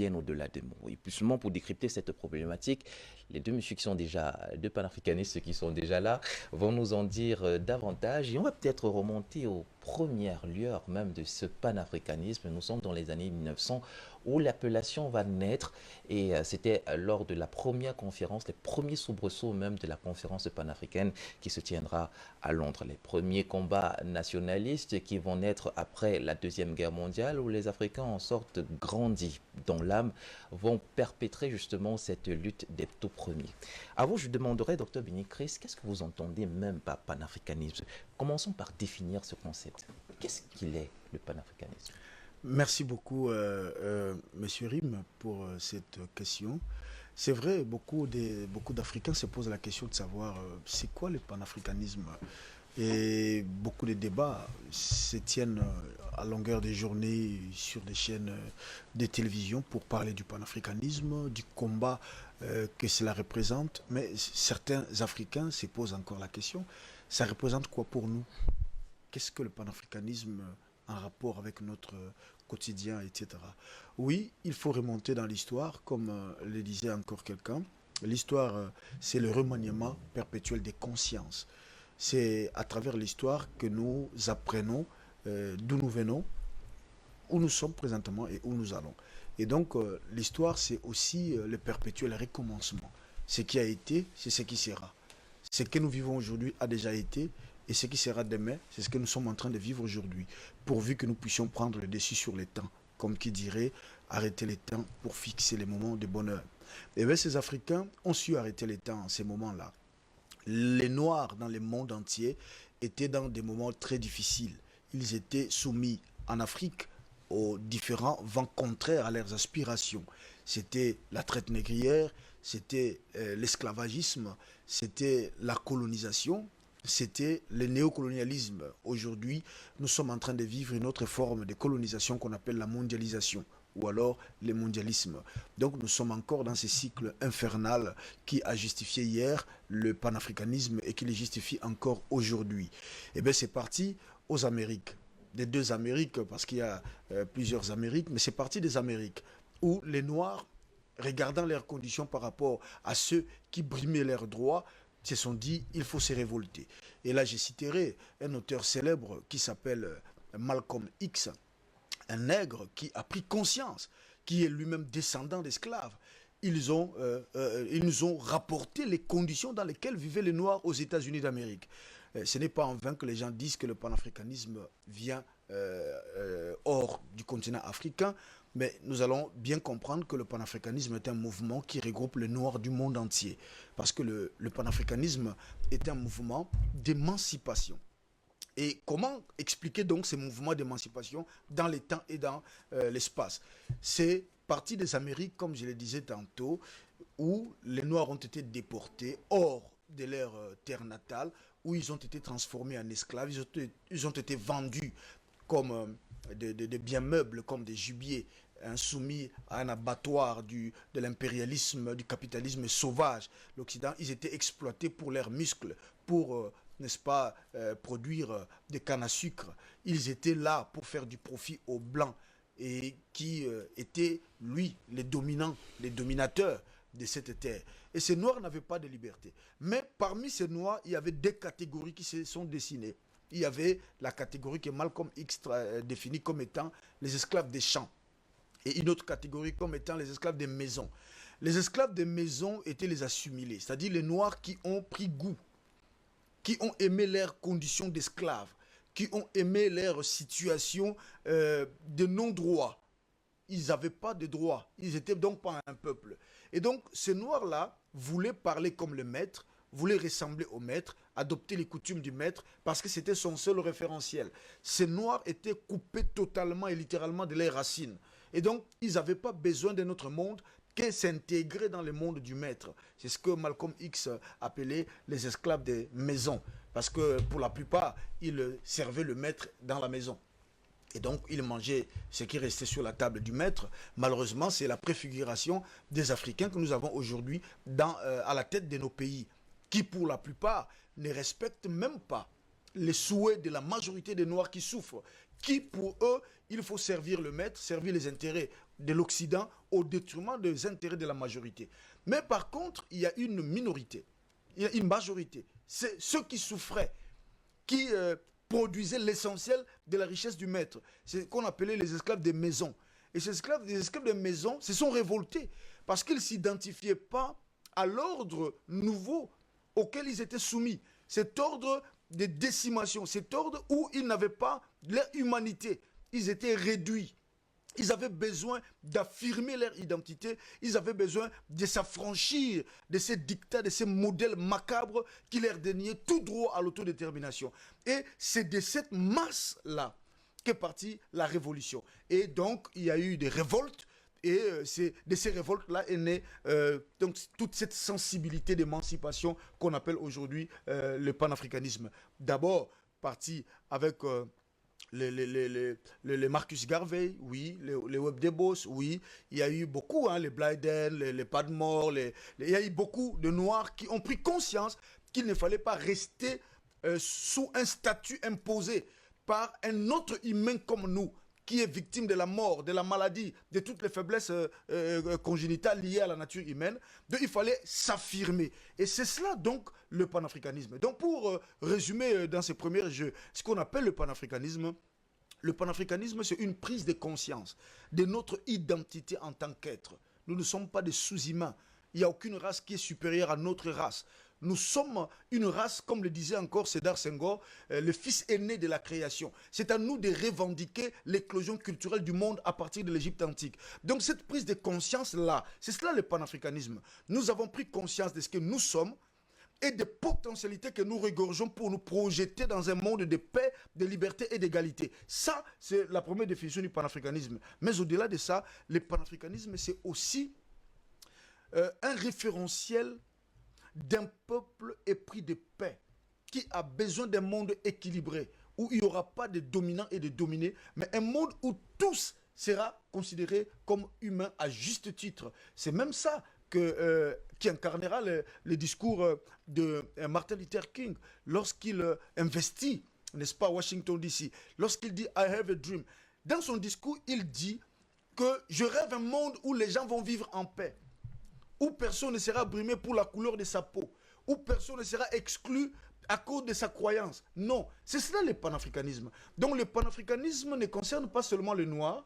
bien au-delà des mots. Et justement, pour décrypter cette problématique, les deux messieurs qui sont déjà, deux panafricanistes qui sont déjà là, vont nous en dire davantage. Et on va peut-être remonter aux premières lueurs même de ce panafricanisme. Nous sommes dans les années 1900 où l'appellation va naître et c'était lors de la première conférence, les premiers soubresauts même de la conférence panafricaine qui se tiendra à Londres. Les premiers combats nationalistes qui vont naître après la Deuxième Guerre mondiale où les Africains en sortent grandis dans l'âme vont perpétrer justement cette lutte des tout premiers. À vous, je demanderai, docteur Bini Chris, qu'est-ce que vous entendez même par panafricanisme? Commençons par définir ce concept. Qu'est-ce qu'il est, le panafricanisme? Merci beaucoup, Monsieur Rim, pour cette question. C'est vrai, beaucoup d'Africains se posent la question de savoir c'est quoi le panafricanisme. Et beaucoup de débats se tiennent à longueur de journée sur des chaînes de télévision pour parler du panafricanisme, du combat que cela représente. Mais certains Africains se posent encore la question, ça représente quoi pour nous? Qu'est-ce que le panafricanisme en rapport avec notre quotidien, etc. Oui, il faut remonter dans l'histoire, comme le disait encore quelqu'un. L'histoire, c'est le remaniement perpétuel des consciences. C'est à travers l'histoire que nous apprenons d'où nous venons, où nous sommes présentement et où nous allons. Et donc, l'histoire, c'est aussi le perpétuel recommencement. Ce qui a été, c'est ce qui sera. Ce que nous vivons aujourd'hui a déjà été, et ce qui sera demain, c'est ce que nous sommes en train de vivre aujourd'hui, pourvu que nous puissions prendre le dessus sur les temps, comme qui dirait, arrêter les temps pour fixer les moments de bonheur. Et bien, ces Africains ont su arrêter les temps en ces moments-là. Les Noirs dans le monde entier étaient dans des moments très difficiles. Ils étaient soumis en Afrique aux différents vents contraires à leurs aspirations. C'était la traite négrière, c'était l'esclavagisme, c'était la colonisation, c'était le néocolonialisme. Aujourd'hui, nous sommes en train de vivre une autre forme de colonisation qu'on appelle la mondialisation ou alors le mondialisme. Donc nous sommes encore dans ce cycle infernal qui a justifié hier le panafricanisme et qui le justifie encore aujourd'hui. Et bien c'est parti aux Amériques, des deux Amériques, parce qu'il y a plusieurs Amériques, mais c'est parti des Amériques, où les Noirs, regardant leurs conditions par rapport à ceux qui brimaient leurs droits, se sont dit, il faut se révolter. Et là, je citerai un auteur célèbre qui s'appelle Malcolm X, un nègre qui a pris conscience, qui est lui-même descendant d'esclaves. Ils nous ont rapporté les conditions dans lesquelles vivaient les Noirs aux États-Unis d'Amérique. Ce n'est pas en vain que les gens disent que le panafricanisme vient hors du continent africain, mais nous allons bien comprendre que le panafricanisme est un mouvement qui regroupe les Noirs du monde entier. Parce que le panafricanisme est un mouvement d'émancipation. Et comment expliquer donc ces mouvements d'émancipation dans les temps et dans l'espace? C'est parti des Amériques, comme je le disais tantôt, où les Noirs ont été déportés hors de leur terre natale, où ils ont été transformés en esclaves, ils ont été vendus comme des biens meubles, comme des gibiers, soumis à un abattoir de l'impérialisme, du capitalisme sauvage. L'Occident, ils étaient exploités pour leurs muscles, pour n'est-ce pas, produire des cannes à sucre. Ils étaient là pour faire du profit aux Blancs et qui étaient, lui, les dominants, les dominateurs de cette terre. Et ces Noirs n'avaient pas de liberté. Mais parmi ces Noirs, il y avait des catégories qui se sont dessinées. Il y avait la catégorie que Malcolm X définit comme étant les esclaves des champs. Et une autre catégorie comme étant les esclaves des maisons. Les esclaves des maisons étaient les assimilés, c'est-à-dire les Noirs qui ont pris goût, qui ont aimé leurs conditions d'esclaves, qui ont aimé leur situation de non-droit. Ils n'avaient pas de droit, ils n'étaient donc pas un peuple. Et donc, ces Noirs-là voulaient parler comme le maître, voulaient ressembler au maître, adopter les coutumes du maître, parce que c'était son seul référentiel. Ces Noirs étaient coupés totalement et littéralement de leurs racines. Et donc, ils n'avaient pas besoin de notre monde que s'intégrer dans le monde du maître. C'est ce que Malcolm X appelait les esclaves des maisons. Parce que pour la plupart, ils servaient le maître dans la maison. Et donc, ils mangeaient ce qui restait sur la table du maître. Malheureusement, c'est la préfiguration des Africains que nous avons aujourd'hui à la tête de nos pays, qui pour la plupart ne respectent même pas les souhaits de la majorité des Noirs qui souffrent, qui pour eux, il faut servir le maître, servir les intérêts de l'Occident au détriment des intérêts de la majorité. Mais par contre, il y a une minorité, il y a une majorité. C'est ceux qui souffraient, qui produisaient l'essentiel de la richesse du maître. C'est ce qu'on appelait les esclaves des maisons. Et ces esclaves, les esclaves des maisons se sont révoltés parce qu'ils ne s'identifiaient pas à l'ordre nouveau auquel ils étaient soumis. Cet ordre de décimation, cet ordre où ils n'avaient pas leur humanité. Ils étaient réduits. Ils avaient besoin d'affirmer leur identité. Ils avaient besoin de s'affranchir de ces dictats, de ces modèles macabres qui leur déniaient tout droit à l'autodétermination. Et c'est de cette masse-là qu'est partie la révolution. Et donc, il y a eu des révoltes. Et c'est de ces révoltes-là est née donc, toute cette sensibilité d'émancipation qu'on appelle aujourd'hui le panafricanisme. D'abord, parti avec les Marcus Garvey, oui, les Webb des Boss, oui. Il y a eu beaucoup, hein, les Blyden, les Padmore, il y a eu beaucoup de Noirs qui ont pris conscience qu'il ne fallait pas rester sous un statut imposé par un autre humain comme nous, qui est victime de la mort, de la maladie, de toutes les faiblesses congénitales liées à la nature humaine. Donc il fallait s'affirmer. Et c'est cela donc le panafricanisme. Donc pour résumer dans ces premiers jeux, ce qu'on appelle le panafricanisme, c'est une prise de conscience de notre identité en tant qu'être. Nous ne sommes pas des sous-humains. Il n'y a aucune race qui est supérieure à notre race. Nous sommes une race, comme le disait encore Sédar Senghor, le fils aîné de la création. C'est à nous de revendiquer l'éclosion culturelle du monde à partir de l'Égypte antique. Donc cette prise de conscience-là, c'est cela le panafricanisme. Nous avons pris conscience de ce que nous sommes et des potentialités que nous regorgeons pour nous projeter dans un monde de paix, de liberté et d'égalité. Ça, c'est la première définition du panafricanisme. Mais au-delà de ça, le panafricanisme, c'est aussi un référentiel d'un peuple épris de paix, qui a besoin d'un monde équilibré, où il n'y aura pas de dominants et de dominés, mais un monde où tous sera considéré comme humain à juste titre. C'est même ça qui incarnera le discours de Martin Luther King lorsqu'il investit, n'est-ce pas, à Washington DC, lorsqu'il dit « I have a dream ». Dans son discours, il dit que je rêve un monde où les gens vont vivre en paix, où personne ne sera brimé pour la couleur de sa peau, où personne ne sera exclu à cause de sa croyance. Non, c'est cela le panafricanisme. Donc le panafricanisme ne concerne pas seulement les Noirs,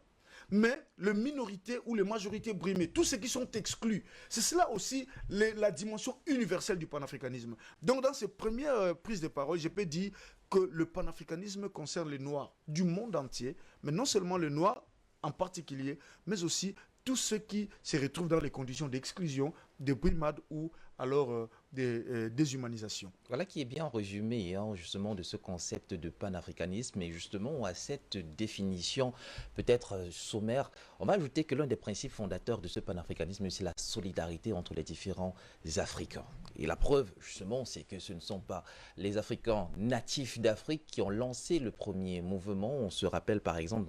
mais les minorités ou les majorités brimées, tous ceux qui sont exclus. C'est cela aussi la dimension universelle du panafricanisme. Donc dans ces premières prises de parole, je peux dire que le panafricanisme concerne les Noirs du monde entier, mais non seulement les Noirs en particulier, mais aussi tous ceux qui se retrouvent dans les conditions d'exclusion, de brimade ou alors de déshumanisation. Voilà qui est bien résumé hein, justement de ce concept de panafricanisme et justement à cette définition peut-être sommaire. On va ajouter que l'un des principes fondateurs de ce panafricanisme, c'est la solidarité entre les différents Africains. Et la preuve justement, c'est que ce ne sont pas les Africains natifs d'Afrique qui ont lancé le premier mouvement. On se rappelle par exemple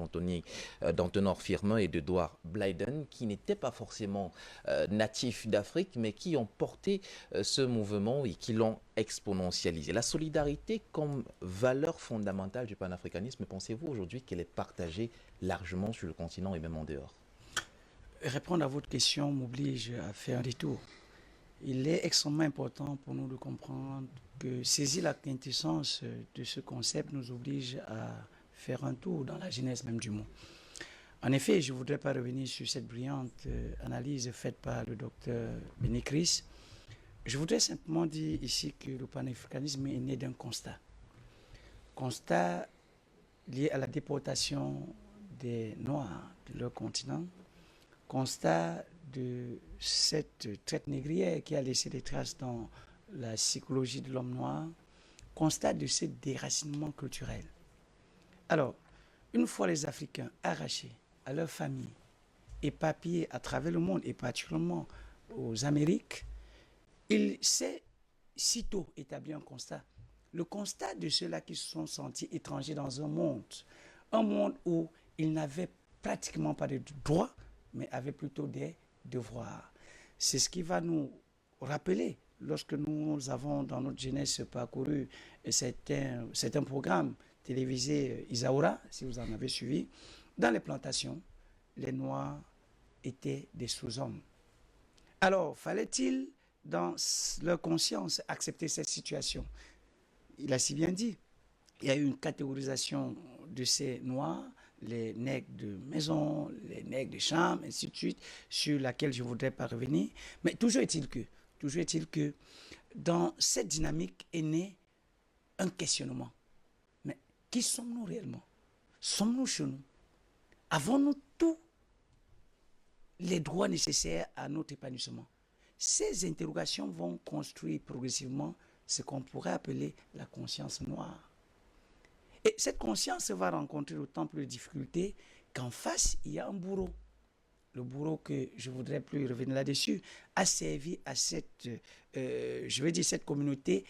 d'Antenor Firmin et d'Edouard Blyden qui n'étaient pas forcément natifs d'Afrique mais qui ont porté ce mouvement et qui l'ont exponentialisé. La solidarité comme valeur fondamentale du panafricanisme, pensez-vous aujourd'hui qu'elle est partagée largement sur le continent et même en dehors? Répondre à votre question m'oblige à faire un détour. Il est extrêmement important pour nous de comprendre que saisir la quintessence de ce concept nous oblige à faire un tour dans la genèse même du mot. En effet, je ne voudrais pas revenir sur cette brillante analyse faite par le docteur Bénécris. Je voudrais simplement dire ici que le panafricanisme est né d'un constat. Constat lié à la déportation des Noirs de leur continent. Constat de cette traite négrière qui a laissé des traces dans la psychologie de l'homme noir. Constat de ce déracinement culturel. Alors, une fois les Africains arrachés à leur famille, éparpillés à travers le monde et particulièrement aux Amériques, il s'est sitôt établi un constat. Le constat de ceux-là qui se sont sentis étrangers dans un monde où ils n'avaient pratiquement pas de droits, mais avaient plutôt des devoirs. C'est ce qui va nous rappeler, lorsque nous avons dans notre jeunesse parcouru certains programmes télévisée Isaura, si vous en avez suivi, dans les plantations, les Noirs étaient des sous-hommes. Alors, fallait-il, dans leur conscience, accepter cette situation? Il a si bien dit, il y a eu une catégorisation de ces Noirs, les nègres de maison, les nègres de chambre, ainsi de suite, sur laquelle je ne voudrais pas revenir. Mais toujours est-il que, dans cette dynamique est né un questionnement. Mais qui sommes-nous réellement? Sommes-nous chez nous? Avons-nous tous les droits nécessaires à notre épanouissement? Ces interrogations vont construire progressivement ce qu'on pourrait appeler la conscience noire. Et cette conscience va rencontrer d'autant plus de difficultés qu'en face, il y a un bourreau. Le bourreau, que je ne voudrais plus revenir là-dessus, a servi à cette, cette communauté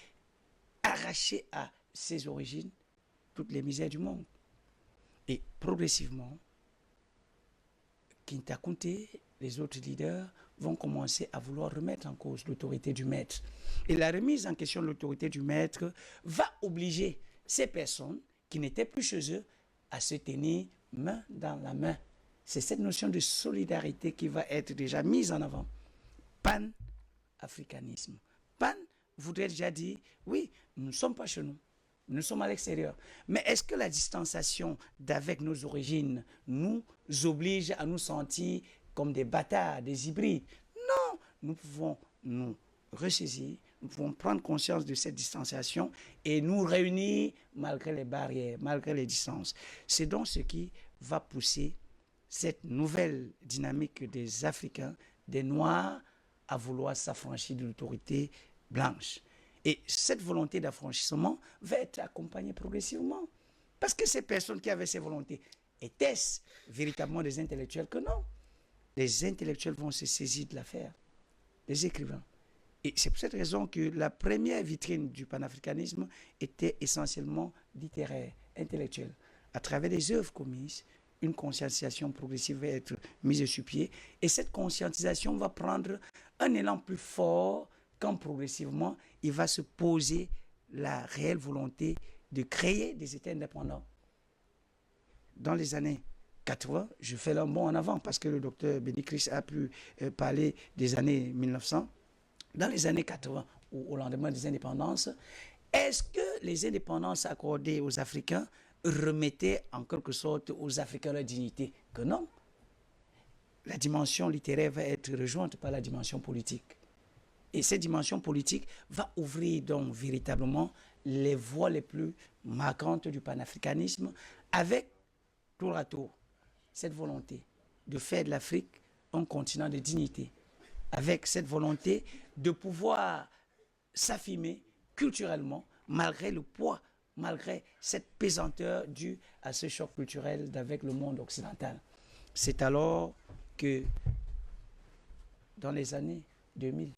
arrachée à ses origines, toutes les misères du monde. Et progressivement, Kinta Kunté, les autres leaders vont commencer à vouloir remettre en cause l'autorité du maître. Et la remise en question de l'autorité du maître va obliger ces personnes qui n'étaient plus chez eux à se tenir main dans la main. C'est cette notion de solidarité qui va être déjà mise en avant. Pan-africanisme. Pan voudrait déjà dire, oui, nous ne sommes pas chez nous, nous sommes à l'extérieur. Mais est-ce que la distanciation d'avec nos origines nous oblige à nous sentir comme des bâtards, des hybrides? Non, nous pouvons nous ressaisir, nous pouvons prendre conscience de cette distanciation et nous réunir malgré les barrières, malgré les distances. C'est donc ce qui va pousser cette nouvelle dynamique des Africains, des Noirs, à vouloir s'affranchir de l'autorité blanche. Et cette volonté d'affranchissement va être accompagnée progressivement. Parce que ces personnes qui avaient ces volontés, étaient-ce véritablement des intellectuels? Que non. Les intellectuels vont se saisir de l'affaire, les écrivains. Et c'est pour cette raison que la première vitrine du panafricanisme était essentiellement littéraire, intellectuelle. À travers des œuvres commises, une conscientisation progressive va être mise sur pied. Et cette conscientisation va prendre un élan plus fort quand progressivement, il va se poser la réelle volonté de créer des États indépendants. Dans les années 80, je fais un bond en avant parce que le docteur Béni Christ a pu parler des années 1900. Dans les années 80, au lendemain des indépendances, est-ce que les indépendances accordées aux Africains remettaient en quelque sorte aux Africains leur dignité? Que non. La dimension littéraire va être rejointe par la dimension politique. Et cette dimension politique va ouvrir donc véritablement les voies les plus marquantes du panafricanisme avec tour à tour cette volonté de faire de l'Afrique un continent de dignité, avec cette volonté de pouvoir s'affirmer culturellement malgré le poids, malgré cette pesanteur due à ce choc culturel d'avec le monde occidental. C'est alors que dans les années 2000,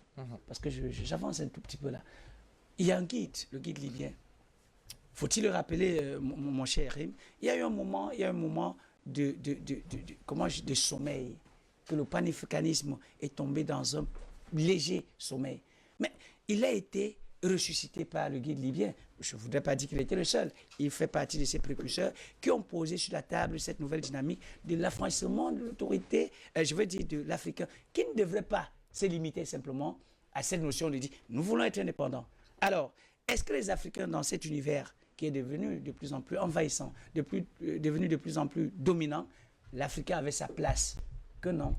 parce que j'avance un tout petit peu là, il y a un guide, le guide libyen. Faut-il le rappeler, mon cher Rim, il y a eu un moment de sommeil, que le panafricanisme est tombé dans un léger sommeil. Mais il a été ressuscité par le guide libyen. Je ne voudrais pas dire qu'il était le seul. Il fait partie de ces précurseurs qui ont posé sur la table cette nouvelle dynamique de l'affranchissement de l'autorité, de l'Africain, qui ne devrait pas se limiter simplement à cette notion de dire nous voulons être indépendants. Alors, est-ce que les Africains dans cet univers qui est devenu de plus en plus envahissant, devenu de plus en plus dominant, l'Africain avait sa place? Que non.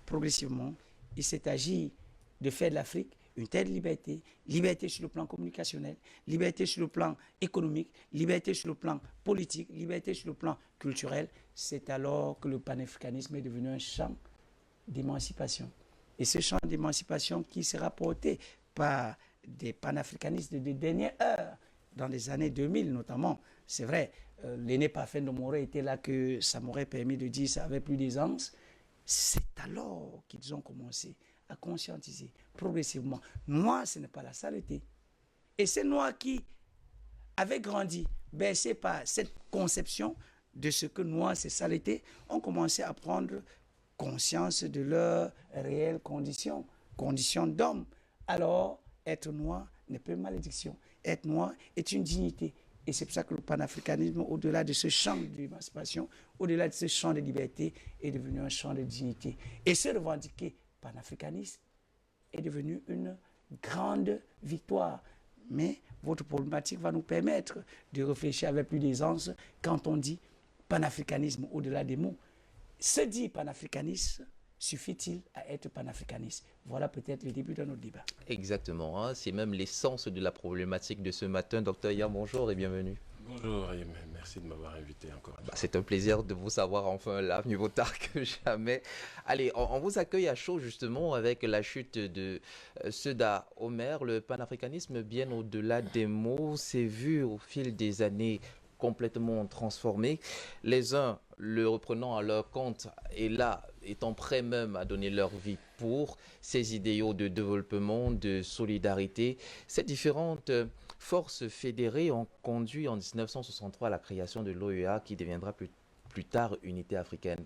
Progressivement, il s'est agi de faire de l'Afrique une telle liberté, liberté sur le plan communicationnel, liberté sur le plan économique, liberté sur le plan politique, liberté sur le plan culturel. C'est alors que le panafricanisme est devenu un champ d'émancipation. Et ce champ d'émancipation qui sera porté par des panafricanistes de dernière heure, dans les années 2000 notamment. C'est vrai, l'aîné Parfait de Moré était là que ça m'aurait permis de dire ça avec plus d'aisance. C'est alors qu'ils ont commencé à conscientiser progressivement. Noir, ce n'est pas la saleté. Et ces Noirs qui avaient grandi, bercés par cette conception de ce que noir, c'est saleté, ont commencé à prendre conscience de leurs réelles conditions d'homme. Alors, être noir n'est pas une malédiction. Être noir est une dignité. Et c'est pour ça que le panafricanisme, au-delà de ce champ d'émancipation, au-delà de ce champ de liberté, est devenu un champ de dignité. Et se revendiquer panafricaniste est devenu une grande victoire. Mais votre problématique va nous permettre de réfléchir avec plus d'aisance quand on dit panafricanisme au-delà des mots. Se dire panafricaniste, suffit-il à être panafricaniste? Voilà peut-être le début de notre débat. Exactement, hein, c'est même l'essence de la problématique de ce matin. Docteur Aya, bonjour et bienvenue. Bonjour et merci de m'avoir invité encore. C'est un plaisir de vous savoir enfin là, mieux vaut tard que jamais. Allez, on vous accueille à chaud justement avec la chute de Seda Omer. Le panafricanisme, bien au-delà des mots, s'est vu au fil des années complètement transformé. Les uns le reprenant à leur compte et là, étant prêts même à donner leur vie pour ces idéaux de développement, de solidarité. Ces différentes forces fédérées ont conduit en 1963 à la création de l'OEA qui deviendra plus tard Unité africaine.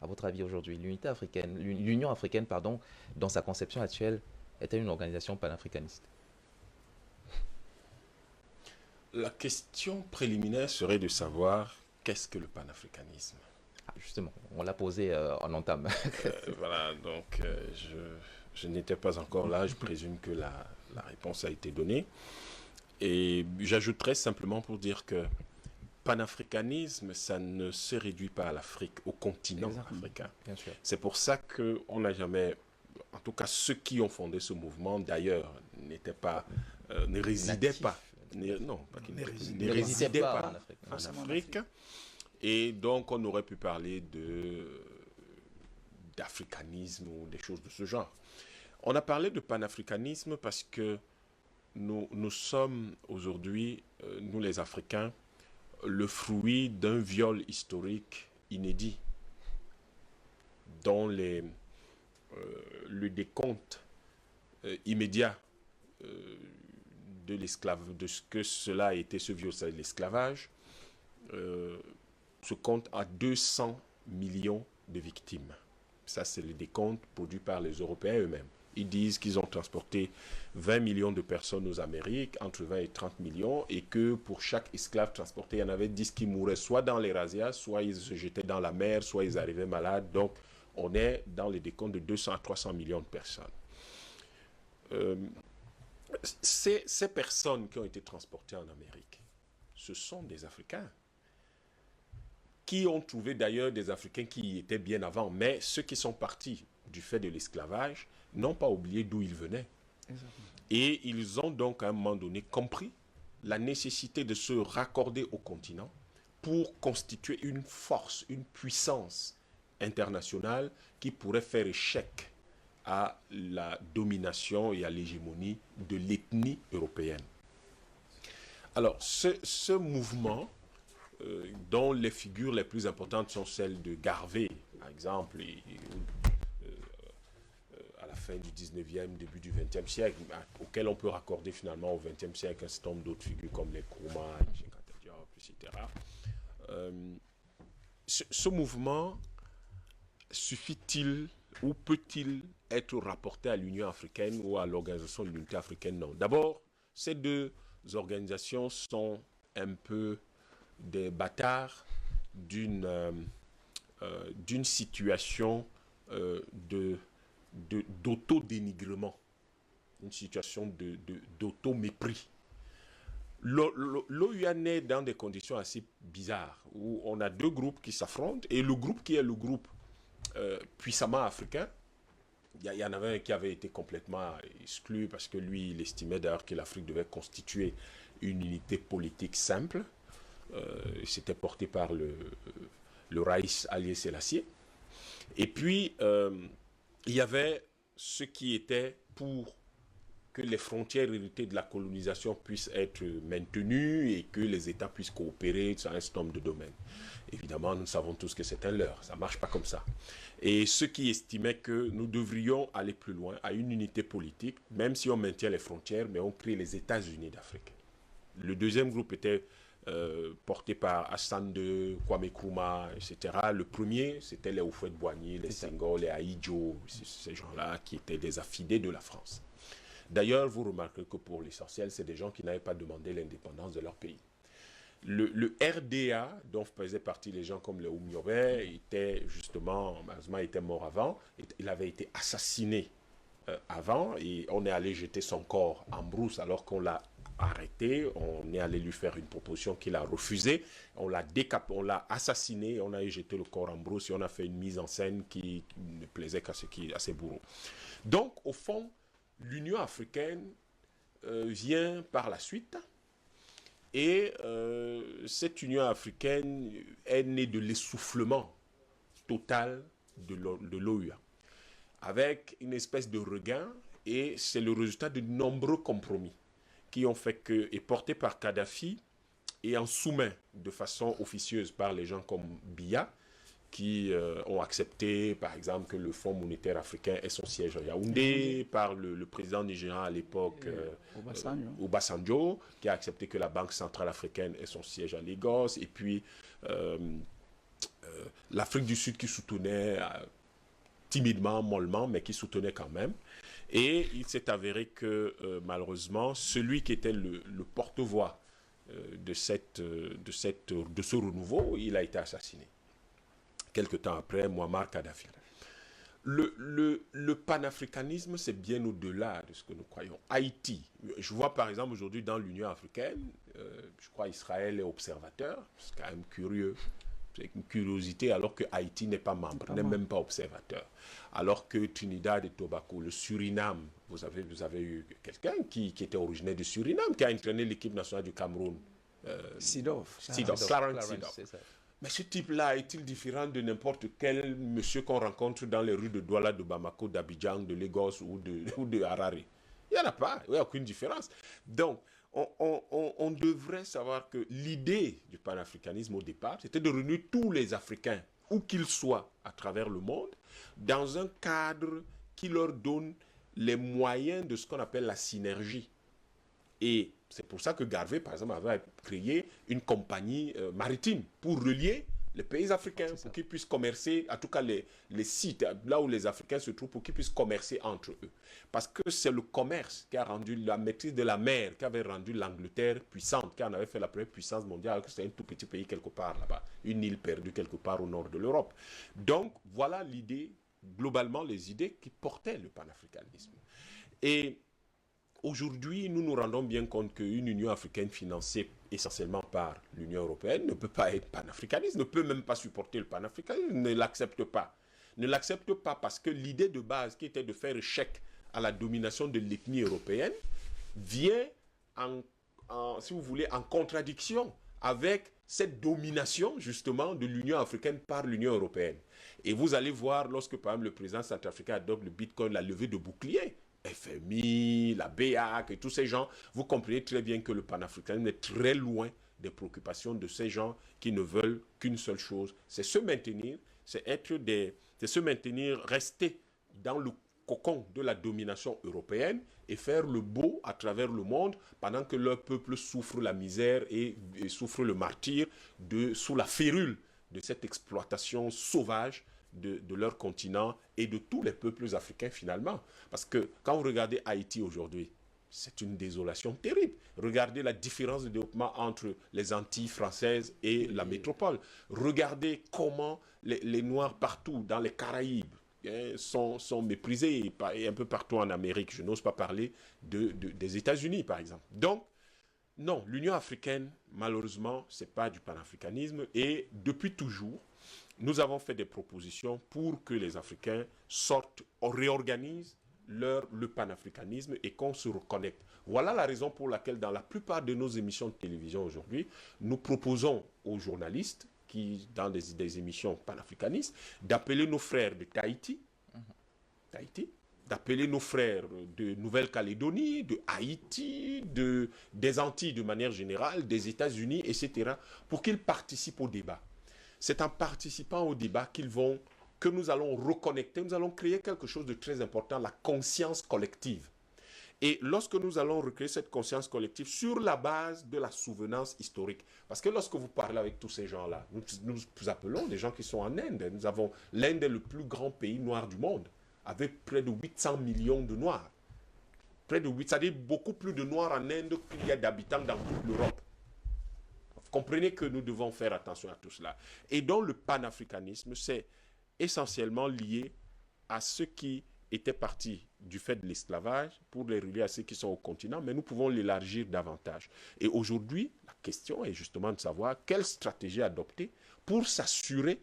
À votre avis aujourd'hui, l'Union africaine, pardon, dans sa conception actuelle, est-elle une organisation panafricaniste? La question préliminaire serait de savoir qu'est-ce que le panafricanisme. Justement, on l'a posé en entame. Voilà, donc je n'étais pas encore là, je présume que la réponse a été donnée. Et j'ajouterais simplement pour dire que panafricanisme, ça ne se réduit pas à l'Afrique, au continent africain. Bien sûr. C'est pour ça qu'on n'a jamais, en tout cas ceux qui ont fondé ce mouvement d'ailleurs, ne résidaient pas. Non, pas qu'ils ne résidaient pas en Afrique. Et donc, on aurait pu parler d'africanisme ou des choses de ce genre. On a parlé de panafricanisme parce que nous sommes aujourd'hui, nous les Africains, le fruit d'un viol historique inédit dont le décompte immédiat de ce que cela a été, ce viol, c'est l'esclavage, se compte à 200 millions de victimes. Ça, c'est le décompte produit par les Européens eux-mêmes. Ils disent qu'ils ont transporté 20 millions de personnes aux Amériques, entre 20 et 30 millions, et que pour chaque esclave transporté, il y en avait 10 qui mouraient soit dans les razzias, soit ils se jetaient dans la mer, soit ils arrivaient malades. Donc, on est dans les décomptes de 200 à 300 millions de personnes. Ces personnes qui ont été transportées en Amérique, ce sont des Africains qui ont trouvé d'ailleurs des Africains qui y étaient bien avant, mais ceux qui sont partis du fait de l'esclavage n'ont pas oublié d'où ils venaient. Exactement. Et ils ont donc à un moment donné compris la nécessité de se raccorder au continent pour constituer une force, une puissance internationale qui pourrait faire échec à la domination et à l'hégémonie de l'ethnie européenne. Alors, ce mouvement, dont les figures les plus importantes sont celles de Garvey, par exemple, à la fin du 19e, début du 20e siècle, auquel on peut raccorder finalement au 20e siècle un certain nombre d'autres figures comme les Nkrumah, etc. Ce mouvement suffit-il ou peut-il être rapporté à l'Union africaine ou à l'Organisation de l'Unité africaine? Non. D'abord, ces deux organisations sont un peu des bâtards d'une situation d'auto-dénigrement, une situation d'auto-mépris. L'OUA naît dans des conditions assez bizarres, où on a deux groupes qui s'affrontent, et le groupe qui est le groupe puissamment africain, il y en avait un qui avait été complètement exclu, parce que lui, il estimait d'ailleurs que l'Afrique devait constituer une unité politique simple. C'était porté par le Raïs Haïlé Sélassié. Et puis, il y avait ceux qui étaient pour que les frontières héritées de la colonisation puissent être maintenues et que les États puissent coopérer sur un certain nombre de domaines. Évidemment, nous savons tous que c'est un leurre, ça ne marche pas comme ça. Et ceux qui estimaient que nous devrions aller plus loin à une unité politique, même si on maintient les frontières, mais on crée les États-Unis d'Afrique. Le deuxième groupe était porté par Hassan II, Kwame Nkrumah, etc. Le premier, c'était les Houphouët-Boigny, les Senghor, les Ahidjo, ces gens-là qui étaient des affidés de la France. D'ailleurs, vous remarquerez que pour l'essentiel, c'est des gens qui n'avaient pas demandé l'indépendance de leur pays. Le RDA, dont faisaient partie les gens comme le Oumiobe, était justement, malheureusement, il était mort avant. Il avait été assassiné avant et on est allé jeter son corps en brousse alors qu'on l'a arrêté. On est allé lui faire une proposition qu'il a refusée. On l'a assassiné, on a jeté le corps en brousse et on a fait une mise en scène qui ne plaisait qu'à ses bourreaux. Donc, au fond, l'Union africaine vient par la suite. Et cette Union africaine est née de l'essoufflement total de l'OUA, avec une espèce de regain, et c'est le résultat de nombreux compromis qui ont fait que, et portés par Kadhafi, et en soumis de façon officieuse par les gens comme Biya, qui ont accepté, par exemple, que le Fonds monétaire africain ait son siège à Yaoundé, par le président nigérian à l'époque, Obasanjo, qui a accepté que la Banque centrale africaine ait son siège à Lagos, et puis l'Afrique du Sud qui soutenait timidement, mollement, mais qui soutenait quand même. Et il s'est avéré que, malheureusement, celui qui était le porte-voix de ce renouveau, il a été assassiné. Quelque temps après, Muammar Kadhafi. Le panafricanisme, c'est bien au-delà de ce que nous croyons. Haïti, je vois par exemple aujourd'hui dans l'Union africaine, je crois Israël est observateur, c'est quand même curieux, c'est une curiosité, alors que Haïti n'est pas membre, n'est même pas observateur. Alors que Trinidad et Tobago, le Suriname, vous avez eu quelqu'un qui était originaire du Suriname, qui a entraîné l'équipe nationale du Cameroun. Clarence Seedorf. Mais ce type-là est-il différent de n'importe quel monsieur qu'on rencontre dans les rues de Douala, de Bamako, d'Abidjan, de Lagos ou de Harare? Il n'y en a pas, il n'y a aucune différence. Donc, on devrait savoir que l'idée du panafricanisme au départ, c'était de réunir tous les Africains, où qu'ils soient à travers le monde, dans un cadre qui leur donne les moyens de ce qu'on appelle la synergie. Et c'est pour ça que Garvey, par exemple, avait créé une compagnie maritime pour relier les pays africains, pour qu'ils puissent commercer, en tout cas les sites, là où les Africains se trouvent, pour qu'ils puissent commercer entre eux. Parce que c'est le commerce qui a rendu la maîtrise de la mer, qui avait rendu l'Angleterre puissante, qui en avait fait la première puissance mondiale, alors que c'était un tout petit pays quelque part là-bas, une île perdue quelque part au nord de l'Europe. Donc, voilà l'idée, globalement, les idées qui portaient le panafricanisme. Et aujourd'hui, nous nous rendons bien compte qu'une Union africaine financée essentiellement par l'Union européenne ne peut pas être panafricaniste, ne peut même pas supporter le panafricanisme, ne l'accepte pas. Ne l'accepte pas parce que l'idée de base qui était de faire échec à la domination de l'ethnie européenne vient, si vous voulez, en contradiction avec cette domination justement de l'Union africaine par l'Union européenne. Et vous allez voir, lorsque par exemple le président centrafricain adopte le Bitcoin, la levée de bouclier, FMI, la BEAC et tous ces gens, vous comprenez très bien que le panafricanisme est très loin des préoccupations de ces gens qui ne veulent qu'une seule chose, c'est se maintenir, c'est se maintenir, rester dans le cocon de la domination européenne et faire le beau à travers le monde pendant que leur peuple souffre la misère et souffre le martyre sous la férule de cette exploitation sauvage de leur continent et de tous les peuples africains finalement. Parce que quand vous regardez Haïti aujourd'hui, c'est une désolation terrible. Regardez la différence de développement entre les Antilles françaises et la métropole. Regardez comment les Noirs partout dans les Caraïbes sont méprisés et un peu partout en Amérique. Je n'ose pas parler des États-Unis par exemple. Donc, non, l'Union africaine, malheureusement, ce n'est pas du panafricanisme et depuis toujours, nous avons fait des propositions pour que les Africains réorganisent le panafricanisme et qu'on se reconnecte. Voilà la raison pour laquelle dans la plupart de nos émissions de télévision aujourd'hui, nous proposons aux journalistes dans des émissions panafricanistes d'appeler nos frères de Tahiti, d'appeler nos frères de Nouvelle-Calédonie, de Haïti, des Antilles de manière générale, des États-Unis, etc., pour qu'ils participent au débat. C'est en participant au débat que nous allons reconnecter, nous allons créer quelque chose de très important, la conscience collective. Et lorsque nous allons recréer cette conscience collective sur la base de la souvenance historique, parce que lorsque vous parlez avec tous ces gens-là, nous appelons des gens qui sont en Inde. L'Inde est le plus grand pays noir du monde, avec près de 800 millions de Noirs. C'est-à-dire beaucoup plus de Noirs en Inde qu'il y a d'habitants dans toute l'Europe. Vous Comprenez que nous devons faire attention à tout cela. Et donc le panafricanisme, c'est essentiellement lié à ceux qui étaient partis du fait de l'esclavage pour les relier à ceux qui sont au continent, mais nous pouvons l'élargir davantage. Et aujourd'hui, la question est justement de savoir quelle stratégie adopter pour s'assurer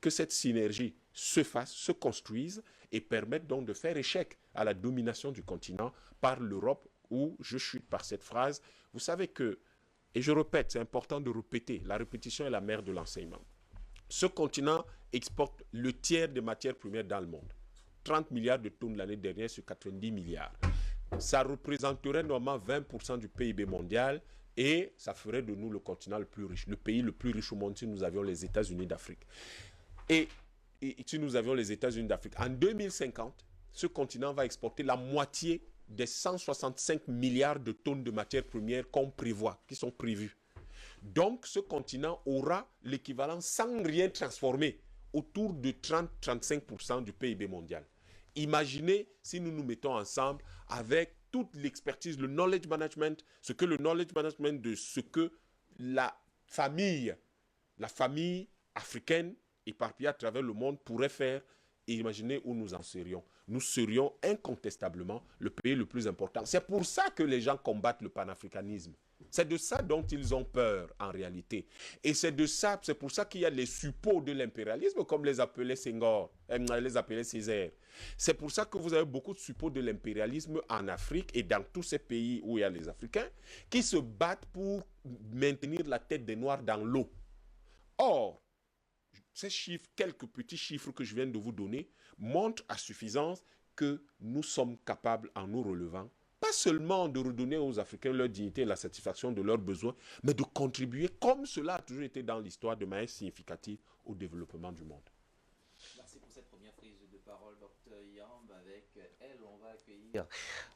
que cette synergie se fasse, se construise et permette donc de faire échec à la domination du continent par l'Europe, où je chute par cette phrase. Vous savez que, et je répète, c'est important de répéter, la répétition est la mère de l'enseignement. Ce continent exporte le tiers des matières premières dans le monde. 30 milliards de tonnes l'année dernière sur 90 milliards. Ça représenterait normalement 20% du PIB mondial et ça ferait de nous le continent le plus riche, le pays le plus riche au monde si nous avions les États-Unis d'Afrique. Et si nous avions les États-Unis d'Afrique, en 2050, ce continent va exporter la moitié des 165 milliards de tonnes de matières premières qu'on prévoit, qui sont prévues. Donc, ce continent aura l'équivalent sans rien transformer autour de 30-35% du PIB mondial. Imaginez si nous nous mettons ensemble avec toute l'expertise, le knowledge management, ce que le knowledge management de ce que la famille africaine éparpillée à travers le monde pourrait faire. Et imaginez où nous en serions. Nous serions incontestablement le pays le plus important. C'est pour ça que les gens combattent le panafricanisme. C'est de ça dont ils ont peur en réalité. Et c'est pour ça qu'il y a les suppôts de l'impérialisme, comme les appelait Senghor, les appelait Césaire. C'est pour ça que vous avez beaucoup de suppôts de l'impérialisme en Afrique et dans tous ces pays où il y a les Africains qui se battent pour maintenir la tête des Noirs dans l'eau. Or, ces chiffres, quelques petits chiffres que je viens de vous donner, montrent à suffisance que nous sommes capables, en nous relevant, pas seulement de redonner aux Africains leur dignité et la satisfaction de leurs besoins, mais de contribuer, comme cela a toujours été dans l'histoire, de manière significative au développement du monde. Merci pour cette première prise de parole, Dr Yamb. Avec elle, on va accueillir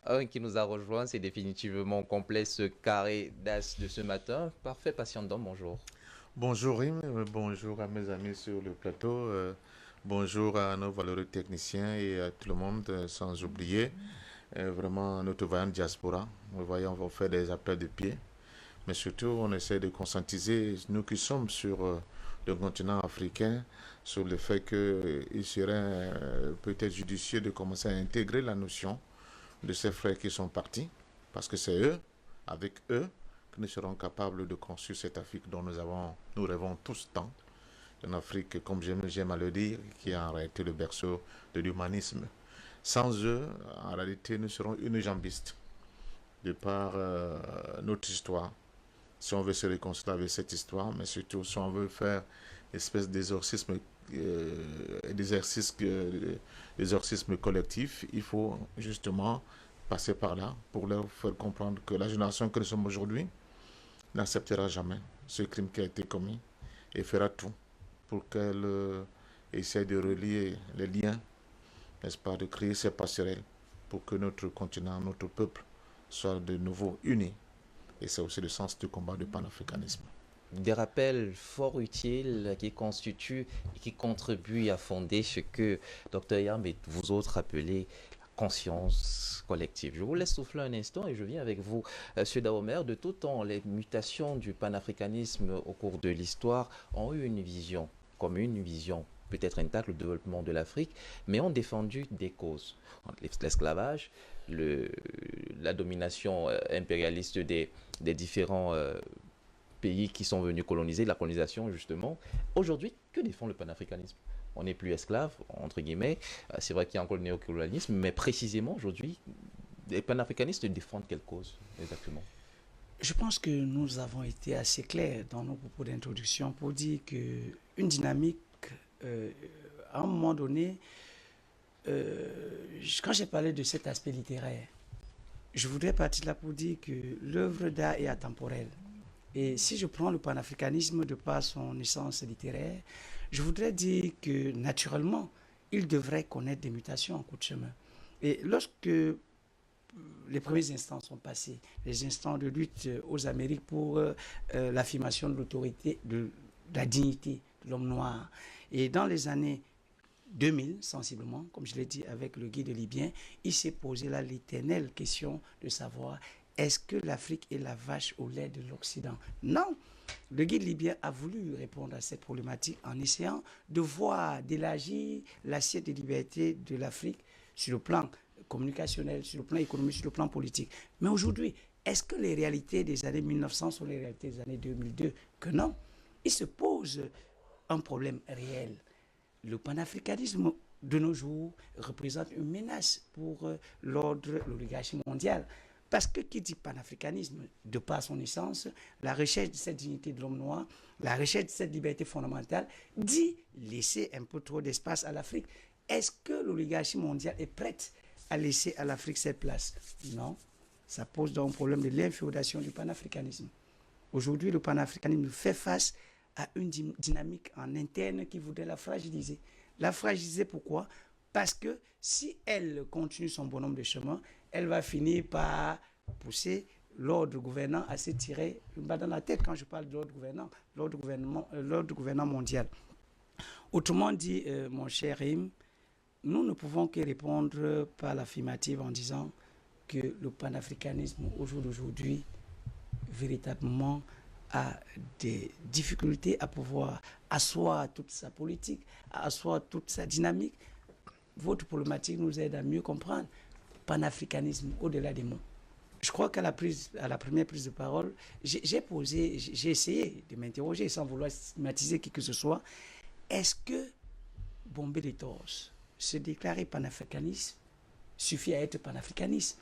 un qui nous a rejoint. C'est définitivement complet ce carré d'as de ce matin. Parfait, patient d'homme, bonjour. Bonjour Rim, bonjour à mes amis sur le plateau, bonjour à nos valeureux techniciens et à tout le monde, sans oublier vraiment notre vaillante diaspora. Vous voyez, on va faire des appels de pied, mais surtout on essaie de conscientiser, nous qui sommes sur le continent africain, sur le fait qu'il serait peut-être judicieux de commencer à intégrer la notion de ces frères qui sont partis, parce que c'est eux, avec eux, que nous serons capables de construire cette Afrique dont nous rêvons tous tant. Une Afrique, comme j'aime à le dire, qui est en réalité le berceau de l'humanisme. Sans eux, en réalité, nous serons unijambistes de par notre histoire. Si on veut se réconcilier avec cette histoire, mais surtout si on veut faire une espèce d'exorcisme collectif, il faut justement passer par là pour leur faire comprendre que la génération que nous sommes aujourd'hui n'acceptera jamais ce crime qui a été commis et fera tout pour qu'elle essaie de relier les liens, n'est-ce pas, de créer ces passerelles pour que notre continent, notre peuple soit de nouveau unis. Et c'est aussi le sens du combat du panafricanisme. Des rappels fort utiles qui constituent et qui contribuent à fonder ce que Dr Yamb et vous autres appelez conscience collective. Je vous laisse souffler un instant et je viens avec vous, M. Daomer. De tout temps, les mutations du panafricanisme au cours de l'histoire ont eu une vision commune, une vision peut-être intacte, le développement de l'Afrique, mais ont défendu des causes. L'esclavage, la domination impérialiste des différents pays qui sont venus coloniser, la colonisation justement. Aujourd'hui, que défend le panafricanisme? On n'est plus esclave, entre guillemets. C'est vrai qu'il y a encore le néocolonialisme, mais précisément aujourd'hui, les panafricanistes défendent quelle cause exactement? Je pense que nous avons été assez clairs dans nos propos d'introduction pour dire qu'une dynamique, à un moment donné, quand j'ai parlé de cet aspect littéraire, je voudrais partir là pour dire que l'œuvre d'art est atemporelle. Et si je prends le panafricanisme de par son essence littéraire, je voudrais dire que naturellement, il devrait connaître des mutations en cours de chemin. Et lorsque les premiers instants sont passés, les instants de lutte aux Amériques pour l'affirmation de l'autorité, de la dignité de l'homme noir, et dans les années 2000, sensiblement, comme je l'ai dit avec le guide libyen, il s'est posé là l'éternelle question de savoir: est-ce que l'Afrique est la vache au lait de l'Occident? Non, Le guide libyen a voulu répondre à cette problématique en essayant de voir, d'élargir l'assiette des libertés de l'Afrique sur le plan communicationnel, sur le plan économique, sur le plan politique. Mais aujourd'hui, est-ce que les réalités des années 1900 sont les réalités des années 2002? Que non. Il se pose un problème réel. Le panafricanisme de nos jours représente une menace pour l'ordre, l'oligarchie mondiale. Parce que qui dit panafricanisme, de par son essence, la recherche de cette dignité de l'homme noir, la recherche de cette liberté fondamentale, dit laisser un peu trop d'espace à l'Afrique. Est-ce que l'oligarchie mondiale est prête à laisser à l'Afrique cette place? Non. Ça pose donc un problème de l'inféodation du panafricanisme. Aujourd'hui, le panafricanisme fait face à une dynamique en interne qui voudrait la fragiliser. La fragiliser pourquoi? Parce que si elle continue son bonhomme de chemin, elle va finir par pousser l'ordre gouvernant à se tirer une balle dans la tête quand je parle de l'ordre gouvernant mondial. Autrement dit, mon cher Rim, nous ne pouvons que répondre par l'affirmative en disant que le panafricanisme au jour d'aujourd'hui véritablement a des difficultés à pouvoir asseoir toute sa politique, à asseoir toute sa dynamique. Votre problématique nous aide à mieux comprendre panafricanisme au-delà des mots. Je crois qu'à la première prise de parole, j'ai essayé de m'interroger sans vouloir stigmatiser qui que ce soit. Est-ce que Bombé les Torses, se déclarer panafricaniste suffit à être panafricaniste?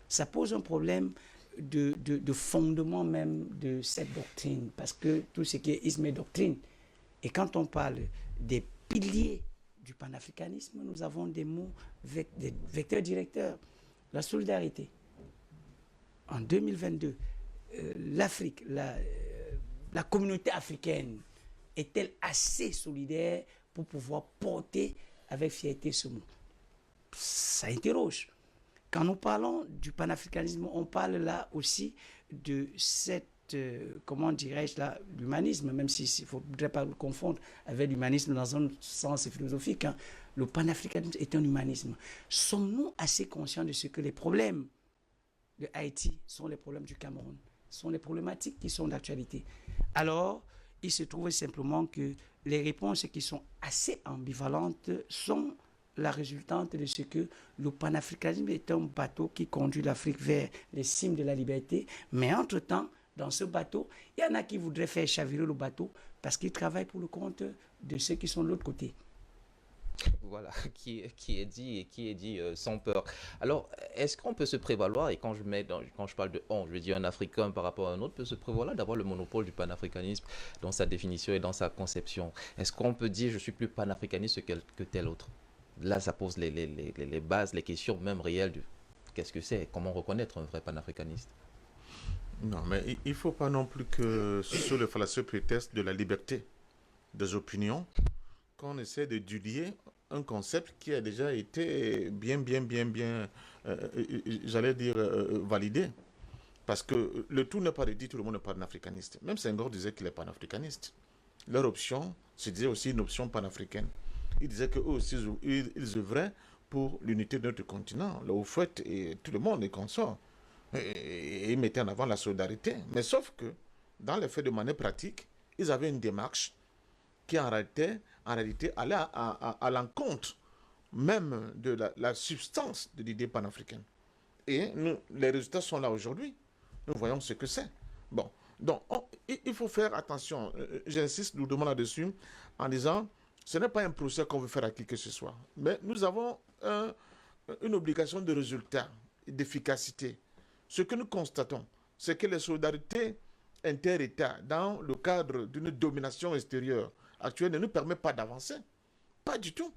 Ça pose un problème de fondement même de cette doctrine, parce que tout ce qui est isme est doctrine. Et quand on parle des piliers du panafricanisme, nous avons des mots, des vecteurs directeurs. La solidarité. En 2022, l'Afrique, la communauté africaine est-elle assez solidaire pour pouvoir porter avec fierté ce mot? Ça interroge. Quand nous parlons du panafricanisme, on parle là aussi de cette, comment dirais-je là, l'humanisme, même s'il ne faudrait pas le confondre avec l'humanisme dans un sens philosophique. Hein. Le panafricanisme est un humanisme. Sommes-nous assez conscients de ce que les problèmes de Haïti sont les problèmes du Cameroun, sont les problématiques qui sont d'actualité? Alors, il se trouve simplement que les réponses qui sont assez ambivalentes sont la résultante de ce que le panafricanisme est un bateau qui conduit l'Afrique vers les cimes de la liberté. Mais entre-temps, dans ce bateau, il y en a qui voudraient faire chavirer le bateau parce qu'ils travaillent pour le compte de ceux qui sont de l'autre côté. Voilà, qui est dit et qui est dit sans peur. Alors, est-ce qu'on peut se prévaloir, et quand je parle de on, je dis un Africain par rapport à un autre, peut se prévaloir d'avoir le monopole du panafricanisme dans sa définition et dans sa conception? Est-ce qu'on peut dire je suis plus panafricaniste que tel autre? Là, ça pose les bases, les questions même réelles du qu'est-ce que c'est, comment reconnaître un vrai panafricaniste? Non, mais il ne faut pas non plus que, sous le fallacieux prétexte de la liberté des opinions, qu'on essaie de dulier un concept qui a déjà été bien, j'allais dire, validé. Parce que le tout n'est pas de dire tout le monde n'est panafricaniste. Même Senghor disait qu'il est panafricaniste. Leur option, c'est disait aussi une option panafricaine. Ils disaient qu'eux aussi, ils œuvraient pour l'unité de notre continent. Le Houphouët et tout le monde, les consorts. Et ils mettaient en avant la solidarité. Mais sauf que, dans les faits de manière pratique, ils avaient une démarche qui en réalité allait à l'encontre même de la substance de l'idée panafricaine. Et les résultats sont là aujourd'hui. Nous voyons ce que c'est. Bon, donc il faut faire attention. J'insiste lourdement là-dessus en disant, ce n'est pas un procès qu'on veut faire à qui que ce soit. Mais nous avons une obligation de résultat, d'efficacité. Ce que nous constatons, c'est que les solidarités inter-États, dans le cadre d'une domination extérieure actuelle, ne nous permettent pas d'avancer. Pas du tout.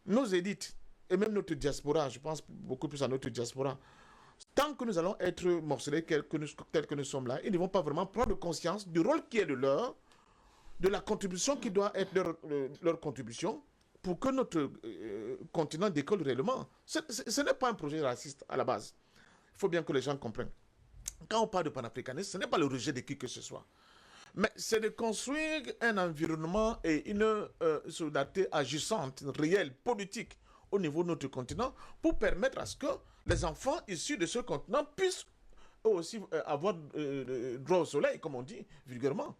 Nos élites, et même notre diaspora, je pense beaucoup plus à notre diaspora, tant que nous allons être morcelés tels que nous sommes là, ils ne vont pas vraiment prendre conscience du rôle qui est le leur, de la contribution qui doit être leur contribution pour que notre continent décolle réellement. Ce n'est pas un projet raciste à la base. Il faut bien que les gens comprennent. Quand on parle de panafricanisme, ce n'est pas le rejet de qui que ce soit. Mais c'est de construire un environnement et une solidarité agissante, réelle, politique au niveau de notre continent pour permettre à ce que les enfants issus de ce continent puissent aussi avoir droit au soleil, comme on dit vulgairement.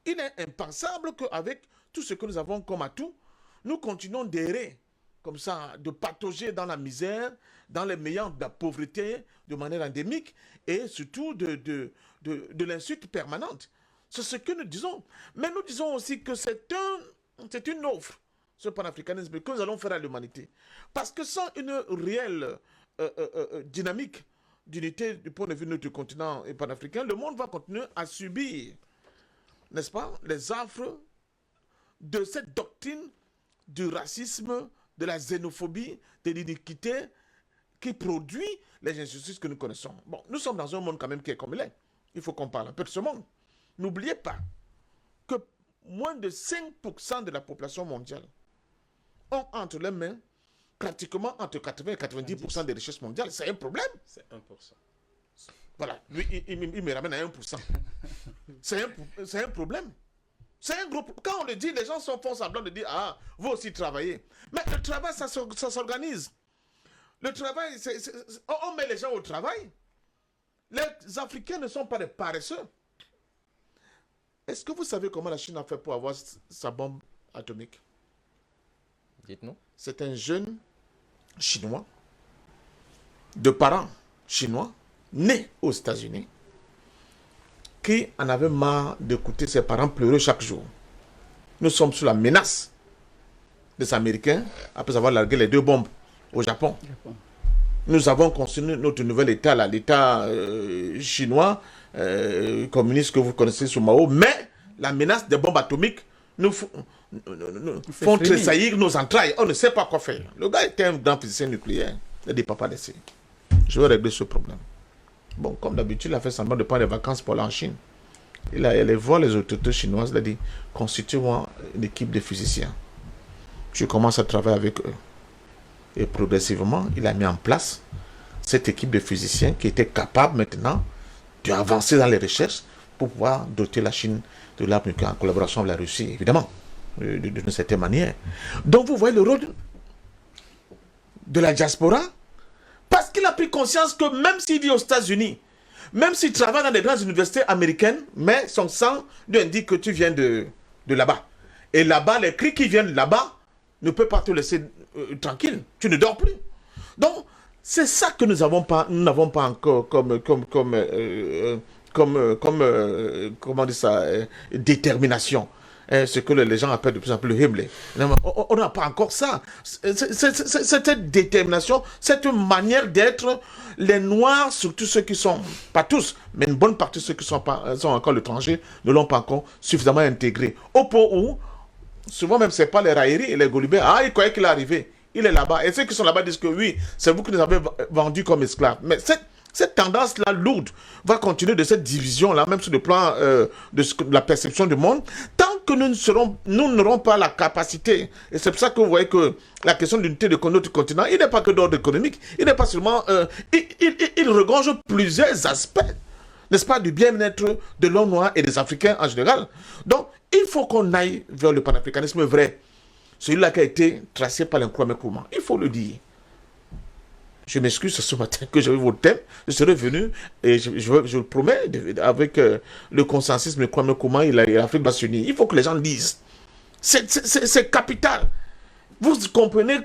Il est impensable qu'avec tout ce que nous avons comme atout, nous continuons d'errer comme ça, de patauger dans la misère, dans les meilleurs de la pauvreté de manière endémique et surtout de l'insulte permanente. C'est ce que nous disons. Mais nous disons aussi que c'est une offre, ce panafricanisme que nous allons faire à l'humanité. Parce que sans une réelle dynamique d'unité du point de vue de notre continent panafricain, le monde va continuer à subir, n'est-ce pas, les affres de cette doctrine du racisme, de la xénophobie, de l'iniquité qui produit les injustices que nous connaissons. Bon, nous sommes dans un monde quand même qui est comme il est. Il faut qu'on parle un peu de ce monde. N'oubliez pas que moins de 5% de la population mondiale ont entre les mains pratiquement entre 80 et 90% des richesses mondiales. C'est un problème. C'est 1%. Voilà, lui, il me ramène à 1%. C'est un problème. C'est un gros... Quand on le dit, les gens font semblant de dire, ah, vous aussi travaillez. Mais le travail, ça s'organise. Le travail, on met les gens au travail. Les Africains ne sont pas des paresseux. Est-ce que vous savez comment la Chine a fait pour avoir sa bombe atomique? Dites-nous. C'est un jeune Chinois, de parents chinois, né aux États-Unis, qui en avait marre d'écouter ses parents pleurer chaque jour. Nous sommes sous la menace des Américains après avoir largué les 2 bombes au Japon. Nous avons construit notre nouvel État, l'État chinois, communiste que vous connaissez sous Mao, mais la menace des bombes atomiques nous font tressaillir nos entrailles. On ne sait pas quoi faire. Le gars était un grand physicien nucléaire. Il a dit, papa, laissez. Je vais régler ce problème. Bon, comme d'habitude, il a fait semblant de prendre des vacances pour aller en Chine. Il a allé voir les autorités chinoises, il a dit, constituez-moi une équipe de physiciens. Je commence à travailler avec eux. Et progressivement, il a mis en place cette équipe de physiciens qui était capable maintenant d'avancer dans les recherches pour pouvoir doter la Chine de l'arme nucléaire en collaboration avec la Russie, évidemment, d'une certaine manière. Donc, vous voyez le rôle de la diaspora, parce qu'il a pris conscience que même s'il vit aux États-Unis, même s'il travaille dans des grandes universités américaines, mais son sang lui indique que tu viens de là-bas. Et là-bas, les cris qui viennent là-bas ne peuvent pas te laisser tranquille. Tu ne dors plus. Donc, c'est ça que nous n'avons pas encore comme comment dire ça, détermination. Ce que les gens appellent de plus en plus le Himmler. On n'a pas encore ça. Cette détermination, cette manière d'être, les Noirs, surtout ceux qui sont, pas tous, mais une bonne partie de ceux qui sont encore l'étranger, ne l'ont pas encore suffisamment intégré. Au point où, souvent même, ce n'est pas les railleries et les golubins. Ah, ils croyaient qu'il est arrivé. Il est là-bas. Et ceux qui sont là-bas disent que oui, c'est vous qui nous avez vendus comme esclaves. Mais cette tendance-là lourde va continuer de cette division-là, même sur le plan de la perception du monde, tant que nous n'aurons pas la capacité. Et c'est pour ça que vous voyez que la question de l'unité de notre continent, il n'est pas que d'ordre économique, il n'est pas seulement... il regorge plusieurs aspects, n'est-ce pas, du bien-être de l'homme noir et des Africains en général. Donc, il faut qu'on aille vers le panafricanisme vrai. Celui-là qui a été tracé par l'Nkrumah Nkrumah. Il faut le dire. Je m'excuse ce matin que j'avais votre thème. Je serai venu et je le promets, avec le consensus de Nkrumah Nkrumah et l'Afrique va s'unir. Il faut que les gens lisent. C'est capital. Vous comprenez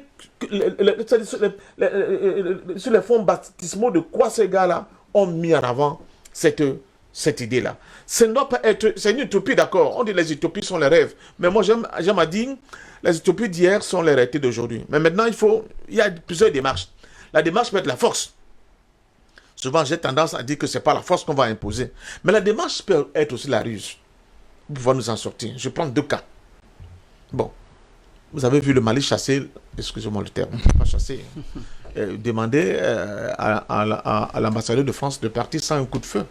sur les fonds baptismaux de quoi ces gars-là ont mis en avant cette idée-là. Ça ne doit pas être... C'est une utopie, d'accord. On dit les utopies sont les rêves. Mais moi, j'aime à dire, les utopies d'hier sont les réalités d'aujourd'hui. Mais maintenant, il y a plusieurs démarches. La démarche peut être la force. Souvent, j'ai tendance à dire que ce n'est pas la force qu'on va imposer. Mais la démarche peut être aussi la ruse. Pour pouvoir nous en sortir. Je prends 2 cas. Bon. Vous avez vu le Mali chasser, excusez-moi le terme, pas chasser, demander à l'ambassadeur de France de partir sans un coup de feu.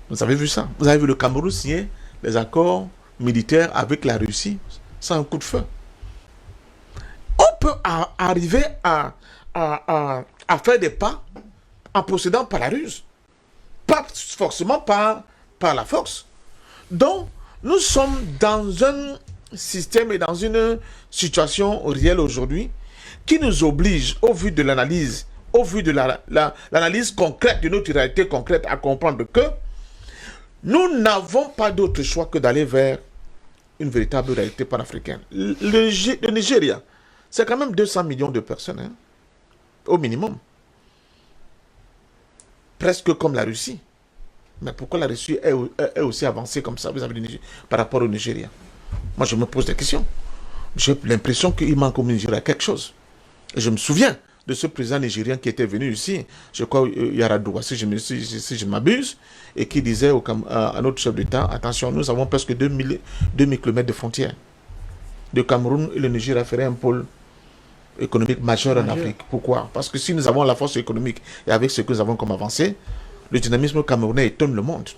Vous avez vu ça? Vous avez vu le Cameroun signer des accords militaires avec la Russie sans un coup de feu. On peut arriver à faire des pas en procédant par la ruse. Pas forcément par la force. Donc, nous sommes dans un système et dans une situation réelle aujourd'hui qui nous oblige, au vu de l'analyse au vu de l'analyse concrète, de notre réalité concrète, à comprendre que nous n'avons pas d'autre choix que d'aller vers une véritable réalité panafricaine. Le Nigeria, c'est quand même 200 millions de personnes, hein, au minimum. Presque comme la Russie. Mais pourquoi la Russie est aussi avancée comme ça par rapport au Nigeria? Moi, je me pose des questions. J'ai l'impression qu'il manque au Nigeria quelque chose. Et je me souviens de ce président nigérien qui était venu ici, je crois Yar'Adua, si je ne m'abuse, et qui disait à notre chef d'État, attention, nous avons presque 2000 km de frontières. Le Cameroun et le Nigeria feraient un pôle économique majeur en Afrique. Pourquoi? Parce que si nous avons la force économique et avec ce que nous avons comme avancée, le dynamisme camerounais étonne le monde.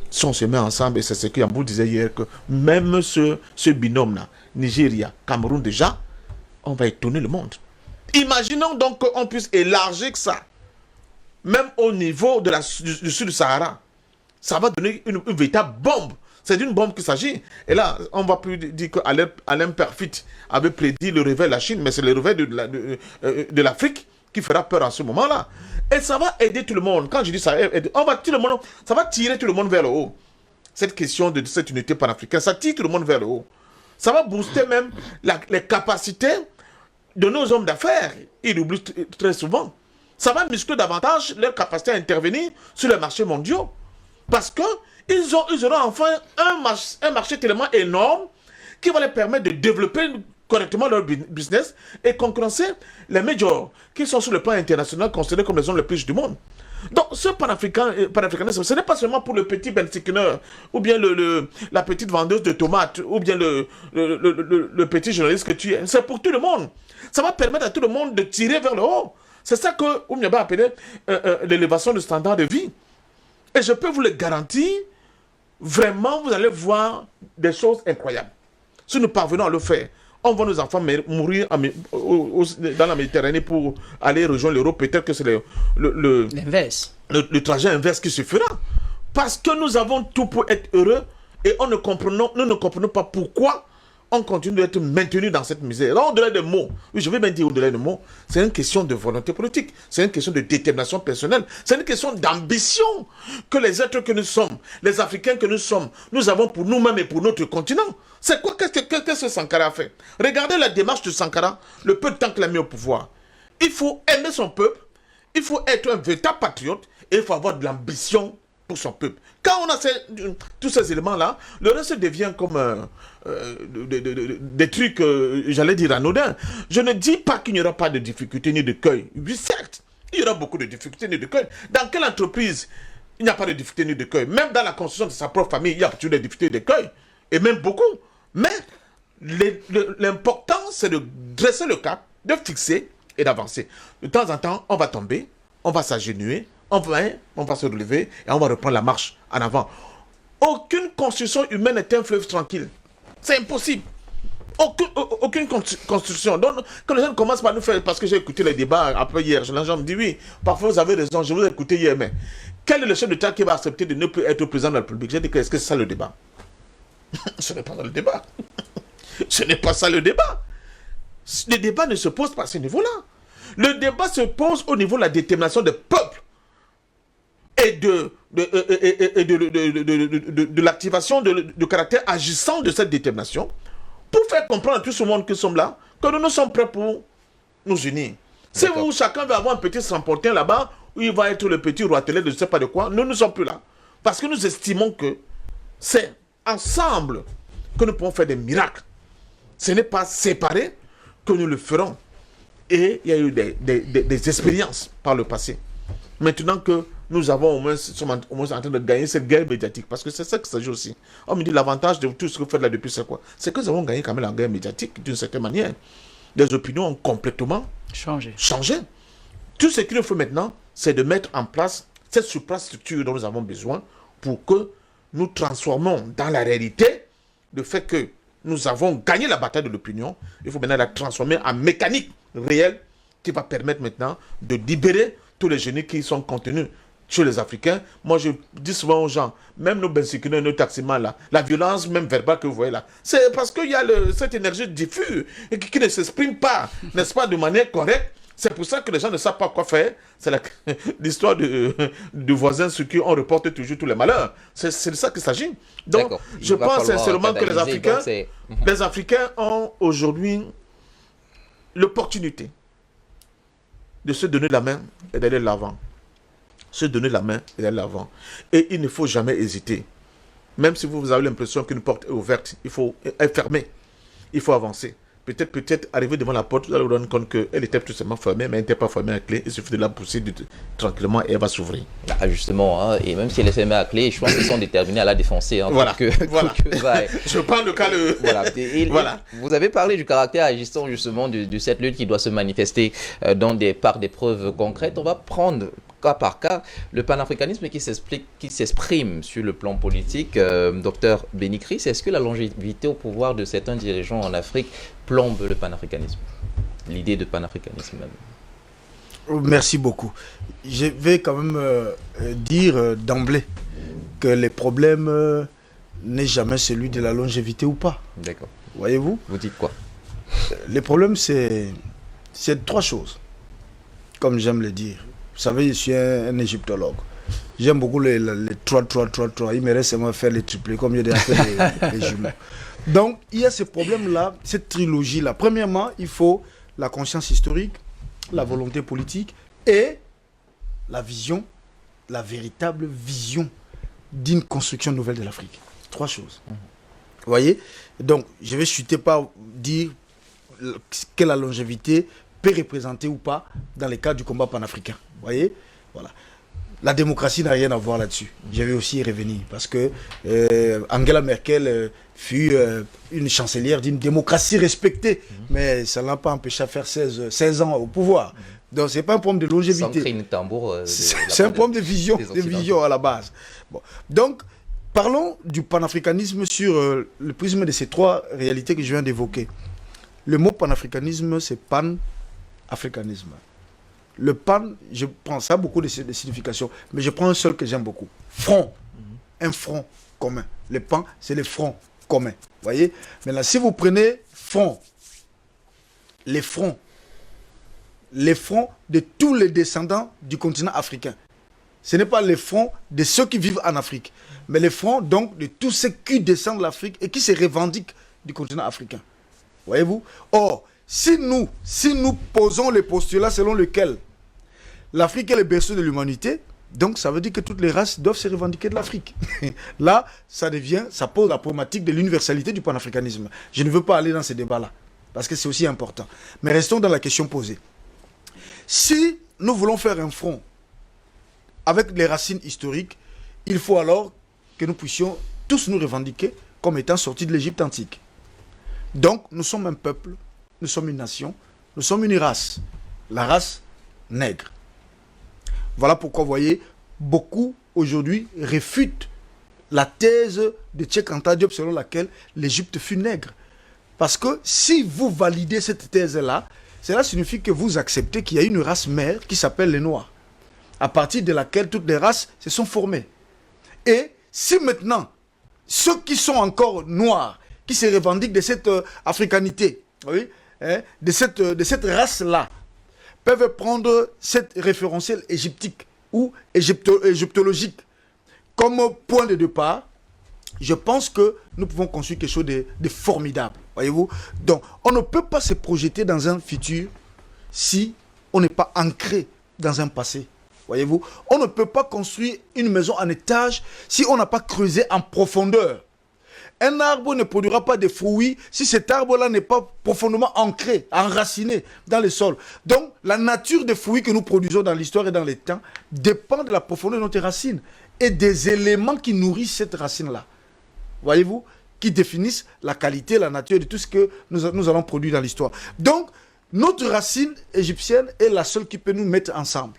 Si on se met ensemble, et c'est ce que Yambou disait hier, que même ce binôme-là, Nigeria, Cameroun déjà, on va étonner le monde. Imaginons donc qu'on puisse élargir ça, même au niveau du sud du Sahara. Ça va donner une véritable bombe. C'est d'une bombe qu'il s'agit. Et là, on ne va plus dire qu'Alain Perfit avait prédit le réveil de la Chine, mais c'est le réveil de l'Afrique qui fera peur en ce moment-là. Et ça va aider tout le monde. Quand je dis ça, ça va tirer tout le monde vers le haut. Cette question de cette unité panafricaine, ça tire tout le monde vers le haut. Ça va booster même les capacités de nos hommes d'affaires. Ils l'oublient très souvent. Ça va muscler davantage leur capacité à intervenir sur les marchés mondiaux. Parce qu'ils auront enfin un marché tellement énorme qui va leur permettre de développer correctement leur business et concurrencer les majors qui sont sur le plan international considérés comme les hommes les plus riches du monde. Donc ce panafricanisme, ce n'est pas seulement pour le petit bensiquineur ou bien la petite vendeuse de tomates ou bien le petit journaliste que tu es. C'est pour tout le monde. Ça va permettre à tout le monde de tirer vers le haut. C'est ça que Oumyaba appelait l'élévation du standard de vie. Et je peux vous le garantir, vraiment, vous allez voir des choses incroyables. Si nous parvenons à le faire, on voit nos enfants mourir dans la Méditerranée pour aller rejoindre l'Europe. Peut-être que c'est l'inverse. Le trajet inverse qui se fera. Parce que nous avons tout pour être heureux et nous ne comprenons pas pourquoi on continue d'être maintenu dans cette misère. Là, au-delà des mots, oui, je vais bien dire au-delà des mots, c'est une question de volonté politique, c'est une question de détermination personnelle, c'est une question d'ambition que les êtres que nous sommes, les Africains que nous sommes, nous avons pour nous-mêmes et pour notre continent. C'est quoi? Qu'est-ce que Sankara a fait? Regardez la démarche de Sankara, le peu de temps qu'il a mis au pouvoir. Il faut aimer son peuple, il faut être un véritable patriote et il faut avoir de l'ambition pour son peuple. Quand on a tous ces éléments-là, le reste devient comme des trucs, j'allais dire, anodins. Je ne dis pas qu'il n'y aura pas de difficultés ni de cueil. Oui, certes, il y aura beaucoup de difficultés ni de cueil. Dans quelle entreprise il n'y a pas de difficultés ni de cueil? Même dans la construction de sa propre famille, il y a toujours des difficultés de cueil. Et même beaucoup. Mais l'important, c'est de dresser le cap, de fixer et d'avancer. De temps en temps, on va tomber, on va s'agenouiller, on va se relever et on va reprendre la marche en avant. Aucune construction humaine n'est un fleuve tranquille. C'est impossible. Aucune construction. Donc, quand les gens commencent par nous faire, parce que j'ai écouté les débats après hier, les gens me disent oui, parfois vous avez raison, je vous ai écouté hier, mais quel est le chef d'État qui va accepter de ne plus être président de la République? J'ai dit, est-ce que c'est ça le débat? Ce n'est pas ça le débat. Ce n'est pas ça le débat. Le débat ne se pose pas à ce niveau-là. Le débat se pose au niveau de la détermination des peuples et de l'activation de caractère agissant de cette détermination pour faire comprendre à tout ce monde qui sommes là que nous sommes prêts pour nous unir. Si chacun veut avoir un petit Samportin là-bas, où il va être le petit roitelet de je ne sais pas de quoi, nous ne sommes plus là. Parce que nous estimons que c'est ensemble que nous pouvons faire des miracles. Ce n'est pas séparé que nous le ferons. Et il y a eu des expériences par le passé. Maintenant que nous sommes au moins en train de gagner cette guerre médiatique, parce que c'est ça qu'il s'agit aussi. On me dit l'avantage de tout ce que vous faites là depuis, c'est quoi? C'est que nous avons gagné quand même la guerre médiatique d'une certaine manière. Les opinions ont complètement changé. Tout ce qu'il nous faut maintenant, c'est de mettre en place cette suprastructure dont nous avons besoin pour que nous transformons dans la réalité le fait que nous avons gagné la bataille de l'opinion. Il faut maintenant la transformer en mécanique réelle qui va permettre maintenant de libérer tous les génies qui sont contenus chez les Africains. Moi, je dis souvent aux gens, même nos bensiquineurs, nos taximans là, la violence même verbale que vous voyez là, c'est parce qu'il y a cette énergie diffuse et qui ne s'exprime pas, n'est-ce pas, de manière correcte C'est pour ça que les gens ne savent pas quoi faire. C'est l'histoire de voisins sur qui on reporte toujours tous les malheurs. C'est de ça qu'il s'agit. Donc, je pense sincèrement que les Africains ont aujourd'hui l'opportunité de se donner la main et d'aller de l'avant. Se donner la main et d'aller de l'avant. Et il ne faut jamais hésiter. Même si vous avez l'impression qu'une porte est ouverte, il faut être fermé. Il faut avancer. Peut-être arriver devant la porte, vous allez vous rendre compte qu'elle était tout simplement fermée, mais elle n'était pas fermée à clé. Il suffit de la pousser tranquillement et elle va s'ouvrir. Ah, justement, hein, et même si elle est fermée à clé, je pense qu'ils sont déterminés à la défoncer. Hein, voilà. Voilà. Bah, je prends le cas de... Voilà. Voilà. Vous avez parlé du caractère agissant justement de cette lutte qui doit se manifester par des preuves concrètes. On va prendre cas par cas le panafricanisme qui s'exprime sur le plan politique. Docteur Bénikris, est-ce que la longévité au pouvoir de certains dirigeants en Afrique plombe le panafricanisme, l'idée de panafricanisme même? Merci beaucoup. Je vais quand même dire d'emblée que les problèmes n'est jamais celui de la longévité ou pas. D'accord. Voyez-vous? Vous dites quoi? Les problèmes, c'est trois choses, comme j'aime le dire. Vous savez, je suis un égyptologue. J'aime beaucoup les 3. Il me reste seulement faire les triplés, comme j'ai déjà fait les jumeaux. Donc, il y a ce problème-là, cette trilogie-là. Premièrement, il faut la conscience historique, la volonté politique et la vision, la véritable vision d'une construction nouvelle de l'Afrique. Trois choses. Vous voyez? Donc, je vais chuter par dire que la longévité peut représenter ou pas dans le cadre du combat panafricain. Vous voyez? Voilà. La démocratie n'a rien à voir là-dessus. Je vais aussi y revenir parce que Angela Merkel fut une chancelière d'une démocratie respectée, mais ça ne l'a pas empêché de faire 16 ans au pouvoir. Donc, ce n'est pas un problème de longévité. C'est un problème de vision à la base. Bon. Donc, parlons du panafricanisme sur le prisme de ces trois réalités que je viens d'évoquer. Le mot panafricanisme, c'est pan-africanisme. Le pan, je prends ça beaucoup de significations, mais je prends un seul que j'aime beaucoup. Front. Un front commun. Le pan, c'est le front commun. Vous voyez? Maintenant, si vous prenez front, les fronts de tous les descendants du continent africain. Ce n'est pas les fronts de ceux qui vivent en Afrique, mais les fronts donc de tous ceux qui descendent de l'Afrique et qui se revendiquent du continent africain. Voyez-vous? Or, si nous posons les postulats selon lesquels l'Afrique est le berceau de l'humanité, donc ça veut dire que toutes les races doivent se revendiquer de l'Afrique. Là, ça pose la problématique de l'universalité du panafricanisme. Je ne veux pas aller dans ces débats-là, parce que c'est aussi important. Mais restons dans la question posée. Si nous voulons faire un front avec les racines historiques, il faut alors que nous puissions tous nous revendiquer comme étant sortis de l'Égypte antique. Donc, nous sommes un peuple, nous sommes une nation, nous sommes une race, la race nègre. Voilà pourquoi, vous voyez, beaucoup aujourd'hui réfutent la thèse de Cheikh Anta Diop selon laquelle l'Égypte fut nègre. Parce que si vous validez cette thèse-là, cela signifie que vous acceptez qu'il y a une race mère qui s'appelle les Noirs, à partir de laquelle toutes les races se sont formées. Et si maintenant, ceux qui sont encore noirs, qui se revendiquent de cette africanité, oui, de cette race-là, peuvent prendre cette référentiel égyptique ou égyptologique comme point de départ, je pense que nous pouvons construire quelque chose de formidable. Voyez-vous? Donc, on ne peut pas se projeter dans un futur si on n'est pas ancré dans un passé. Voyez-vous? On ne peut pas construire une maison en étage si on n'a pas creusé en profondeur. Un arbre ne produira pas de fruits si cet arbre-là n'est pas profondément ancré, enraciné dans le sol. Donc, la nature des fruits que nous produisons dans l'histoire et dans les temps dépend de la profondeur de notre racine et des éléments qui nourrissent cette racine-là. Voyez-vous? Qui définissent la qualité, la nature de tout ce que nous allons produire dans l'histoire. Donc, notre racine égyptienne est la seule qui peut nous mettre ensemble.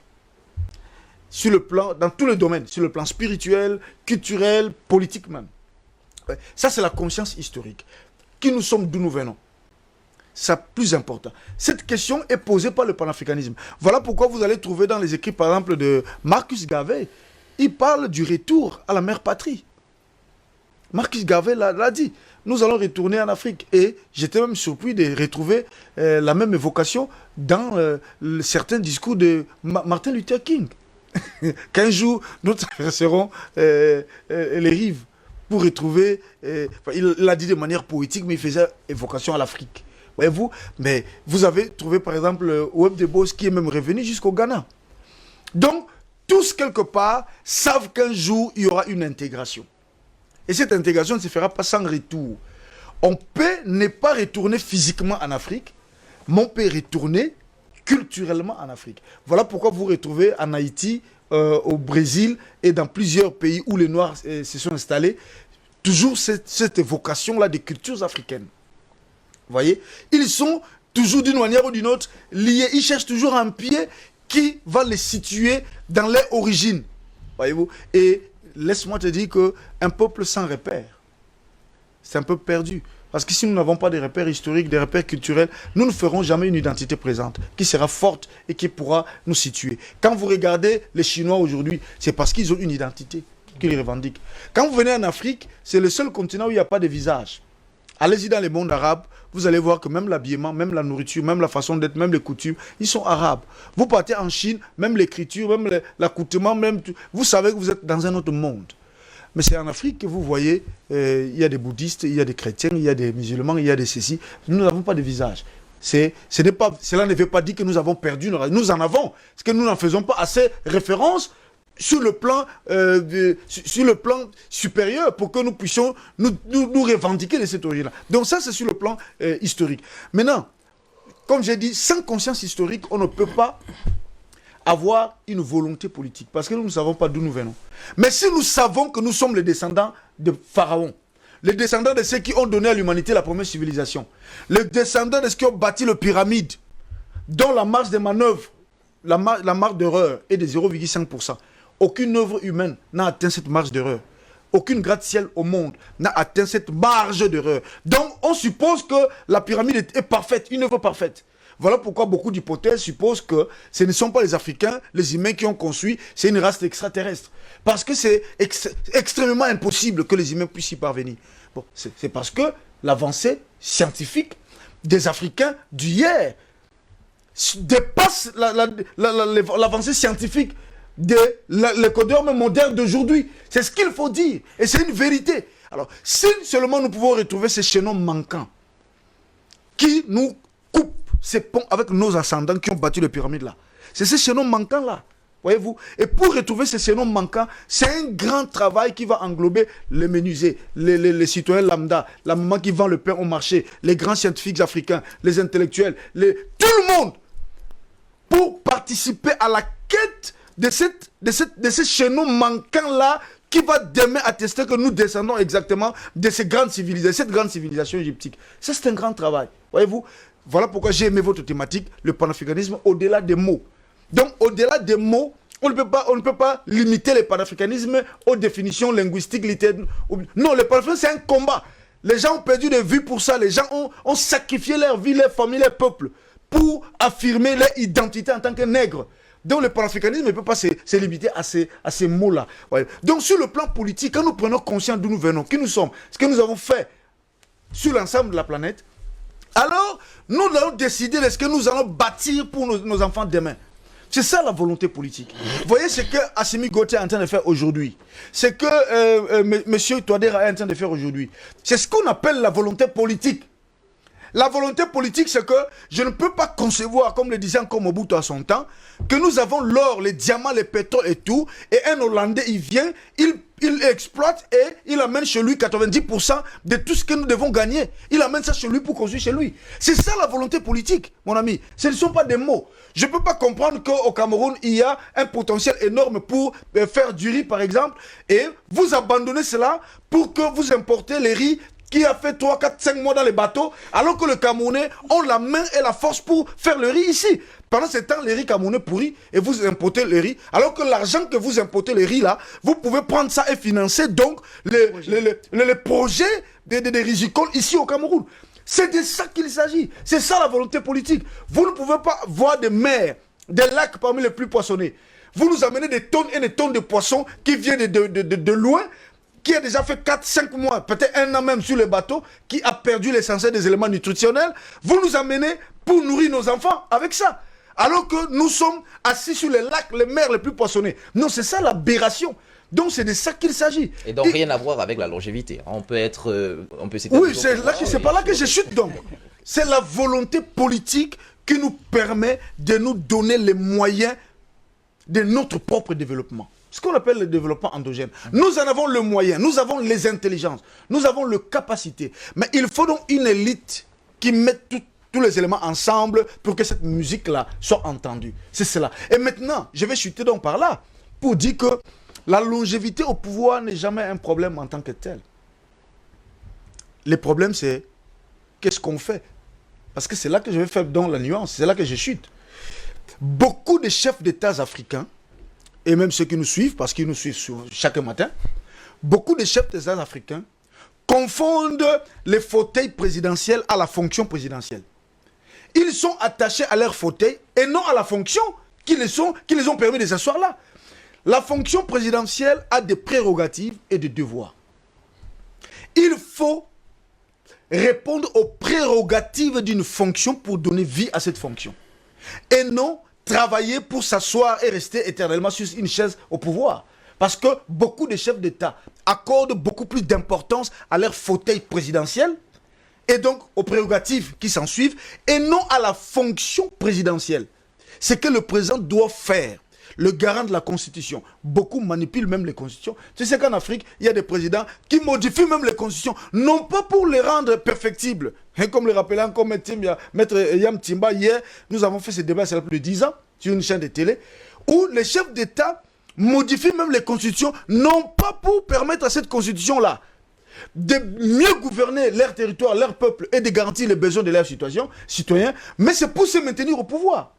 Sur le plan, dans tous les domaines, sur le plan spirituel, culturel, politique même. Ça, c'est la conscience historique. Qui nous sommes, d'où nous venons. C'est plus important. Cette question est posée par le panafricanisme. Voilà pourquoi vous allez trouver dans les écrits, par exemple, de Marcus Garvey, il parle du retour à la mère patrie. Marcus Garvey l'a dit. Nous allons retourner en Afrique. Et j'étais même surpris de retrouver la même évocation dans certains discours de Martin Luther King. Qu'un jour, nous traverserons les rives pour retrouver... il l'a dit de manière poétique, mais il faisait évocation à l'Afrique. Voyez-vous? Mais vous avez trouvé, par exemple, Webb de Bos qui est même revenu jusqu'au Ghana. Donc, tous, quelque part, savent qu'un jour, il y aura une intégration. Et cette intégration ne se fera pas sans retour. On peut ne pas retourner physiquement en Afrique, mais on peut retourner culturellement en Afrique. Voilà pourquoi vous retrouvez en Haïti, au Brésil et dans plusieurs pays où les Noirs se sont installés, toujours cette évocation-là des cultures africaines. Vous voyez? Ils sont toujours d'une manière ou d'une autre liés. Ils cherchent toujours un pied qui va les situer dans leur origine. Voyez-vous? Et laisse-moi te dire qu'un peuple sans repère, c'est un peu perdu. Parce que si nous n'avons pas des repères historiques, des repères culturels, nous ne ferons jamais une identité présente qui sera forte et qui pourra nous situer. Quand vous regardez les Chinois aujourd'hui, c'est parce qu'ils ont une identité qu'ils revendiquent. Quand vous venez en Afrique, c'est le seul continent où il n'y a pas de visage. Allez-y dans les mondes arabes, vous allez voir que même l'habillement, même la nourriture, même la façon d'être, même les coutumes, ils sont arabes. Vous partez en Chine, même l'écriture, même l'accoutrement, même tout, vous savez que vous êtes dans un autre monde. Mais c'est en Afrique que vous voyez, il y a des bouddhistes, il y a des chrétiens, il y a des musulmans, il y a des ceci. Nous n'avons pas de visage. Cela ne veut pas dire que nous avons perdu. Nous en avons. Parce que nous n'en faisons pas assez référence sur le plan supérieur pour que nous puissions nous revendiquer de cette origine-là. Donc ça, c'est sur le plan historique. Maintenant, comme j'ai dit, sans conscience historique, on ne peut pas avoir une volonté politique. Parce que nous ne savons pas d'où nous venons. Mais si nous savons que nous sommes les descendants de Pharaon, les descendants de ceux qui ont donné à l'humanité la première civilisation, les descendants de ceux qui ont bâti les pyramides, dont la marge des manœuvres, la marge d'erreur est de 0,5%. Aucune œuvre humaine n'a atteint cette marge d'erreur. Aucune gratte-ciel au monde n'a atteint cette marge d'erreur. Donc, on suppose que la pyramide est parfaite, une œuvre parfaite. Voilà pourquoi beaucoup d'hypothèses supposent que ce ne sont pas les Africains, les humains qui ont construit, c'est une race extraterrestre. Parce que c'est extrêmement impossible que les humains puissent y parvenir. Bon, c'est parce que l'avancée scientifique des Africains d'hier dépasse l'avancée scientifique les codeurs modernes d'aujourd'hui. C'est ce qu'il faut dire. Et c'est une vérité. Alors, si seulement nous pouvons retrouver ces chaînons manquants qui nous coupent ces ponts avec nos ascendants qui ont battu les pyramides là. C'est ces chaînons manquants là. Voyez-vous? Et pour retrouver ces chaînons manquants, c'est un grand travail qui va englober les menuisiers, les citoyens lambda, la maman qui vend le pain au marché, les grands scientifiques africains, les intellectuels, tout le monde, pour participer à la quête de ces chaînons manquants-là qui va demain attester que nous descendons exactement de ces grandes civilisations, cette grande civilisation égyptique. Ça, c'est un grand travail. Voyez-vous? Voilà pourquoi j'ai aimé votre thématique, le panafricanisme au-delà des mots. Donc, au-delà des mots, on ne peut pas limiter le panafricanisme aux définitions linguistiques, littéraires. Non, le panafricanisme, c'est un combat. Les gens ont perdu de vue pour ça. Les gens ont sacrifié leur vie, leur famille, leur peuple pour affirmer leur identité en tant que nègre. Donc, le panafricanisme ne peut pas se limiter à ces mots-là. Ouais. Donc, sur le plan politique, quand nous prenons conscience d'où nous venons, qui nous sommes, ce que nous avons fait sur l'ensemble de la planète, alors, nous allons décider de ce que nous allons bâtir pour nos enfants demain. C'est ça la volonté politique. Vous voyez ce que Assimi Goïta est en train de faire aujourd'hui. Ce que M. Touadéra est en train de faire aujourd'hui. C'est ce qu'on appelle la volonté politique. La volonté politique, c'est que je ne peux pas concevoir, comme le disait encore Mobutu à son temps, que nous avons l'or, les diamants, les pétroles et tout, et un Hollandais, il vient, il exploite et il amène chez lui 90% de tout ce que nous devons gagner. Il amène ça chez lui pour construire chez lui. C'est ça la volonté politique, mon ami. Ce ne sont pas des mots. Je ne peux pas comprendre qu'au Cameroun, il y a un potentiel énorme pour faire du riz, par exemple, et vous abandonnez cela pour que vous importez les riz qui a fait 3, 4, 5 mois dans les bateaux, alors que le Camerounais ont la main et la force pour faire le riz ici. Pendant ce temps, les riz camerounais pourris, et vous importez le riz, alors que l'argent que vous importez le riz là, vous pouvez prendre ça et financer donc les projets des rizicoles ici au Cameroun. C'est de ça qu'il s'agit. C'est ça la volonté politique. Vous ne pouvez pas voir des mers, des lacs parmi les plus poissonnés. Vous nous amenez des tonnes et des tonnes de poissons qui viennent de loin, qui a déjà fait 4-5 mois, peut-être 1 an même sur le bateau, qui a perdu l'essentiel des éléments nutritionnels, vous nous amenez pour nourrir nos enfants avec ça. Alors que nous sommes assis sur les lacs, les mers les plus poissonnées. Non, c'est ça l'aberration. Donc c'est de ça qu'il s'agit. Et donc rien à voir avec la longévité. On peut être... oui, c'est pas là que je chute donc. C'est la volonté politique qui nous permet de nous donner les moyens de notre propre développement. Ce qu'on appelle le développement endogène. Nous en avons le moyen, nous avons les intelligences, nous avons les capacités. Mais il faut donc une élite qui mette tous les éléments ensemble pour que cette musique-là soit entendue. C'est cela. Et maintenant, je vais chuter donc par là pour dire que la longévité au pouvoir n'est jamais un problème en tant que tel. Le problème, c'est qu'est-ce qu'on fait? Parce que c'est là que je vais faire dans la nuance, c'est là que je chute. Beaucoup de chefs d'État africains, et même ceux qui nous suivent, parce qu'ils nous suivent chaque matin, beaucoup de chefs d'État africains confondent les fauteuils présidentiels à la fonction présidentielle. Ils sont attachés à leur fauteuil et non à la fonction qui les ont permis de s'asseoir là. La fonction présidentielle a des prérogatives et des devoirs. Il faut répondre aux prérogatives d'une fonction pour donner vie à cette fonction. Et non travailler pour s'asseoir et rester éternellement sur une chaise au pouvoir. Parce que beaucoup de chefs d'État accordent beaucoup plus d'importance à leur fauteuil présidentiel et donc aux prérogatives qui s'en suivent et non à la fonction présidentielle. C'est que le président doit faire. Le garant de la Constitution. Beaucoup manipulent même les constitutions. Tu sais qu'en Afrique, il y a des présidents qui modifient même les constitutions, non pas pour les rendre perfectibles. Et comme le rappelait encore Maître Yam Timba, hier, nous avons fait ce débat, il y a plus de 10 ans, sur une chaîne de télé, où les chefs d'État modifient même les constitutions, non pas pour permettre à cette constitution-là de mieux gouverner leur territoire, leur peuple et de garantir les besoins de leurs citoyens, mais c'est pour se maintenir au pouvoir.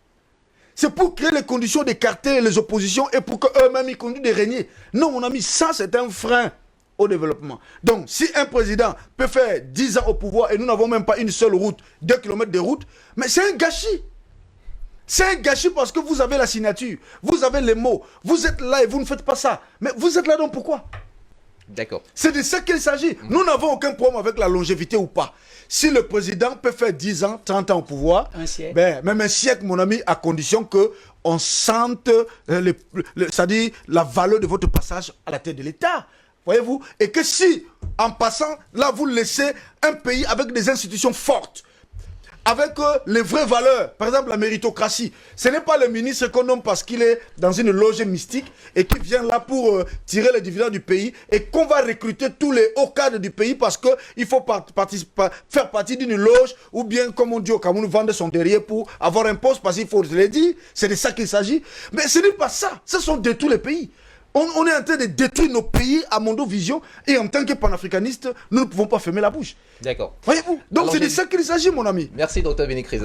C'est pour créer les conditions d'écarter les oppositions et pour qu'eux-mêmes ils continuent de régner. Non, mon ami, ça c'est un frein au développement. Donc, si un président peut faire 10 ans au pouvoir et nous n'avons même pas une seule route, 2 km de route, mais c'est un gâchis. C'est un gâchis parce que vous avez la signature, vous avez les mots, vous êtes là et vous ne faites pas ça. Mais vous êtes là donc pourquoi? D'accord. C'est de ça qu'il s'agit. Nous n'avons aucun problème avec la longévité ou pas. Si le président peut faire 10 ans, 30 ans au pouvoir, même un siècle, mon ami, à condition qu'on sente c'est-à-dire la valeur de votre passage à la tête de l'État. Voyez-vous? Et que si, en passant, là, vous laissez un pays avec des institutions fortes, avec les vraies valeurs, par exemple la méritocratie. Ce n'est pas le ministre qu'on nomme parce qu'il est dans une loge mystique et qui vient là pour tirer les dividendes du pays et qu'on va recruter tous les hauts cadres du pays parce qu'il faut faire partie d'une loge ou bien, comme on dit au Cameroun, vendre son derrière pour avoir un poste parce qu'il faut le dire. C'est de ça qu'il s'agit. Mais ce n'est pas ça. Ce sont de tous les pays. On est en train de détruire nos pays à Mondovision et en tant que panafricanistes, nous ne pouvons pas fermer la bouche. D'accord. Voyez-vous? Donc c'est de ça qu'il s'agit, mon ami. Merci, Dr Bénécris.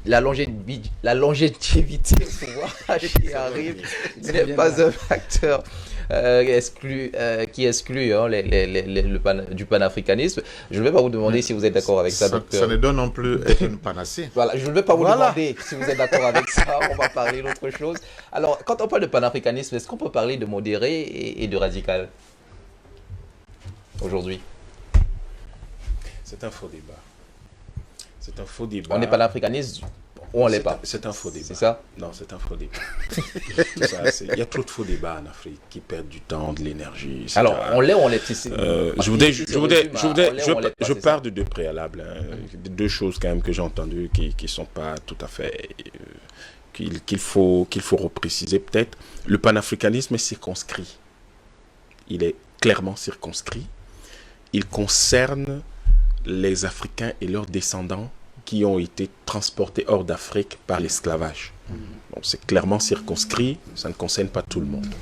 La longévité au pouvoir qui arrive n'est pas un facteur qui exclut du panafricanisme. Je ne vais pas vous demander si vous êtes d'accord avec ça, docteur. Ça ne doit non plus être une panacée. Voilà, je ne vais pas vous demander si vous êtes d'accord avec ça. On va parler d'autre chose. Alors, quand on parle de panafricanisme, est-ce qu'on peut parler de modéré et de radical aujourd'hui? C'est un faux débat. C'est un faux débat. On est panafricaniste ou on l'est pas? C'est un faux débat. C'est ça? Non, c'est un faux débat. Il y a trop de faux débats en Afrique qui perdent du temps, de l'énergie. Alors, on l'est ou on l'est? Je pars de deux préalables. Deux choses quand même que j'ai entendues qui ne sont pas tout à fait... qu'il faut repréciser peut-être. Le panafricanisme est circonscrit. Il est clairement circonscrit. Il concerne les Africains et leurs descendants qui ont été transportés hors d'Afrique par l'esclavage. Donc c'est clairement circonscrit, ça ne concerne pas tout le monde.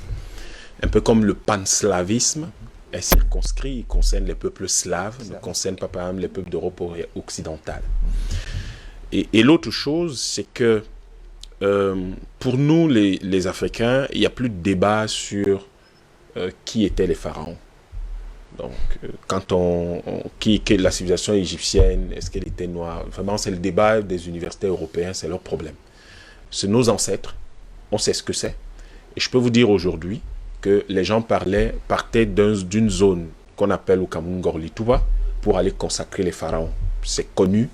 Un peu comme le panslavisme est circonscrit, il concerne les peuples slaves, ne concerne pas par exemple les peuples d'Europe occidentale. Et l'autre chose, c'est que pour nous les Africains, il n'y a plus de débat sur qui étaient les pharaons. Donc, quand qui est la civilisation égyptienne, est-ce qu'elle était noire? Vraiment, c'est le débat des universités européens, c'est leur problème. C'est nos ancêtres, on sait ce que c'est. Et je peux vous dire aujourd'hui que les gens partaient d'une zone qu'on appelle au Cameroun Gorlitouba pour aller consacrer les pharaons. C'est connu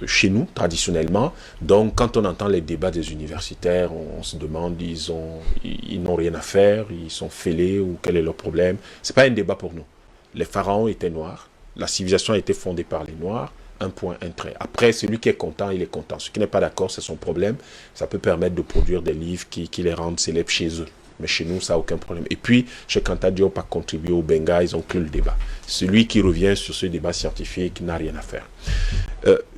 chez nous, traditionnellement. Donc, quand on entend les débats des universitaires, on se demande, ils n'ont rien à faire, ils sont fêlés ou quel est leur problème. Ce n'est pas un débat pour nous. Les pharaons étaient noirs, la civilisation a été fondée par les noirs, un point, un trait. Après, celui qui est content, il est content. Celui qui n'est pas d'accord, c'est son problème. Ça peut permettre de produire des livres qui les rendent célèbres chez eux. Mais chez nous, ça n'a aucun problème. Et puis, chez Kanta Diop a contribué au Benga, ils ont clos le débat. Celui qui revient sur ce débat scientifique n'a rien à faire.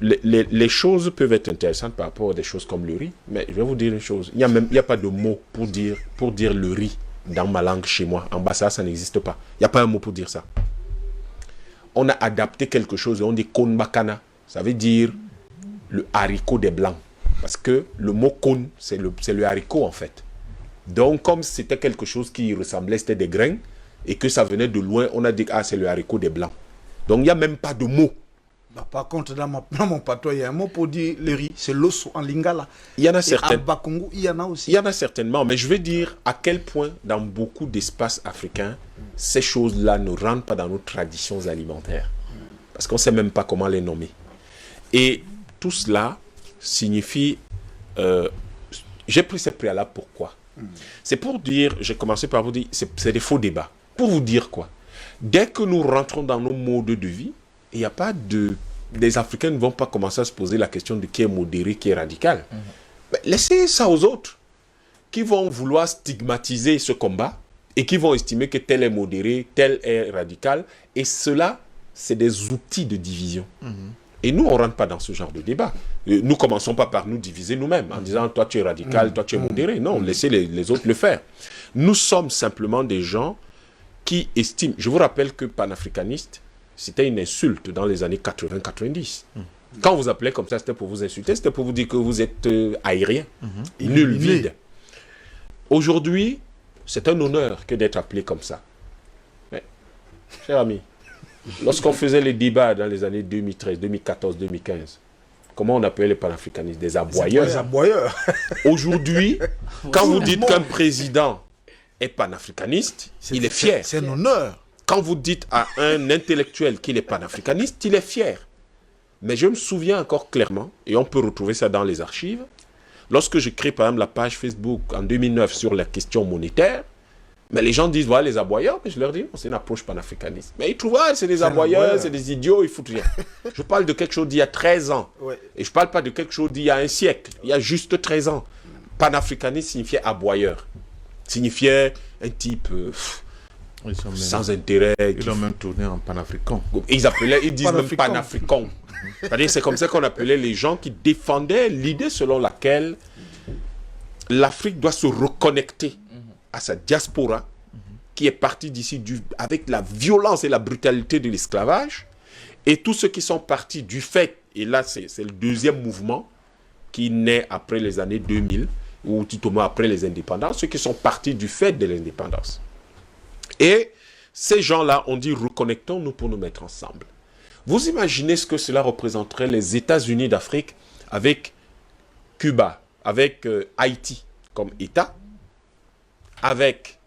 Les choses peuvent être intéressantes par rapport à des choses comme le riz, mais je vais vous dire une chose. Il n'y a pas de mot pour dire le riz dans ma langue chez moi. En Bassa, ça n'existe pas. Il n'y a pas un mot pour dire ça. On a adapté quelque chose et on dit konbakana. Ça veut dire le haricot des Blancs. Parce que le mot kon, c'est le haricot en fait. Donc, comme c'était quelque chose qui ressemblait, c'était des grains, et que ça venait de loin, on a dit, ah, c'est le haricot des Blancs. Donc, il n'y a même pas de mot. Bah, par contre, dans mon patois, il y a un mot pour dire le riz, c'est l'osso en lingala. Il y en a certains. À Bakongo, il y en a aussi. Il y en a certainement, mais je veux dire à quel point, dans beaucoup d'espaces africains, ces choses-là ne rentrent pas dans nos traditions alimentaires. Parce qu'on ne sait même pas comment les nommer. Et tout cela signifie... j'ai pris ces préalables, pourquoi? C'est pour dire, j'ai commencé par vous dire, c'est des faux débats. Pour vous dire quoi? Dès que nous rentrons dans nos modes de vie, il n'y a pas de... Les Africains ne vont pas commencer à se poser la question de qui est modéré, qui est radical. Mais laissez ça aux autres, qui vont vouloir stigmatiser ce combat et qui vont estimer que tel est modéré, tel est radical. Et cela, c'est des outils de division. Et nous, on ne rentre pas dans ce genre de débat. Nous ne commençons pas par nous diviser nous-mêmes en disant toi tu es radical, toi tu es modéré. Non, laissez les autres le faire. Nous sommes simplement des gens qui estiment... Je vous rappelle que panafricaniste, c'était une insulte dans les années 80-90. Quand vous appelez comme ça, c'était pour vous insulter, c'était pour vous dire que vous êtes aérien, nul, vide. Aujourd'hui, c'est un honneur que d'être appelé comme ça. Mais, cher ami, lorsqu'on faisait les débats dans les années 2013, 2014, 2015, comment on appelait les panafricanistes? Des aboyeurs. Des aboyeurs. Aujourd'hui, quand vous dites qu'un président est panafricaniste, il est fier. C'est un honneur. Quand vous dites à un intellectuel qu'il est panafricaniste, il est fier. Mais je me souviens encore clairement, et on peut retrouver ça dans les archives, lorsque je crée par exemple la page Facebook en 2009 sur la question monétaire, mais les gens disent, voilà les aboyeurs, mais je leur dis, non, c'est une approche panafricaniste. Mais ils trouvent, c'est des aboyeurs, c'est des idiots, ils foutent rien. Je parle de quelque chose d'il y a 13 ans. Ouais. Et je ne parle pas de quelque chose d'il y a un siècle. Il y a juste 13 ans. Panafricaniste signifiait aboyeur. Signifiait un type sans intérêt. Ils l'ont même tourné en panafricain. Ils disent même panafricain. C'est-à-dire c'est comme ça qu'on appelait les gens qui défendaient l'idée selon laquelle l'Afrique doit se reconnecter à sa diaspora qui est partie d'ici avec la violence et la brutalité de l'esclavage, et tous ceux qui sont partis du fait, et là c'est le deuxième mouvement qui naît après les années 2000, ou tout au moins après les indépendances, ceux qui sont partis du fait de l'indépendance. Et ces gens-là ont dit, reconnectons-nous pour nous mettre ensemble. Vous imaginez ce que cela représenterait les États-Unis d'Afrique avec Cuba, avec Haïti comme État, avec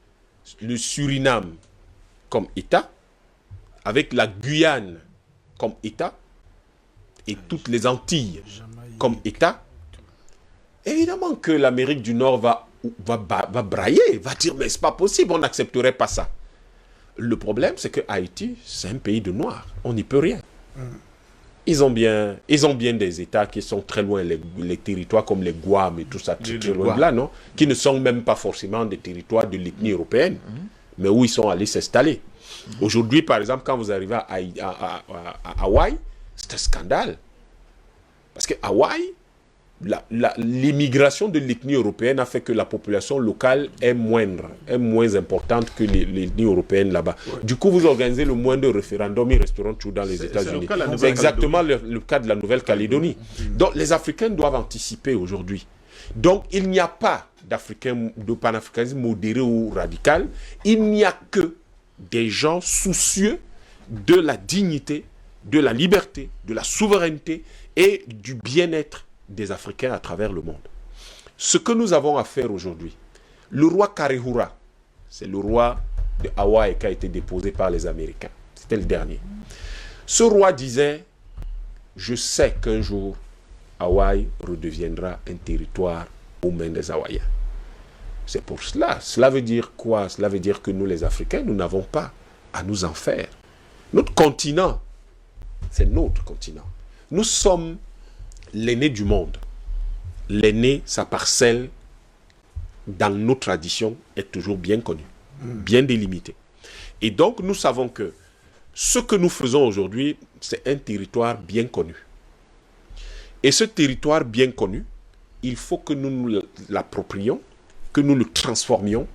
le Suriname comme État, avec la Guyane comme État, et toutes les Antilles comme État. Évidemment que l'Amérique du Nord va brailler, va dire, mais c'est pas possible, on n'accepterait pas ça. Le problème, c'est que Haïti, c'est un pays de Noirs, on n'y peut rien. Ils ont bien des États qui sont très loin, les territoires comme les Guam et tout ça, très loin de là, non? Qui ne sont même pas forcément des territoires de l'ethnie européenne, mais où ils sont allés s'installer. Aujourd'hui, par exemple, quand vous arrivez à Hawaï, c'est un scandale. Parce que Hawaï, l'immigration de l'ethnie européenne a fait que la population locale est moins importante que l'ethnie européenne là-bas. Ouais. Du coup, vous organisez le moindre référendum, ils resteront toujours dans les États-Unis. C'est exactement le cas de la Nouvelle-Calédonie. Donc, les Africains doivent anticiper aujourd'hui. Donc, il n'y a pas de panafricanisme modéré ou radical. Il n'y a que des gens soucieux de la dignité, de la liberté, de la souveraineté et du bien-être des Africains à travers le monde. Ce que nous avons à faire aujourd'hui, le roi Karehura, c'est le roi de Hawaï qui a été déposé par les Américains. C'était le dernier. Ce roi disait, je sais qu'un jour, Hawaï redeviendra un territoire aux mains des Hawaïens. C'est pour cela. Cela veut dire quoi? Cela veut dire que nous, les Africains, nous n'avons pas à nous en faire. Notre continent, c'est notre continent. Nous sommes l'aîné du monde. L'aîné, sa parcelle, dans nos traditions, est toujours bien connue, bien délimitée. Et donc, nous savons que ce que nous faisons aujourd'hui, c'est un territoire bien connu. Et ce territoire bien connu, il faut que nous nous l'approprions, que nous le transformions,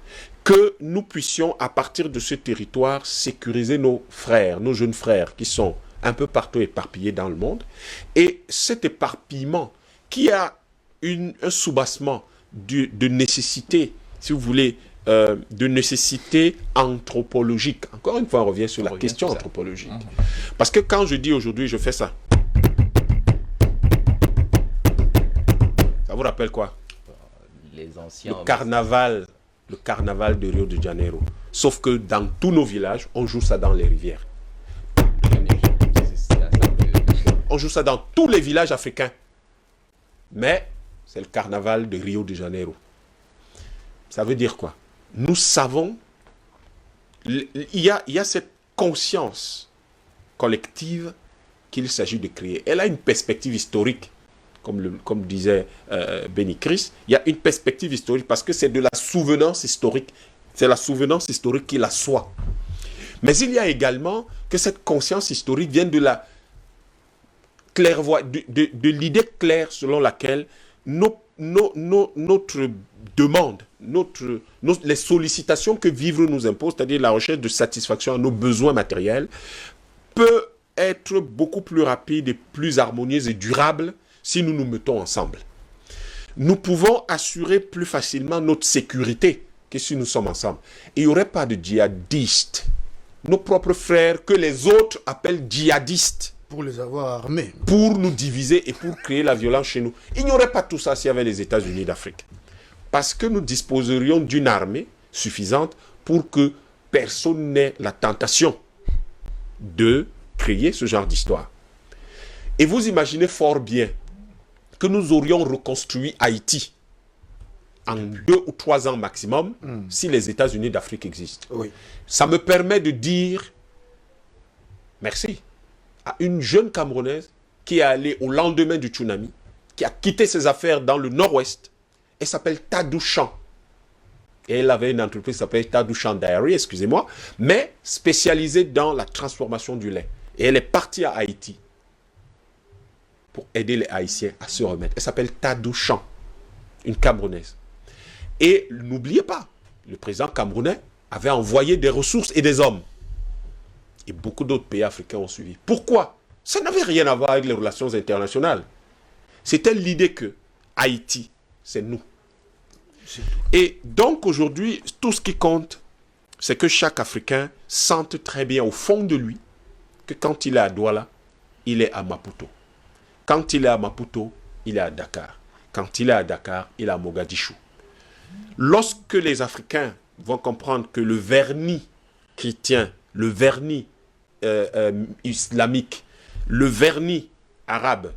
que nous puissions, à partir de ce territoire, sécuriser nos frères, nos jeunes frères qui sont un peu partout éparpillés dans le monde. Et cet éparpillement qui a un soubassement de nécessité, si vous voulez, de nécessité anthropologique. Encore une fois, on revient sur la question anthropologique. Parce que quand je dis aujourd'hui, je fais ça, ça vous rappelle quoi? Les anciens... Le carnaval de Rio de Janeiro. Sauf que dans tous nos villages, on joue ça dans les rivières. On joue ça dans tous les villages africains. Mais c'est le carnaval de Rio de Janeiro. Ça veut dire quoi? Nous savons, il y a cette conscience collective qu'il s'agit de créer. Elle a une perspective historique. Comme disait Benny Chris, il y a une perspective historique parce que c'est de la souvenance historique. C'est la souvenance historique qui la soit. Mais il y a également que cette conscience historique vient de la de l'idée claire selon laquelle notre demande, les sollicitations que vivre nous impose, c'est-à-dire la recherche de satisfaction à nos besoins matériels, peut être beaucoup plus rapide et plus harmonieuse et durable si nous nous mettons ensemble. Nous pouvons assurer plus facilement notre sécurité que si nous sommes ensemble. Il n'y aurait pas de djihadistes, nos propres frères que les autres appellent djihadistes. Pour les avoir armés. Pour nous diviser et pour créer la violence chez nous. Il n'y aurait pas tout ça s'il y avait les États-Unis d'Afrique. Parce que nous disposerions d'une armée suffisante pour que personne n'ait la tentation de créer ce genre d'histoire. Et vous imaginez fort bien que nous aurions reconstruit Haïti en 2 ou 3 ans maximum si les États-Unis d'Afrique existent. Oui. Ça me permet de dire merci à une jeune Camerounaise qui est allée au lendemain du tsunami, qui a quitté ses affaires dans le nord-ouest. Elle s'appelle Tadou Chan. Et elle avait une entreprise qui s'appelle Tadou Chan Dairy, excusez-moi, mais spécialisée dans la transformation du lait. Et elle est partie à Haïti pour aider les Haïtiens à se remettre. Elle s'appelle Tadou Chan, une Camerounaise. Et n'oubliez pas, le président camerounais avait envoyé des ressources et des hommes. Et beaucoup d'autres pays africains ont suivi. Pourquoi? Ça n'avait rien à voir avec les relations internationales. C'était l'idée que Haïti, c'est nous. Et donc aujourd'hui, tout ce qui compte, c'est que chaque Africain sente très bien au fond de lui que quand il est à Douala, il est à Maputo. Quand il est à Maputo, il est à Dakar. Quand il est à Dakar, il est à Mogadiscio. Lorsque les Africains vont comprendre que le vernis chrétien, le vernis islamique, le vernis arabe,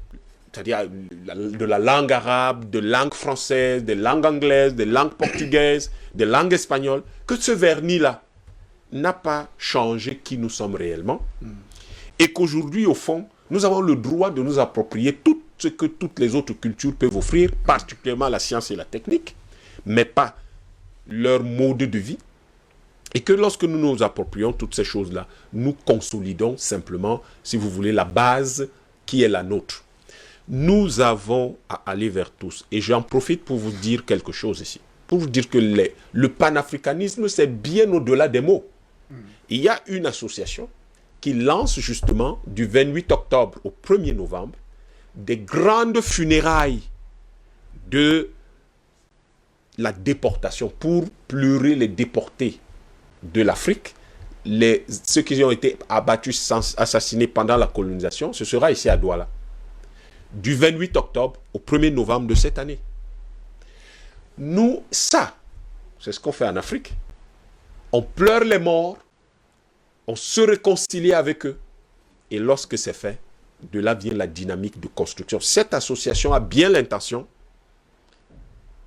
c'est-à-dire de la langue arabe, de langue française, de langue anglaise, de langue portugaise, de langue espagnole, que ce vernis-là n'a pas changé qui nous sommes réellement, et qu'aujourd'hui, au fond, nous avons le droit de nous approprier tout ce que toutes les autres cultures peuvent offrir, particulièrement la science et la technique, mais pas leur mode de vie. Et que lorsque nous nous approprions toutes ces choses-là, nous consolidons simplement, si vous voulez, la base qui est la nôtre. Nous avons à aller vers tous. Et j'en profite pour vous dire quelque chose ici. Pour vous dire que le panafricanisme, c'est bien au-delà des mots. Il y a une association qui lance justement du 28 octobre au 1er novembre des grandes funérailles de la déportation pour pleurer les déportés de l'Afrique, ceux qui ont été abattus, assassinés pendant la colonisation. Ce sera ici à Douala, du 28 octobre au 1er novembre de cette année. Nous, ça, c'est ce qu'on fait en Afrique. On pleure les morts, on se réconcilie avec eux. Et lorsque c'est fait, de là vient la dynamique de construction. Cette association a bien l'intention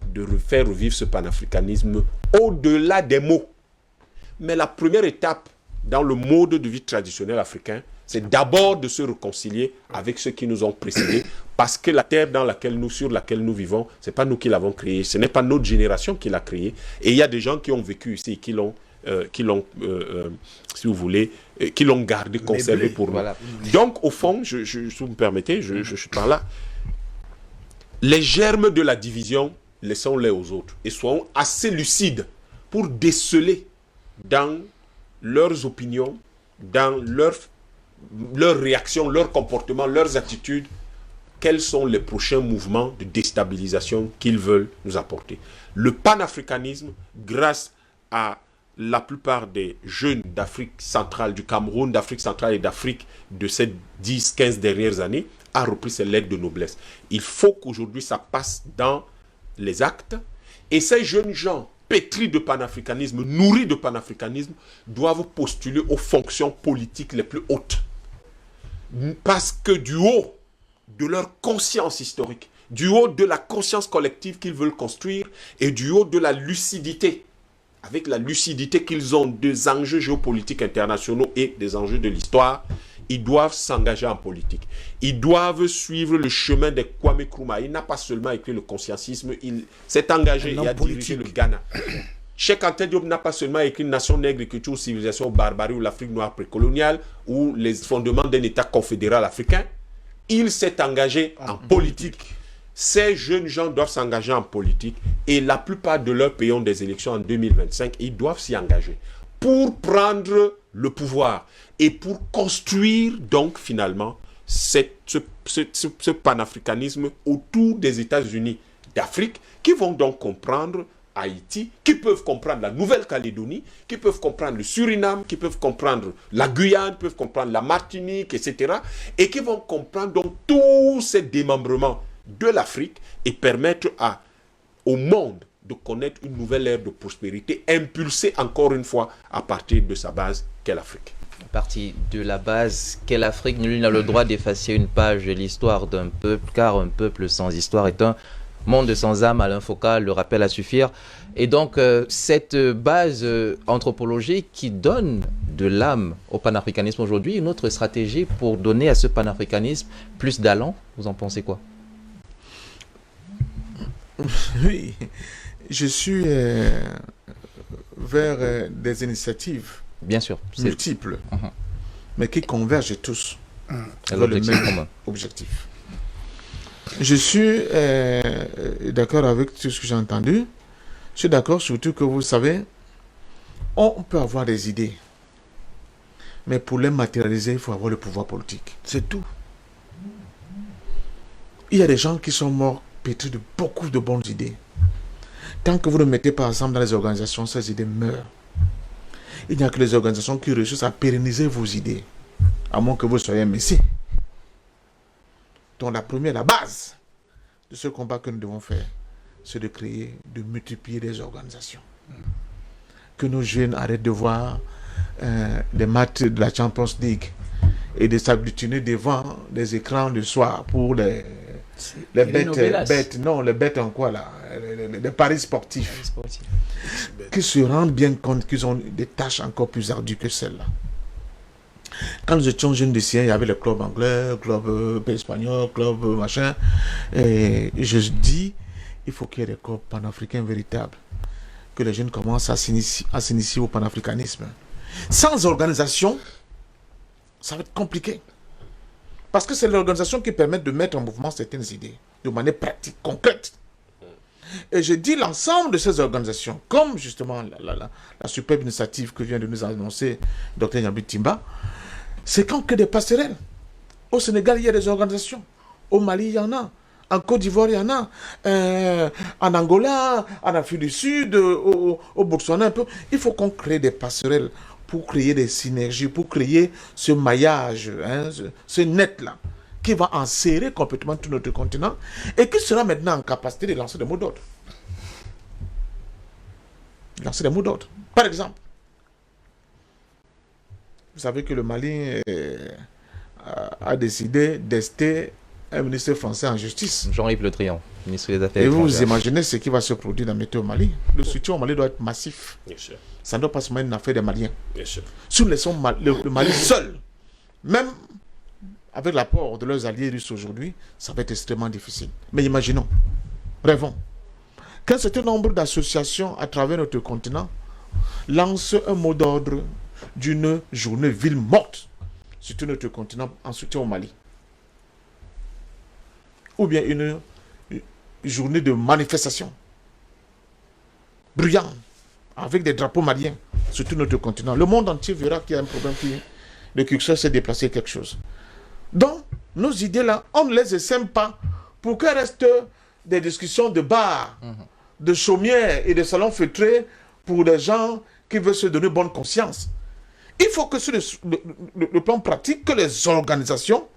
de faire revivre ce panafricanisme au-delà des mots. Mais la première étape dans le mode de vie traditionnel africain, c'est d'abord de se réconcilier avec ceux qui nous ont précédés, parce que la terre sur laquelle nous vivons, ce n'est pas nous qui l'avons créée, ce n'est pas notre génération qui l'a créée. Et il y a des gens qui ont vécu ici et qui l'ont, si vous voulez, qui l'ont gardé, conservé pour nous. Voilà. Donc, au fond, si vous me permettez, je suis par là. Les germes de la division, laissons-les aux autres et soyons assez lucides pour déceler dans leurs opinions, dans leurs réactions, leurs comportements, leurs attitudes, quels sont les prochains mouvements de déstabilisation qu'ils veulent nous apporter. Le panafricanisme, grâce à la plupart des jeunes d'Afrique centrale, du Cameroun, d'Afrique centrale et d'Afrique de ces 10-15 dernières années, a repris ses lettres de noblesse. Il faut qu'aujourd'hui ça passe dans les actes, et ces jeunes gens pétris de panafricanisme, nourris de panafricanisme, doivent postuler aux fonctions politiques les plus hautes. Parce que du haut de leur conscience historique, du haut de la conscience collective qu'ils veulent construire, et du haut de la lucidité, avec la lucidité qu'ils ont des enjeux géopolitiques internationaux et des enjeux de l'histoire, ils doivent s'engager en politique. Ils doivent suivre le chemin de Kwame Nkrumah. Il n'a pas seulement écrit le conscientisme, il s'est engagé et a dirigé le Ghana. Cheikh Anta Diop n'a pas seulement écrit Nation nègre, culture, civilisation, barbarie ou l'Afrique noire précoloniale ou les fondements d'un État confédéral africain. Il s'est engagé en politique. Ces jeunes gens doivent s'engager en politique et la plupart de leurs pays ont des élections en 2025. Ils doivent s'y engager pour prendre le pouvoir et pour construire donc finalement ce panafricanisme autour des États-Unis d'Afrique qui vont donc comprendre Haïti, qui peuvent comprendre la Nouvelle-Calédonie, qui peuvent comprendre le Suriname, qui peuvent comprendre la Guyane, qui peuvent comprendre la Martinique, etc. Et qui vont comprendre donc tous ces démembrements de l'Afrique et permettre au monde de connaître une nouvelle ère de prospérité, impulsée encore une fois à partir de sa base qu'est l'Afrique. À partir de la base qu'est l'Afrique, nul n'a le droit d'effacer une page de l'histoire d'un peuple, car un peuple sans histoire est un monde sans âme. Alain Foka le rappelle à suffire. Et donc, cette base anthropologique qui donne de l'âme au panafricanisme aujourd'hui, une autre stratégie pour donner à ce panafricanisme plus d'allant, vous en pensez quoi? Oui, je suis vers des initiatives bien sûr, multiples, mais qui convergent tous vers le même objectif. Je suis d'accord avec tout ce que j'ai entendu. Je suis d'accord surtout que vous savez, on peut avoir des idées, mais pour les matérialiser, il faut avoir le pouvoir politique. C'est tout. Il y a des gens qui sont morts pétris de beaucoup de bonnes idées. Tant que vous ne mettez pas ensemble dans les organisations, ces idées meurent. Il n'y a que les organisations qui réussissent à pérenniser vos idées, à moins que vous soyez un messie. Donc la base de ce combat que nous devons faire, c'est de créer, de multiplier les organisations. Que nos jeunes arrêtent de voir des matchs de la Champions League et de s'agglutiner devant des écrans le soir pour les bêtes en quoi là, les paris sportifs. Qui se rendent bien compte qu'ils ont des tâches encore plus ardues que celles-là. Quand nous étions jeunes lycéens, il y avait le club anglais, le club espagnol, le club machin. Et je dis, il faut qu'il y ait des clubs panafricains véritables. Que les jeunes commencent à s'initier au panafricanisme. Sans organisation, ça va être compliqué. Parce que c'est l'organisation qui permet de mettre en mouvement certaines idées, de manière pratique, concrète. Et je dis l'ensemble de ces organisations, comme justement la superbe initiative que vient de nous annoncer Dr Nyambi Timba, c'est quand que des passerelles. Au Sénégal, il y a des organisations. Au Mali, il y en a. En Côte d'Ivoire, il y en a. En Angola, en Afrique du Sud, au Botswana, un peu. Il faut qu'on crée des passerelles pour créer des synergies, pour créer ce maillage, ce net-là, qui va enserrer complètement tout notre continent et qui sera maintenant en capacité de lancer des mots d'ordre. lancer des mots d'ordre. Par exemple, vous savez que le Mali a décidé d'ester un ministre français en justice. Jean-Yves Le Drian, ministre des Affaires Et vous étrangères. imaginez ce qui va se produire dans météo au Mali. Le soutien au Mali doit être massif. Bien sûr. Ça ne doit pas seulement être une affaire des Maliens. Bien sûr. Si nous laissons le Mali seul, même avec l'apport de leurs alliés russes aujourd'hui, ça va être extrêmement difficile. Mais imaginons, rêvons, qu'un certain nombre d'associations à travers notre continent lancent un mot d'ordre d'une journée ville morte sur tout notre continent en soutien au Mali. Ou bien une journée de manifestation bruyante avec des drapeaux maliens sur tout notre continent. Le monde entier verra qu'il y a un problème, le curseur s'est déplacé quelque chose. Donc, nos idées-là, on ne les essaime pas pour qu'elles restent des discussions de bars, de chaumières et de salons feutrés pour des gens qui veulent se donner bonne conscience. Il faut que sur le plan pratique, que les organisations,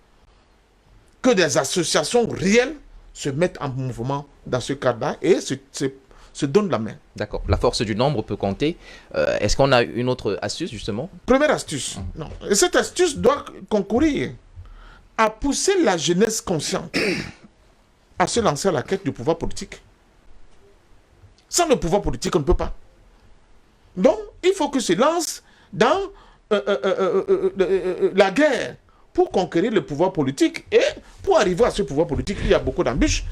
que des associations réelles se mettent en mouvement dans ce cadre-là et se donnent la main. D'accord. La force du nombre peut compter. Est-ce qu'on a une autre astuce, justement? Première astuce. Non. Et cette astuce doit concourir à pousser la jeunesse consciente à se lancer à la quête du pouvoir politique. Sans le pouvoir politique, on ne peut pas. Donc, il faut que se lance dans la guerre pour conquérir le pouvoir politique. Et pour arriver à ce pouvoir politique, il y a beaucoup d'embûches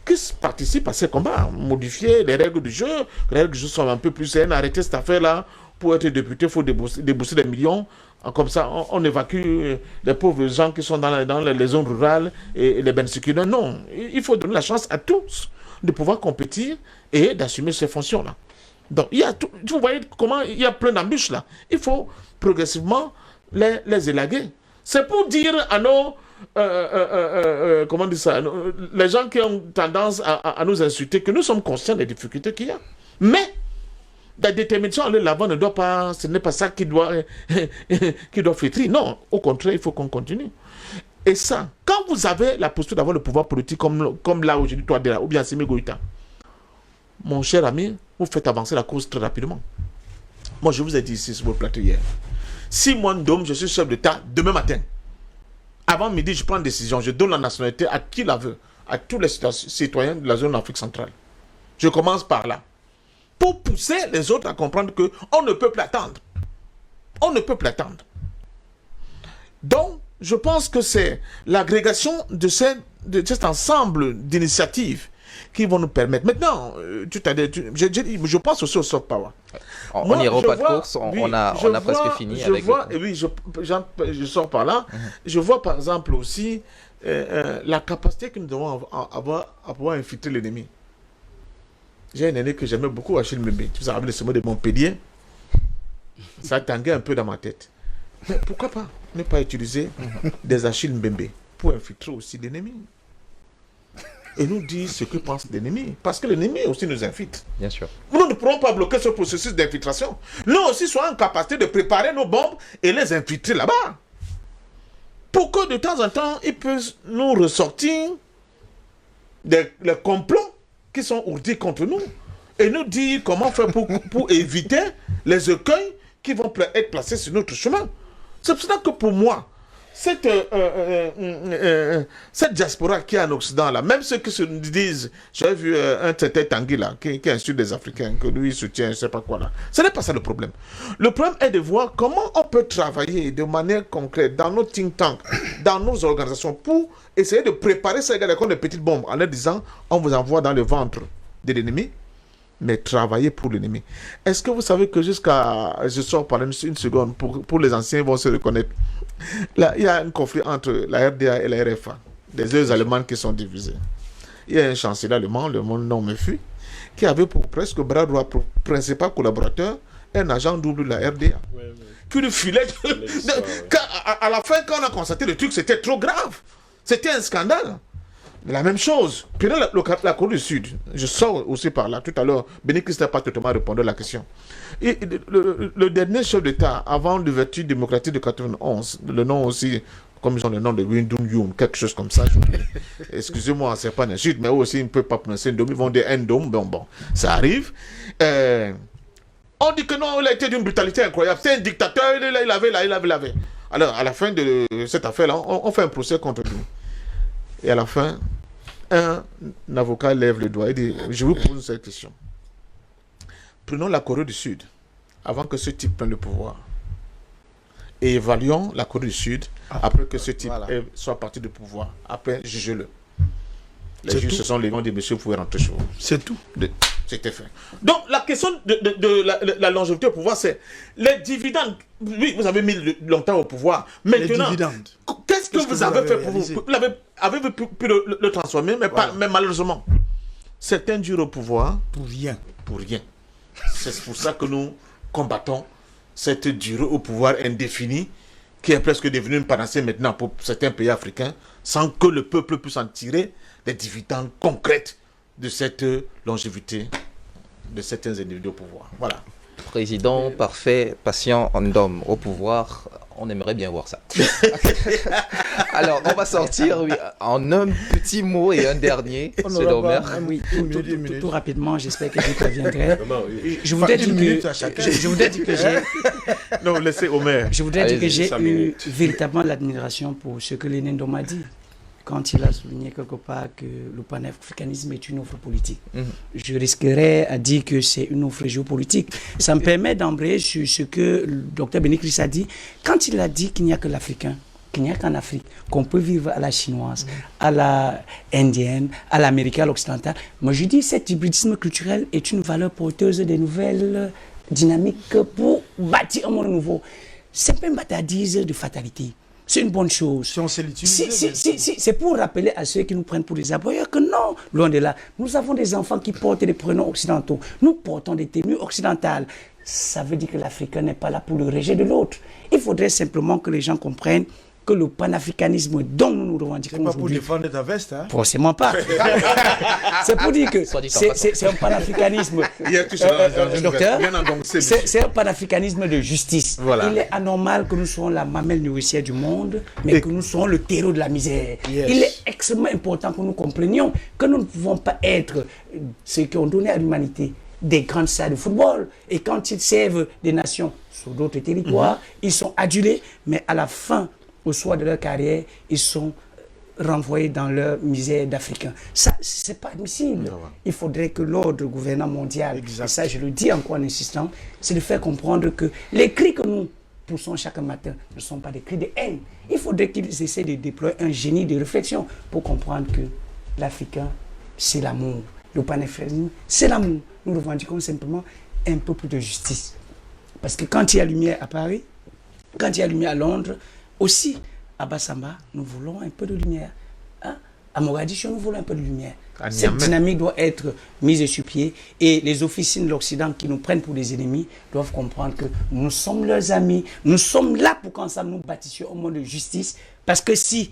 qui participent à ces combats. Modifier les règles du jeu. Les règles du jeu sont un peu plus saines. Arrêter cette affaire-là. Pour être député, il faut débourser des millions. Comme ça, on évacue les pauvres gens qui sont dans les zones rurales et les bénéficiaires. Non, il faut donner la chance à tous de pouvoir compétir et d'assumer ces fonctions-là. Donc, il y a tout, vous voyez comment il y a plein d'embûches là. Il faut progressivement les élaguer. C'est pour dire à nos... comment dire ça, les gens qui ont tendance à nous insulter que nous sommes conscients des difficultés qu'il y a. Mais la détermination à aller l'avant ne doit pas, ce n'est pas ça qui doit flétrir. Non, au contraire, il faut qu'on continue. Et ça, quand vous avez la posture d'avoir le pouvoir politique comme là aujourd'hui, toi, ou bien Assimi Goïta, mon cher ami, vous faites avancer la cause très rapidement. Moi, je vous ai dit ici sur votre plateau hier. Si moi, Ndom, je suis chef d'État, demain matin, avant midi, je prends une décision, je donne la nationalité à qui la veut, à tous les citoyens de la zone d'Afrique centrale. Je commence par là. Pour pousser les autres à comprendre qu'on ne peut plus attendre. On ne peut plus attendre. Donc, je pense que c'est l'agrégation de cet ensemble d'initiatives qui vont nous permettre. Maintenant, je pense aussi au soft power. On n'ira pas de course, on a presque fini avec oui, je sors par là. Je vois par exemple aussi la capacité que nous devons avoir à pouvoir infiltrer l'ennemi. J'ai un aîné que j'aimais beaucoup, Achille Mbembe. Tu savez, le sommet de Montpellier, ça tanguait un peu dans ma tête. Mais pourquoi pas ne pas utiliser des Achille Mbembe pour infiltrer aussi l'ennemi et nous dire ce que pense l'ennemi. Parce que l'ennemi aussi nous infiltre. Bien sûr. Nous ne pourrons pas bloquer ce processus d'infiltration. Nous aussi soyons en capacité de préparer nos bombes et les infiltrer là-bas. Pour que de temps en temps, ils puissent nous ressortir les complots qui sont ourdis contre nous et nous dire comment faire pour éviter les écueils qui vont être placés sur notre chemin. C'est pour ça que pour moi, cette diaspora qui est en Occident, là, même ceux qui se disent, j'ai vu un certain Tanguy là, qui insulte des Africains, que lui soutient, je ne sais pas quoi là. Ce n'est pas ça le problème. Le problème est de voir comment on peut travailler de manière concrète dans nos think tanks, dans nos organisations, pour essayer de préparer ces gars comme des petites bombes, en leur disant, on vous envoie dans le ventre de l'ennemi, mais travailler pour l'ennemi. Est-ce que vous savez que jusqu'à... Je sors par une seconde, pour les anciens, ils vont se reconnaître. Là, il y a un conflit entre la RDA et la RFA, des deux allemandes qui sont divisées. Il y a un chancelier allemand, le nom me fuit, qui avait pour presque bras droit principal collaborateur un agent double de la RDA. Qui lui filait... à la fin, quand on a constaté le truc, c'était trop grave. C'était un scandale. La même chose. Puis là, la Corée du Sud, je sors aussi par là. Tout à l'heure, Bénédicte n'a pas totalement répondu à la question. Et le dernier chef d'État, avant l'ouverture démocratique de 91, le nom aussi, comme ils ont le nom de Windum Yoon, quelque chose comme ça. Excusez-moi, c'est pas une insulte, mais eux aussi, ils ne peuvent pas prononcer Ndom. Ils vont dire Ndom, bon, ça arrive. On dit que non, il a été d'une brutalité incroyable. C'est un dictateur, il avait. Alors, à la fin de cette affaire-là, on fait un procès contre lui. Et à la fin, un avocat lève le doigt et dit, je vous pose cette question. Prenons la Corée du Sud, avant que ce type prenne le pouvoir. Et évaluons la Corée du Sud, après que ce type soit parti du pouvoir. Après, jugez-le. Les juges se sont levés, ont dit, monsieur, vous pouvez rentrer chez vous. C'est tout. C'était fait. Donc, la question de la longévité au pouvoir, c'est les dividendes. Oui, vous avez mis longtemps au pouvoir. Maintenant, qu'est-ce que vous avez fait pour vous? Avez-vous pu le transformer? Mais malheureusement, certains durent au pouvoir. Pour rien. Pour rien. C'est pour ça que nous combattons cette durée au pouvoir indéfinie, qui est presque devenue une panacée maintenant pour certains pays africains, sans que le peuple puisse en tirer des dividendes concrètes de cette longévité de certains individus au pouvoir. Voilà. Président parfait, patient, en homme au pouvoir, on aimerait bien voir ça. Alors, on va sortir en un petit mot et un dernier, M. Domer. Oui, tout rapidement, j'espère que vous reviendrez. Je voudrais dire que j'ai... Non, laissez Omer. Je voudrais dire que j'ai eu véritablement l'admiration pour ce que Lénin Dom a dit, quand il a souligné quelque part que le panafricanisme est une offre politique. Je risquerais à dire que c'est une offre géopolitique. Ça me permet d'embrayer sur ce que le docteur Bénécris a dit. Quand il a dit qu'il n'y a que l'Africain, qu'il n'y a qu'en Afrique, qu'on peut vivre à la chinoise, à la indienne, à l'américaine, à l'occidentale, moi je dis que cet hybridisme culturel est une valeur porteuse de nouvelles dynamiques pour bâtir un monde nouveau. C'est pas une bâtardise de fatalité. C'est une bonne chose. Si on sait l'utiliser. C'est pour rappeler à ceux qui nous prennent pour des aboyeurs que non, loin de là. Nous avons des enfants qui portent des prénoms occidentaux. Nous portons des tenues occidentales. Ça veut dire que l'Africain n'est pas là pour le rejet de l'autre. Il faudrait simplement que les gens comprennent que le panafricanisme dont nous nous revendiquons aujourd'hui... C'est pas pour défendre ta veste, hein? Forcément pas. C'est pour dire que c'est un panafricanisme... Docteur, c'est un panafricanisme de justice. Voilà. Il est anormal que nous soyons la mamelle nourricière du monde, mais que nous soyons le terreau de la misère. Yes. Il est extrêmement important que nous comprenions que nous ne pouvons pas être ceux qui ont donné à l'humanité des grandes salles de football. Et quand ils servent des nations sur d'autres territoires, ils sont adulés, mais à la fin... au soir de leur carrière, ils sont renvoyés dans leur misère d'Africains. Ça, c'est pas admissible. Il faudrait que l'ordre gouvernant mondial, et ça je le dis encore en insistant, c'est de faire comprendre que les cris que nous poussons chaque matin ne sont pas des cris de haine. Il faudrait qu'ils essaient de déployer un génie de réflexion pour comprendre que l'Africain, c'est l'amour. Le panafricanisme, c'est l'amour. Nous revendiquons simplement un peu plus de justice. Parce que quand il y a lumière à Paris, quand il y a lumière à Londres, aussi, à Bassamba, nous voulons un peu de lumière. Hein? À Mogadiscio, nous voulons un peu de lumière. Cette dynamique doit être mise sur pied et les officines de l'Occident qui nous prennent pour des ennemis doivent comprendre que nous sommes leurs amis. Nous sommes là pour qu'ensemble nous bâtissions un monde de justice. Parce que si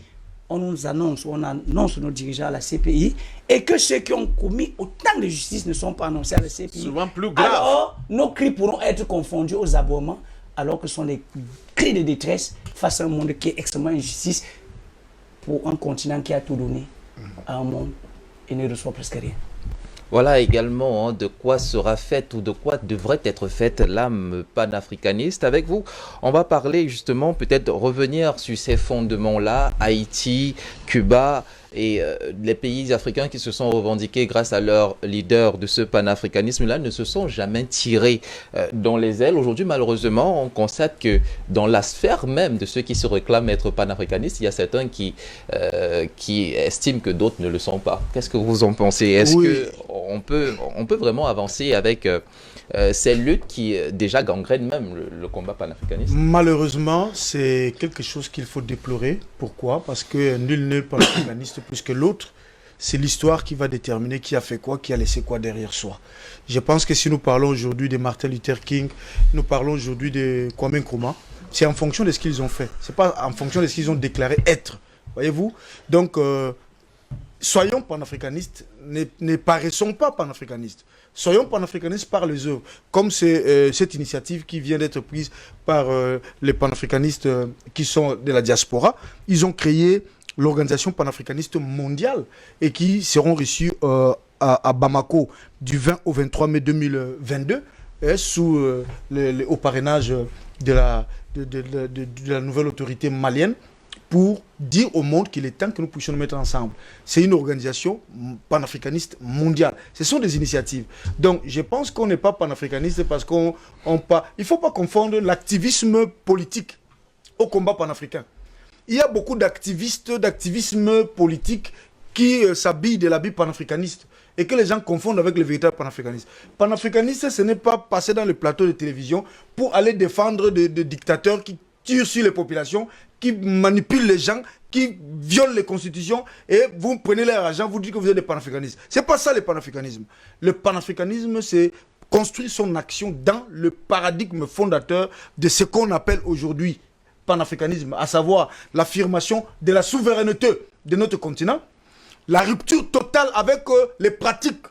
on nous annonce, on annonce nos dirigeants à la CPI et que ceux qui ont commis autant de justice ne sont pas annoncés à la CPI, souvent plus grave, alors nos cris pourront être confondus aux aboiements, alors que ce sont des cris de détresse face à un monde qui est extrêmement injustice pour un continent qui a tout donné à un monde et ne reçoit presque rien. Voilà également de quoi sera faite ou de quoi devrait être faite l'âme panafricaniste. Avec vous, on va parler justement, peut-être revenir sur ces fondements-là, Haïti, Cuba et les pays africains qui se sont revendiqués grâce à leur leader de ce panafricanisme-là ne se sont jamais tirés dans les ailes. Aujourd'hui, malheureusement, on constate que dans la sphère même de ceux qui se réclament être panafricanistes, il y a certains qui estiment que d'autres ne le sont pas. Qu'est-ce que vous en pensez? Est-ce qu'on peut vraiment avancer avec ces luttes qui déjà gangrènent même le combat panafricaniste? Malheureusement, c'est quelque chose qu'il faut déplorer. Pourquoi? Parce que nul n'est panafricaniste plus que l'autre. C'est l'histoire qui va déterminer qui a fait quoi, qui a laissé quoi derrière soi. Je pense que si nous parlons aujourd'hui de Martin Luther King, nous parlons aujourd'hui de Kwame Nkrumah, c'est en fonction de ce qu'ils ont fait. C'est pas en fonction de ce qu'ils ont déclaré être. Voyez-vous? Donc, soyons panafricanistes, ne paraissons pas panafricanistes. Soyons panafricanistes par les œuvres, comme c'est cette initiative qui vient d'être prise par les panafricanistes qui sont de la diaspora. Ils ont créé l'organisation panafricaniste mondiale et qui seront reçus à Bamako du 20 au 23 mai 2022. au parrainage de la nouvelle autorité malienne, pour dire au monde qu'il est temps que nous puissions nous mettre ensemble. C'est une organisation panafricaniste mondiale. Ce sont des initiatives. Donc, je pense qu'on n'est pas panafricaniste parce il ne faut pas confondre l'activisme politique au combat panafricain. Il y a beaucoup d'activisme politique qui s'habillent de l'habit panafricaniste et que les gens confondent avec le véritable panafricaniste. Panafricaniste, ce n'est pas passer dans le plateau de télévision pour aller défendre des dictateurs qui tirent sur les populations, qui manipulent les gens, qui violent les constitutions, et vous prenez leur argent, vous dites que vous êtes des panafricanistes. Ce n'est pas ça le panafricanisme. Le panafricanisme, c'est construire son action dans le paradigme fondateur de ce qu'on appelle aujourd'hui panafricanisme, à savoir l'affirmation de la souveraineté de notre continent, la rupture totale avec les pratiques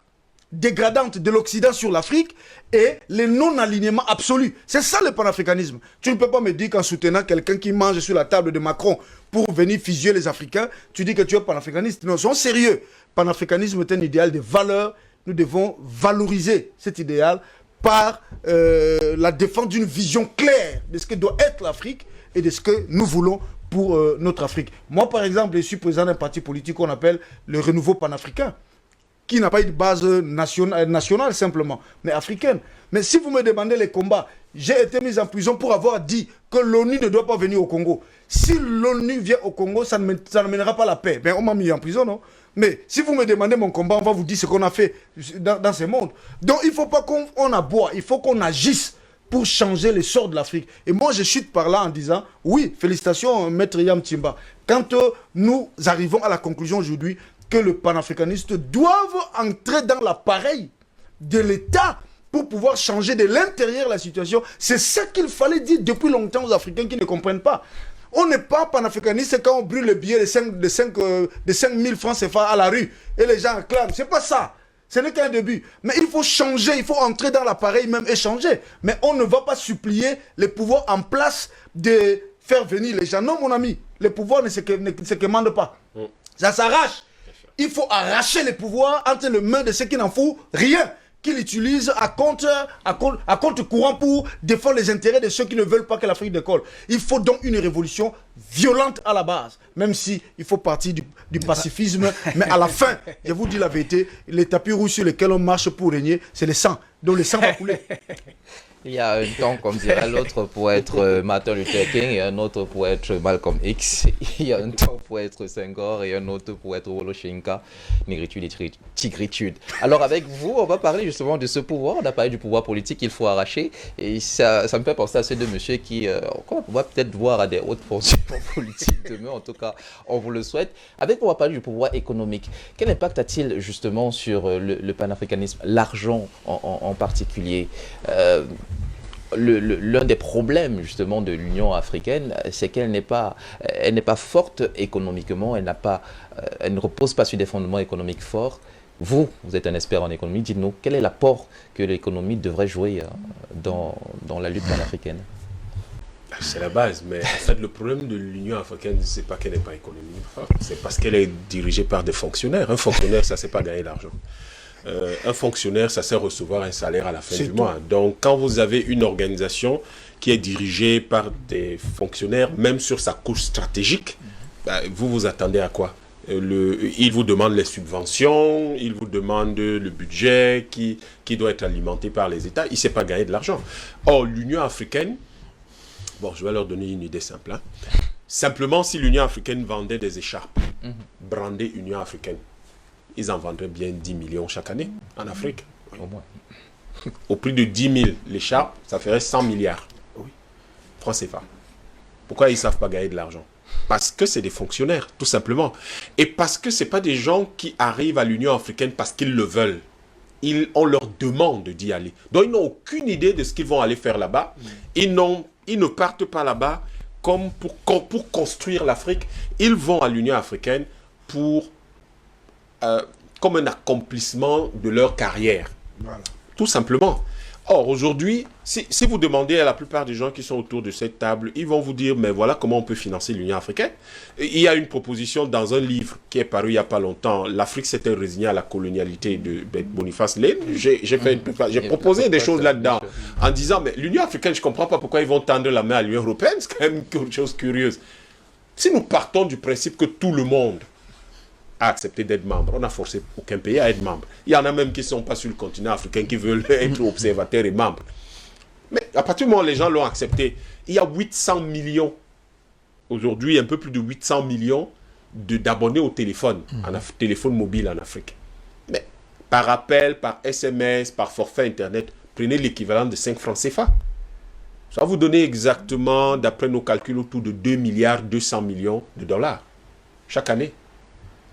dégradantes de l'Occident sur l'Afrique et le non-alignement absolu. C'est ça le panafricanisme. Tu ne peux pas me dire qu'en soutenant quelqu'un qui mange sur la table de Macron pour venir fusionner les Africains, tu dis que tu es panafricaniste. Non, soyons sérieux. Panafricanisme est un idéal de valeur. Nous devons valoriser cet idéal par la défense d'une vision claire de ce que doit être l'Afrique et de ce que nous voulons pour notre Afrique. Moi, par exemple, je suis président d'un parti politique qu'on appelle le Renouveau panafricain, qui n'a pas une base nationale simplement, mais africaine. Mais si vous me demandez les combats, j'ai été mis en prison pour avoir dit que l'ONU ne doit pas venir au Congo. Si l'ONU vient au Congo, ça ne mènera pas la paix. Ben, on m'a mis en prison, non? Mais si vous me demandez mon combat, on va vous dire ce qu'on a fait dans ce monde. Donc il ne faut pas qu'on aboie, il faut qu'on agisse pour changer le sort de l'Afrique. Et moi, je chute par là en disant, oui, félicitations, Maître Yam Timba. Quand nous arrivons à la conclusion aujourd'hui que les panafricanistes doivent entrer dans l'appareil de l'État pour pouvoir changer de l'intérieur la situation, c'est ce qu'il fallait dire depuis longtemps aux Africains qui ne comprennent pas. On n'est pas panafricaniste quand on brûle le billet de 5 000 francs CFA à la rue et les gens acclament. C'est pas ça. Ce n'est qu'un début. Mais il faut changer, il faut entrer dans l'appareil même et changer. Mais on ne va pas supplier les pouvoirs en place de faire venir les gens. Non, mon ami, les pouvoirs ne se commandent pas. Ça s'arrache. Il faut arracher les pouvoirs entre les mains de ceux qui n'en font rien, qu'ils utilisent à compte courant pour défendre les intérêts de ceux qui ne veulent pas que l'Afrique décolle. Il faut donc une révolution violente à la base, même si il faut partir du pacifisme. Mais à la fin, je vous dis la vérité, les tapis rouges sur lesquels on marche pour régner, c'est le sang. Donc le sang va couler. Il y a un temps, comme dirait l'autre, pour être Martin Luther King et un autre pour être Malcolm X. Il y a un temps pour être Senghor et un autre pour être Woloshenka, négritude et tigritude. Alors avec vous, on va parler justement de ce pouvoir. On a parlé du pouvoir politique qu'il faut arracher. Et ça me fait penser à ces deux messieurs qui, on va peut-être voir à des hautes fonctions politiques demain. En tout cas, on vous le souhaite. Avec vous, on va parler du pouvoir économique. Quel impact a-t-il justement sur le panafricanisme, l'argent en particulier? L'un des problèmes justement de l'Union africaine, c'est qu'elle n'est pas forte économiquement, elle ne repose pas sur des fondements économiques forts. Vous êtes un expert en économie, dites-nous, quel est l'apport que l'économie devrait jouer dans la lutte panafricaine? C'est la base, mais en fait le problème de l'Union africaine, c'est pas qu'elle n'est pas économique forte, c'est parce qu'elle est dirigée par des fonctionnaires. Un fonctionnaire, ça ne sait pas gagner l'argent. Un fonctionnaire, ça sert à recevoir un salaire à la fin du mois. Donc, quand vous avez une organisation qui est dirigée par des fonctionnaires, même sur sa couche stratégique, vous vous attendez à quoi? Il vous demande les subventions, il vous demande le budget qui doit être alimenté par les États. Il ne sait pas gagner de l'argent. Or, l'Union africaine, bon, je vais leur donner une idée simple. Simplement, si l'Union africaine vendait des écharpes, brandées Union africaine, ils en vendraient bien 10 millions chaque année en Afrique. Au moins. Au prix de 10 000 l'écharpe, ça ferait 100 milliards. Francs CFA. Pourquoi ils ne savent pas gagner de l'argent? Parce que c'est des fonctionnaires, tout simplement. Et parce que ce n'est pas des gens qui arrivent à l'Union africaine parce qu'ils le veulent. On leur demande d'y aller. Donc ils n'ont aucune idée de ce qu'ils vont aller faire là-bas. Ils ne partent pas là-bas comme pour construire l'Afrique. Ils vont à l'Union africaine comme un accomplissement de leur carrière. Voilà. Tout simplement. Or, aujourd'hui, si vous demandez à la plupart des gens qui sont autour de cette table, ils vont vous dire, mais voilà comment on peut financer l'Union africaine. Et il y a une proposition dans un livre qui est paru il n'y a pas longtemps, l'Afrique s'était résignée à la colonialité de Boniface Lane. J'ai proposé des choses là-dedans en disant, mais l'Union africaine, je ne comprends pas pourquoi ils vont tendre la main à l'Union européenne, c'est quand même une chose curieuse. Si nous partons du principe que tout le monde a accepté d'être membre. On n'a forcé aucun pays à être membre. Il y en a même qui ne sont pas sur le continent africain qui veulent être observateurs et membres. Mais à partir du moment où les gens l'ont accepté, il y a 800 millions, aujourd'hui un peu plus de 800 millions d'abonnés au téléphone, téléphone mobile en Afrique. Mais par appel, par SMS, par forfait Internet, prenez l'équivalent de 5 francs CFA. Ça va vous donner exactement, d'après nos calculs, autour de 2 milliards 200 millions de dollars chaque année.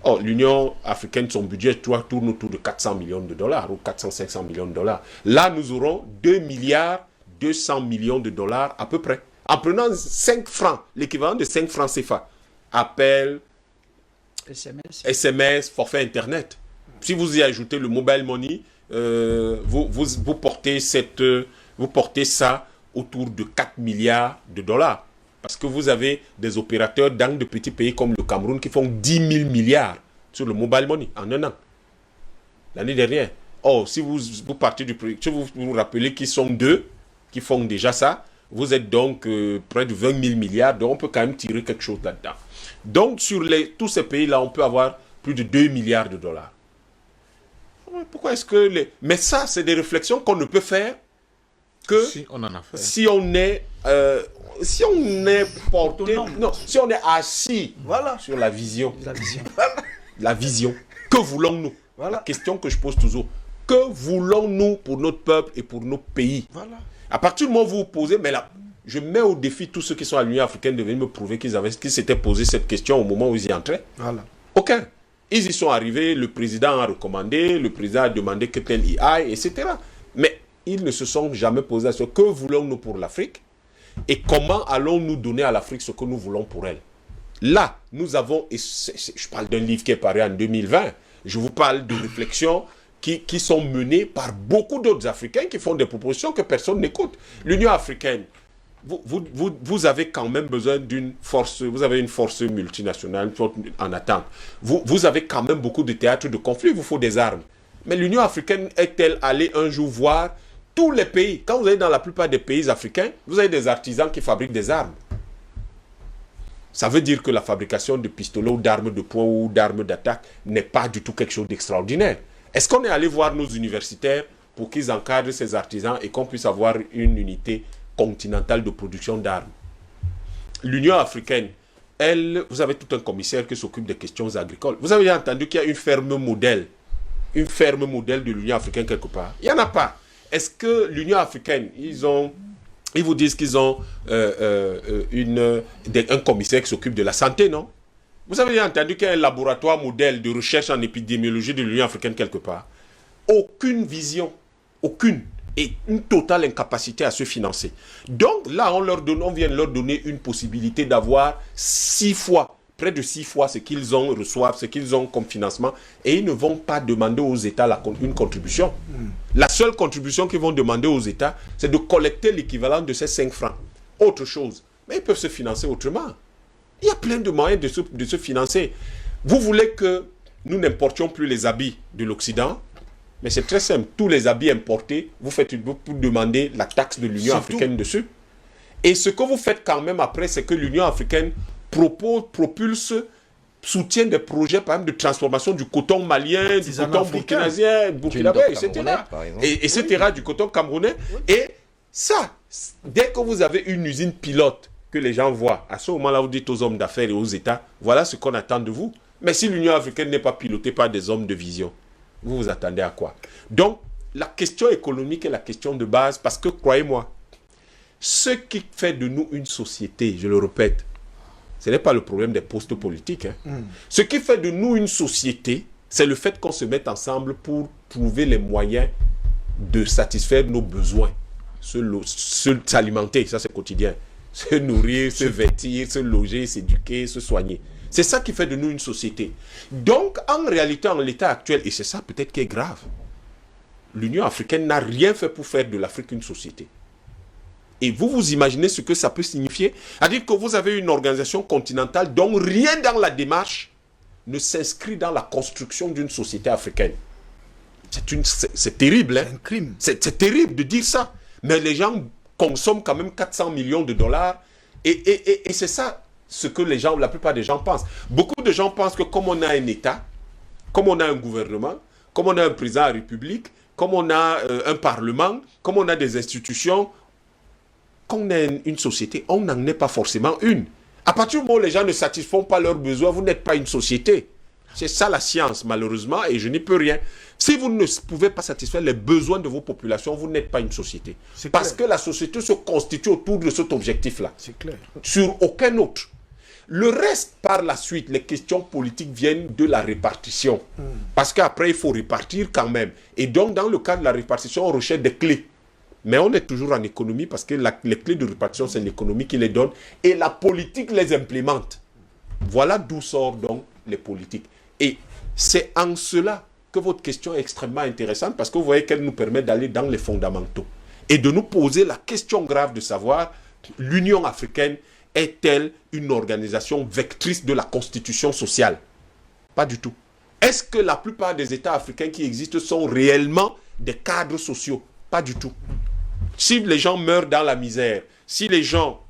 Oh, l'Union africaine, son budget tourne autour de 400 millions de dollars ou 400-500 millions de dollars. Là, nous aurons 2 milliards 200 millions de dollars à peu près. En prenant 5 francs, l'équivalent de 5 francs CFA. Appel, SMS, forfait Internet. Si vous y ajoutez le mobile money, vous portez ça autour de 4 milliards de dollars. Parce que vous avez des opérateurs dans de petits pays comme le Cameroun qui font 10 000 milliards sur le mobile money en un an. L'année dernière. Oh, si vous partez du projet, si vous vous rappelez qu'ils sont 2 qui font déjà ça, vous êtes donc près de 20 000 milliards, donc on peut quand même tirer quelque chose là-dedans. Donc sur tous ces pays-là, on peut avoir plus de 2 milliards de dollars. Pourquoi est-ce que Mais ça, c'est des réflexions qu'on ne peut faire que si on en a fait. Si on est porté, non, si on est assis sur la vision. La vision. Que voulons-nous? La question que je pose toujours. Que voulons-nous pour notre peuple et pour nos pays? À partir du moment où vous vous posez, mais là, je mets au défi tous ceux qui sont à l'Union africaine de venir me prouver qu'ils s'étaient posé cette question au moment où ils y entraient. Aucun. Ils y sont arrivés, le président a recommandé, le président a demandé que tel y aille, etc. Mais ils ne se sont jamais posé la question. Que voulons-nous pour l'Afrique? Et comment allons-nous donner à l'Afrique ce que nous voulons pour elle? Là, nous avons, et je parle d'un livre qui est paru en 2020, je vous parle de réflexions qui sont menées par beaucoup d'autres Africains qui font des propositions que personne n'écoute. L'Union africaine, vous avez quand même besoin d'une force, vous avez une force multinationale en attente. Vous avez quand même beaucoup de théâtres de conflit, il vous faut des armes. Mais l'Union africaine est-elle allée un jour voir tous les pays? Quand vous allez dans la plupart des pays africains, vous avez des artisans qui fabriquent des armes. Ça veut dire que la fabrication de pistolets ou d'armes de poing ou d'armes d'attaque n'est pas du tout quelque chose d'extraordinaire. Est-ce qu'on est allé voir nos universitaires pour qu'ils encadrent ces artisans et qu'on puisse avoir une unité continentale de production d'armes? L'Union africaine, vous avez tout un commissaire qui s'occupe des questions agricoles. Vous avez entendu qu'il y a une ferme modèle de l'Union africaine quelque part? Il n'y en a pas. Est-ce que l'Union africaine, ils vous disent qu'ils ont un commissaire qui s'occupe de la santé, non? Vous avez entendu qu'il y a un laboratoire modèle de recherche en épidémiologie de l'Union africaine quelque part? Aucune vision, aucune, et une totale incapacité à se financer. Donc là, on vient de leur donner une possibilité d'avoir 6 fois, près de 6 fois ce qu'ils reçoivent, ce qu'ils ont comme financement, et ils ne vont pas demander aux États une contribution. La seule contribution qu'ils vont demander aux États, c'est de collecter l'équivalent de ces 5 francs. Autre chose. Mais ils peuvent se financer autrement. Il y a plein de moyens de se financer. Vous voulez que nous n'importions plus les habits de l'Occident? Mais c'est très simple. Tous les habits importés, vous demandez la taxe de l'Union africaine dessus. Et ce que vous faites quand même après, c'est que l'Union africaine propulse, soutient des projets, par exemple, de transformation du coton malien, du coton burkinabé, etc. Etc., du coton camerounais. Et ça, dès que vous avez une usine pilote que les gens voient, à ce moment-là, vous dites aux hommes d'affaires et aux États, voilà ce qu'on attend de vous. Mais si l'Union africaine n'est pas pilotée par des hommes de vision, vous vous attendez à quoi? Donc, la question économique est la question de base, parce que, croyez-moi, ce qui fait de nous une société, je le répète, ce n'est pas le problème des postes politiques. Ce qui fait de nous une société, c'est le fait qu'on se mette ensemble pour trouver les moyens de satisfaire nos besoins. S'alimenter, ça c'est quotidien. Se nourrir, se vêtir, se loger, s'éduquer, se soigner. C'est ça qui fait de nous une société. Donc, en réalité, en l'état actuel, et c'est ça peut-être qui est grave, l'Union africaine n'a rien fait pour faire de l'Afrique une société. Et vous imaginez ce que ça peut signifier? C'est-à-dire que vous avez une organisation continentale dont rien dans la démarche ne s'inscrit dans la construction d'une société africaine. C'est terrible, hein? C'est un crime. C'est terrible de dire ça. Mais les gens consomment quand même 400 millions de dollars. Et c'est ça ce que la plupart des gens pensent. Beaucoup de gens pensent que comme on a un État, comme on a un gouvernement, comme on a un président de la République, comme on a un parlement, comme on a des institutions, qu'on ait une société, on n'en est pas forcément une. À partir du moment où les gens ne satisfont pas leurs besoins, vous n'êtes pas une société. C'est ça la science, malheureusement, et je n'y peux rien. Si vous ne pouvez pas satisfaire les besoins de vos populations, vous n'êtes pas une société. Parce que la société se constitue autour de cet objectif-là. C'est clair. Sur aucun autre. Le reste, par la suite, les questions politiques viennent de la répartition. Parce qu'après, il faut répartir quand même. Et donc, dans le cas de la répartition, on recherche des clés. Mais on est toujours en économie parce que les clés de répartition, c'est l'économie qui les donne. Et la politique les implémente. Voilà d'où sortent donc les politiques. Et c'est en cela que votre question est extrêmement intéressante parce que vous voyez qu'elle nous permet d'aller dans les fondamentaux. Et de nous poser la question grave de savoir, l'Union africaine est-elle une organisation vectrice de la constitution sociale? Pas du tout. Est-ce que la plupart des États africains qui existent sont réellement des cadres sociaux? Pas du tout. Si les gens meurent dans la misère, si les gens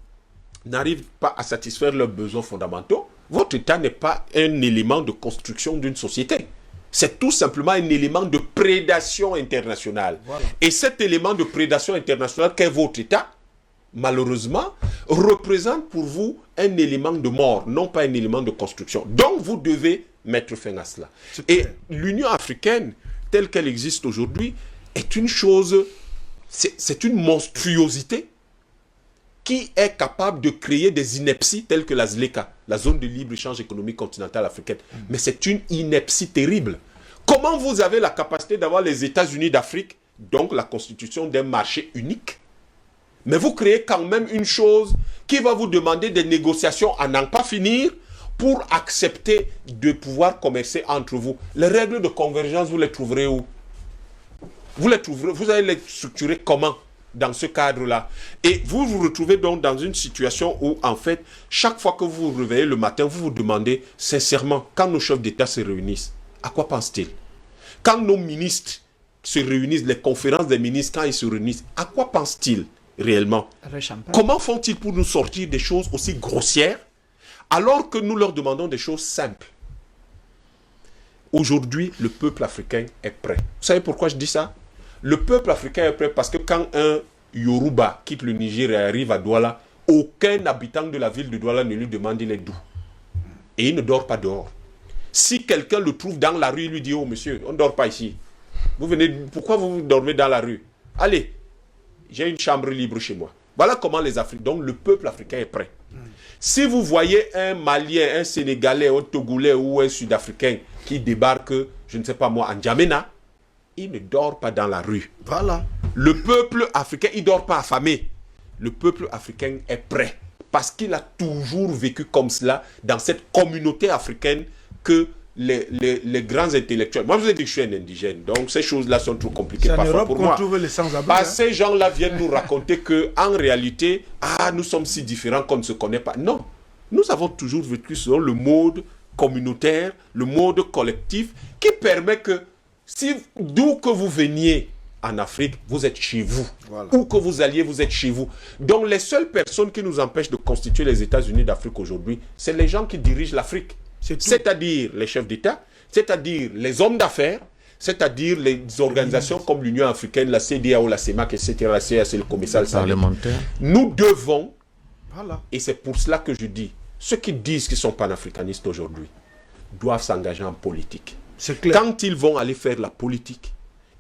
n'arrivent pas à satisfaire leurs besoins fondamentaux, votre État n'est pas un élément de construction d'une société. C'est tout simplement un élément de prédation internationale. Voilà. Et cet élément de prédation internationale qu'est votre État, malheureusement, représente pour vous un élément de mort, non pas un élément de construction. Donc, vous devez mettre fin à cela. Et l'Union africaine, telle qu'elle existe aujourd'hui, est une chose, c'est une monstruosité qui est capable de créer des inepties telles que la ZLECA, la zone de libre-échange économique continentale africaine. Mais c'est une ineptie terrible. Comment vous avez la capacité d'avoir les États-Unis d'Afrique, donc la constitution d'un marché unique, mais vous créez quand même une chose qui va vous demander des négociations à n'en pas finir pour accepter de pouvoir commercer entre vous. Les règles de convergence, vous les trouverez où? Vous allez les structurer comment dans ce cadre-là? Et vous vous retrouvez donc dans une situation où, en fait, chaque fois que vous vous réveillez le matin, vous vous demandez sincèrement, quand nos chefs d'État se réunissent, à quoi pensent-ils? Quand nos ministres se réunissent, les conférences des ministres, quand ils se réunissent, à quoi pensent-ils réellement? Comment font-ils pour nous sortir des choses aussi grossières alors que nous leur demandons des choses simples? Aujourd'hui, le peuple africain est prêt. Vous savez pourquoi je dis ça? Le peuple africain est prêt parce que quand un Yoruba quitte le Niger et arrive à Douala, aucun habitant de la ville de Douala ne lui demande il est d'où. Et il ne dort pas dehors. Si quelqu'un le trouve dans la rue, il lui dit « Oh monsieur, on ne dort pas ici. Vous venez, pourquoi vous dormez dans la rue? Allez, j'ai une chambre libre chez moi. » Voilà comment les Africains, donc le peuple africain est prêt. Si vous voyez un Malien, un Sénégalais, un Togolais ou un Sud-Africain qui débarque, je ne sais pas moi, en Djamena, il ne dort pas dans la rue. Voilà. Le peuple africain, il ne dort pas affamé. Le peuple africain est prêt. Parce qu'il a toujours vécu comme cela dans cette communauté africaine que les grands intellectuels... Moi, je vous ai dit que je suis un indigène. Donc, ces choses-là sont trop compliquées parfois pour moi. Les sans-abri, parce que ces gens-là viennent nous raconter qu'en réalité, nous sommes si différents qu'on ne se connaît pas. Non. Nous avons toujours vécu selon le mode communautaire, le mode collectif, qui permet que d'où que vous veniez en Afrique, vous êtes chez vous. Voilà. Où que vous alliez, vous êtes chez vous. Donc les seules personnes qui nous empêchent de constituer les États-Unis d'Afrique aujourd'hui, c'est les gens qui dirigent l'Afrique. C'est-à-dire les chefs d'État, c'est-à-dire les hommes d'affaires, c'est-à-dire les organisations comme l'Union africaine, la CEDEAO, la CEMAC, etc., la CA, c'est le commissaire parlementaire. Nous devons, et c'est pour cela que je dis, ceux qui disent qu'ils sont panafricanistes aujourd'hui doivent s'engager en politique. Quand ils vont aller faire la politique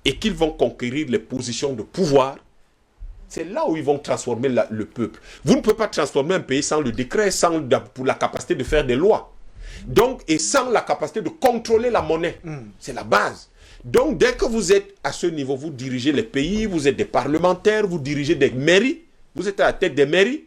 et qu'ils vont conquérir les positions de pouvoir, c'est là où ils vont transformer le peuple. Vous ne pouvez pas transformer un pays sans le décret, pour la capacité de faire des lois. Donc, et sans la capacité de contrôler la monnaie. C'est la base. Donc, dès que vous êtes à ce niveau, vous dirigez les pays, vous êtes des parlementaires, vous dirigez des mairies, vous êtes à la tête des mairies,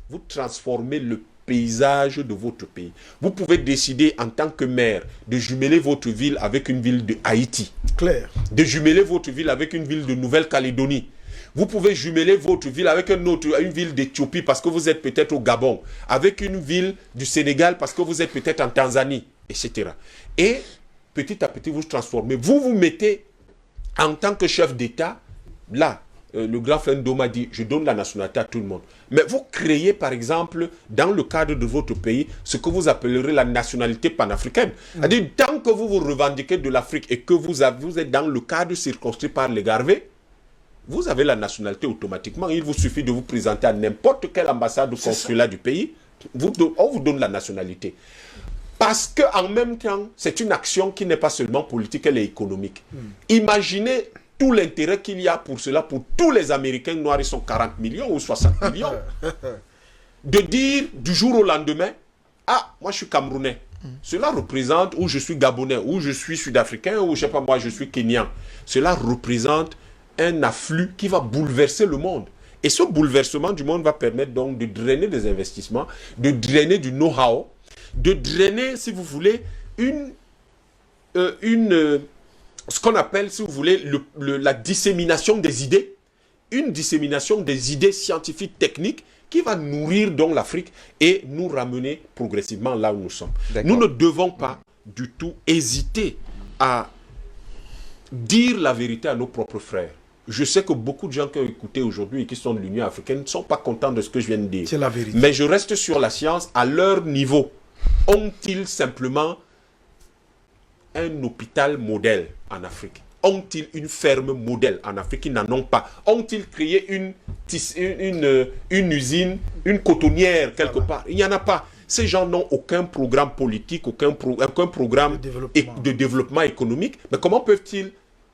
vous transformez le paysage de votre pays. Vous pouvez décider en tant que maire de jumeler votre ville avec une ville de Haïti. Clair. De jumeler votre ville avec une ville de Nouvelle-Calédonie. Vous pouvez jumeler votre ville avec une ville d'Éthiopie parce que vous êtes peut-être au Gabon, avec une ville du Sénégal parce que vous êtes peut-être en Tanzanie, etc. Et petit à petit, vous transformez. Vous vous mettez en tant que chef d'État, là, le grand frère Ndoma dit, je donne la nationalité à tout le monde. Mais vous créez, par exemple, dans le cadre de votre pays, ce que vous appellerez la nationalité panafricaine. C'est-à-dire, tant que vous vous revendiquez de l'Afrique et que vous êtes dans le cadre circonscrit par les Garvey, vous avez la nationalité automatiquement. Il vous suffit de vous présenter à n'importe quelle ambassade ou consulat du pays. On vous donne la nationalité. Parce qu'en même temps, c'est une action qui n'est pas seulement politique, elle est économique. Imaginez tout l'intérêt qu'il y a pour cela, pour tous les Américains noirs, ils sont 40 millions ou 60 millions, de dire du jour au lendemain, ah, moi je suis Camerounais. Cela représente, ou je suis Gabonais, ou je suis Sud-Africain, ou je sais pas moi, je suis Kenyan. Cela représente un afflux qui va bouleverser le monde. Et ce bouleversement du monde va permettre donc de drainer des investissements, de drainer du know-how, de drainer, si vous voulez, ce qu'on appelle, si vous voulez, la dissémination des idées, une dissémination des idées scientifiques, techniques, qui va nourrir donc l'Afrique et nous ramener progressivement là où nous sommes. Nous ne devons pas du tout hésiter à dire la vérité à nos propres frères. Je sais que beaucoup de gens qui ont écouté aujourd'hui et qui sont de l'Union africaine ne sont pas contents de ce que je viens de dire. C'est la vérité. Mais je reste sur la science. À leur niveau, ont-ils simplement un hôpital modèle en Afrique? Ont-ils une ferme modèle en Afrique? Ils n'en ont pas. Ont-ils créé une usine, une cotonnière quelque part? Il n'y en a pas. Ces gens n'ont aucun programme politique, aucun programme de développement économique. Mais comment peuvent-ils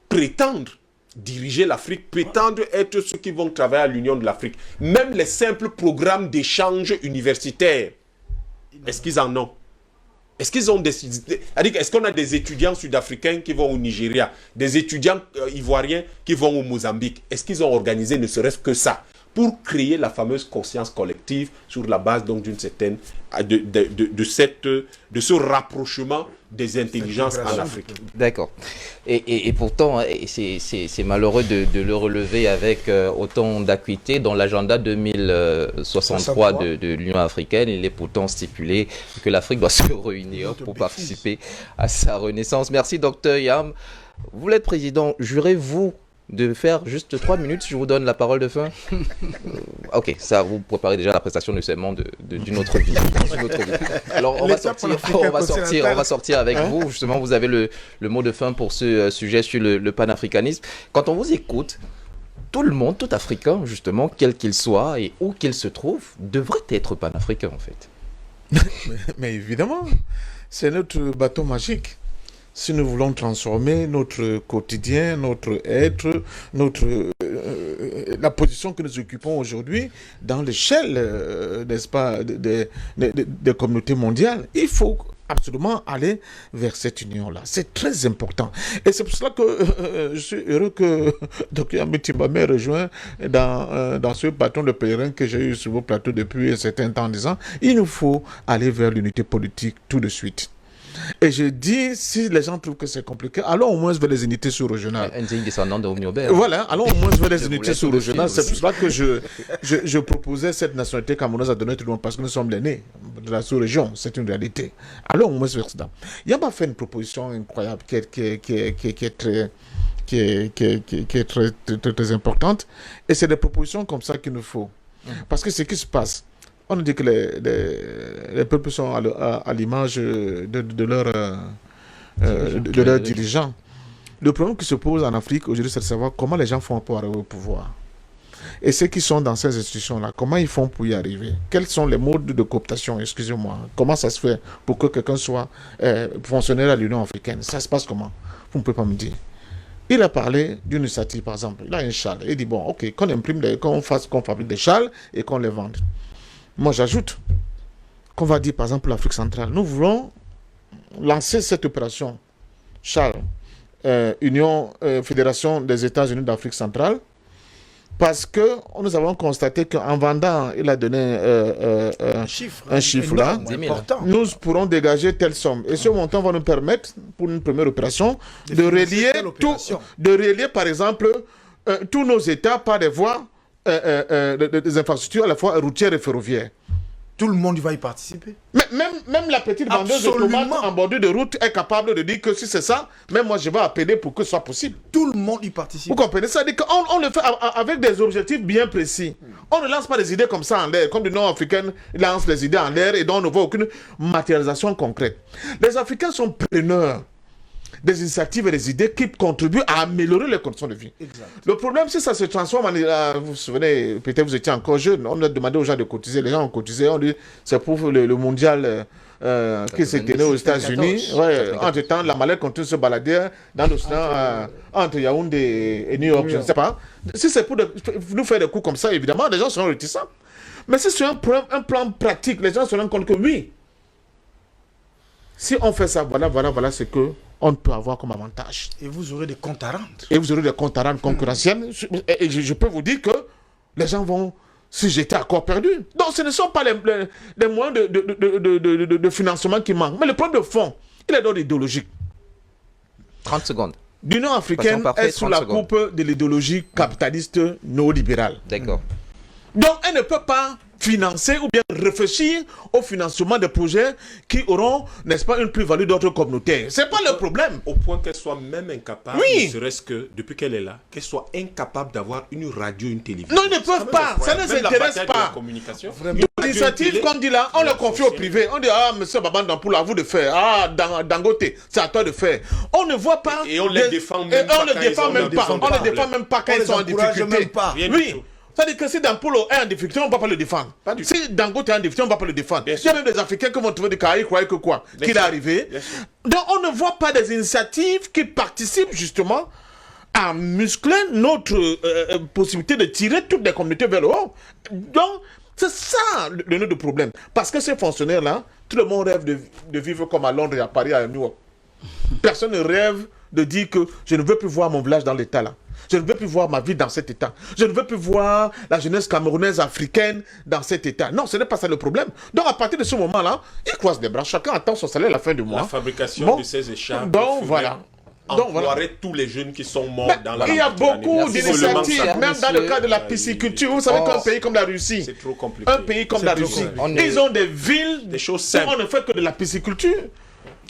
prétendre diriger l'Afrique, prétendre être ceux qui vont travailler à l'Union de l'Afrique? Même les simples programmes d'échange universitaire, est-ce qu'ils en ont? Est-ce qu'ils ont est-ce qu'on a des étudiants sud-africains qui vont au Nigeria, des étudiants ivoiriens qui vont au Mozambique? Est-ce qu'ils ont organisé ne serait-ce que ça pour créer la fameuse conscience collective sur la base donc d'une certaine de ce rapprochement des intelligences en Afrique. D'accord. Et pourtant, c'est malheureux de le relever avec autant d'acuité. Dans l'agenda 2063 de l'Union africaine, il est pourtant stipulé que l'Afrique doit se réunir pour participer à sa renaissance. Merci, Dr Yam. Vous l'êtes président, jurez-vous de faire juste 3 minutes, je vous donne la parole de fin. Ok, ça, vous préparez déjà la prestation de serment d'une autre vie. Alors, on va sortir avec vous. Justement, vous avez le mot de fin pour ce sujet sur le panafricanisme. Quand on vous écoute, tout le monde, tout Africain, justement, quel qu'il soit et où qu'il se trouve, devrait être panafricain, en fait. Mais évidemment, c'est notre bateau magique. Si nous voulons transformer notre quotidien, notre être, la position que nous occupons aujourd'hui dans l'échelle, n'est-ce pas, des communautés mondiales, il faut absolument aller vers cette union-là. C'est très important. Et c'est pour cela que je suis heureux que Dr Amitimba m'ait rejoint dans ce bâton de pèlerin que j'ai eu sur vos plateaux depuis un certain temps en disant il nous faut aller vers l'unité politique tout de suite. Et je dis, si les gens trouvent que c'est compliqué, allons au moins vers les unités sous-régionales. Voilà, allons au moins vers les unités sous-régionales. C'est pour cela que je proposais cette nationalité camerounaise à donner tout le monde, parce que nous sommes l'aîné de la sous-région, c'est une réalité. Allons au moins vers ça. Yamba fait une proposition incroyable qui est très importante. Et c'est des propositions comme ça qu'il nous faut. Parce que ce qui se passe, on nous dit que les peuples sont à l'image de leurs dirigeants. Le problème qui se pose en Afrique aujourd'hui, c'est de savoir comment les gens font pour arriver au pouvoir. Et ceux qui sont dans ces institutions-là, comment ils font pour y arriver? Quels sont les modes de cooptation, excusez-moi? Comment ça se fait pour que quelqu'un soit fonctionnaire à l'Union africaine? Ça se passe comment? Vous ne pouvez pas me dire. Il a parlé d'une initiative, par exemple. Il a un châle. Il dit, bon, ok, qu'on fabrique des châles et qu'on les vende. Moi, j'ajoute qu'on va dire, par exemple, l'Afrique centrale. Nous voulons lancer cette opération, Charles, Fédération des États-Unis d'Afrique centrale, Parce que nous avons constaté qu'en vendant, il a donné Un chiffre là, énorme, 10 000. important. nous pourrons dégager telle somme. Et ce montant va nous permettre, pour une première opération, De de financer relier, telle opération. de relier par exemple, tous nos États par des voies, des infrastructures à la fois routières et ferroviaires. Tout le monde va y participer. Mais même la petite vendeuse de Absolument. tomates en bordure de route est capable de dire que si c'est ça, même moi je vais appeler pour que ce soit possible. Tout le monde y participe. Vous comprenez ça? On le fait avec des objectifs bien précis. On ne lance pas des idées comme ça en l'air, comme les Nord-Africains lancent les idées en l'air et dont on ne voit aucune matérialisation concrète. Les Africains sont preneurs des initiatives et des idées qui contribuent à améliorer les conditions de vie. Exact. Le problème, si ça se transforme en... vous vous souvenez, peut-être vous étiez encore jeune, on a demandé aux gens de cotiser, les gens ont cotisé, on dit c'est pour le mondial qui s'est tenu aux États-Unis. Ouais, entre-temps, la mallette continue de se balader dans l'océan entre Yaoundé et New York, je ne sais pas. Si c'est pour nous faire des coups comme ça, évidemment, les gens seront réticents. Mais si c'est un plan pratique, les gens se rendent compte que oui, si on fait ça, voilà ce que on peut avoir comme avantage. Et vous aurez des comptes à rendre. Et vous aurez des comptes à rendre concurrentiels. Et je peux vous dire que les gens vont se jeter à corps perdu. Donc ce ne sont pas les moyens de financement qui manquent. Mais le problème de fond, il est d'ordre idéologique. 30 secondes. L'Union africaine est sous la coupe de l'idéologie capitaliste néolibérale. D'accord. Donc elle ne peut pas financer ou bien réfléchir au financement de projets qui auront, n'est-ce pas, une plus-value d'ordre communautaire. C'est pas le problème. Au point qu'elle soit même incapable, Oui. ne serait-ce que depuis qu'elle est là, qu'elle soit incapable d'avoir une radio, une télévision. Non, ils ne peuvent pas. Ça ne s'intéresse pas. L'initiative qu'on dit là, on le confie au privé. On dit, ah, monsieur Baban Dampoul, à vous de faire. Ah, Dangote, c'est à toi de faire. On ne voit pas. Et on les défend Et même on pas. ne défend même pas. On ne défend même pas quand ils sont en difficulté. Rien du Oui. tout. C'est-à-dire que si Dampoul est en difficulté, on ne va pas le défendre. Pas du tout. Si Dangote est en difficulté, on ne va pas le défendre. Bien Il y a sûr. même des Africains qui vont trouver des cas, ils croient que quoi, Bien qu'il est sûr. arrivé. Bien sûr. Donc on ne voit pas des initiatives qui participent justement à muscler notre possibilité de tirer toutes les communautés vers le haut. Donc c'est ça le nœud du problème. Parce que ces fonctionnaires-là, tout le monde rêve de vivre comme à Londres et à Paris, à New York. Personne ne rêve de dire que je ne veux plus voir mon village dans l'état là. Je ne veux plus voir ma vie dans cet état. Je ne veux plus voir la jeunesse camerounaise africaine dans cet état. Non, ce n'est pas ça le problème. Donc à partir de ce moment-là, ils croisent les bras. Chacun attend son salaire à la fin du mois. La fabrication Bon. de ces écharpes Donc voilà. Donc voilà. emploierait tous les jeunes qui sont morts Mais dans la il y a beaucoup Merci. d'initiatives, Seulement même ça, dans le monsieur. cadre de la pisciculture. Vous savez Oh. qu'un pays comme la Russie, C'est trop compliqué. un pays comme la trop Russie, compliqué. ils ont des villes Des choses où simples. on ne fait que de la pisciculture.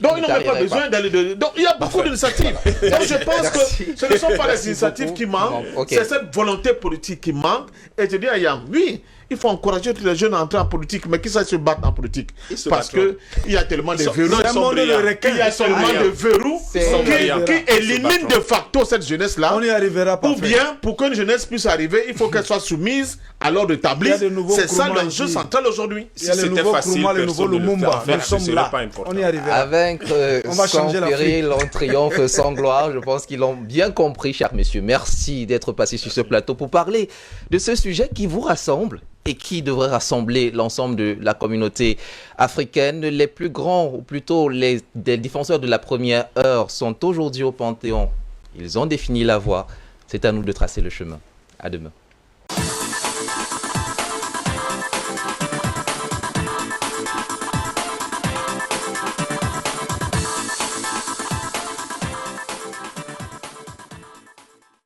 Donc ils n'ont même pas n'arriverez besoin d'aller de... Donc il y a beaucoup d'initiatives. Donc je pense que ce ne sont pas les initiatives qui manquent, Ok. c'est cette volonté politique qui manque. Et je dis à Yam, oui, il faut encourager tous les jeunes à entrer en politique, mais qui savent se battre en politique. Ils se Parce battront. qu'il y a tellement de sont- verrous. non, ils sont brillants. Il y a tellement de verrous C'est- qui éliminent de facto cette jeunesse-là. On n'y arrivera pas. Ou bien, pour qu'une jeunesse puisse arriver, il faut qu'elle soit soumise à l'ordre établi. Il y a de nouveaux C'est ça Nkrumah l'enjeu ici. central aujourd'hui. Il y a Si le c'était nouveau facile, Nkrumah, le nouveau personne ne le Lumumba. ferait. Nous Ce sommes serait là. pas important. On y arrivera. À vaincre On va sans changer l'Afrique. péril, en triomphe sans gloire. Je pense qu'ils l'ont bien compris, chers messieurs. Merci d'être passés sur ce plateau pour parler de ce sujet qui vous rassemble et qui devrait rassembler l'ensemble de la communauté africaine. Les plus grands, ou plutôt les défenseurs de la première heure, sont aujourd'hui au Panthéon. Ils ont défini la voie. C'est à nous de tracer le chemin. À demain.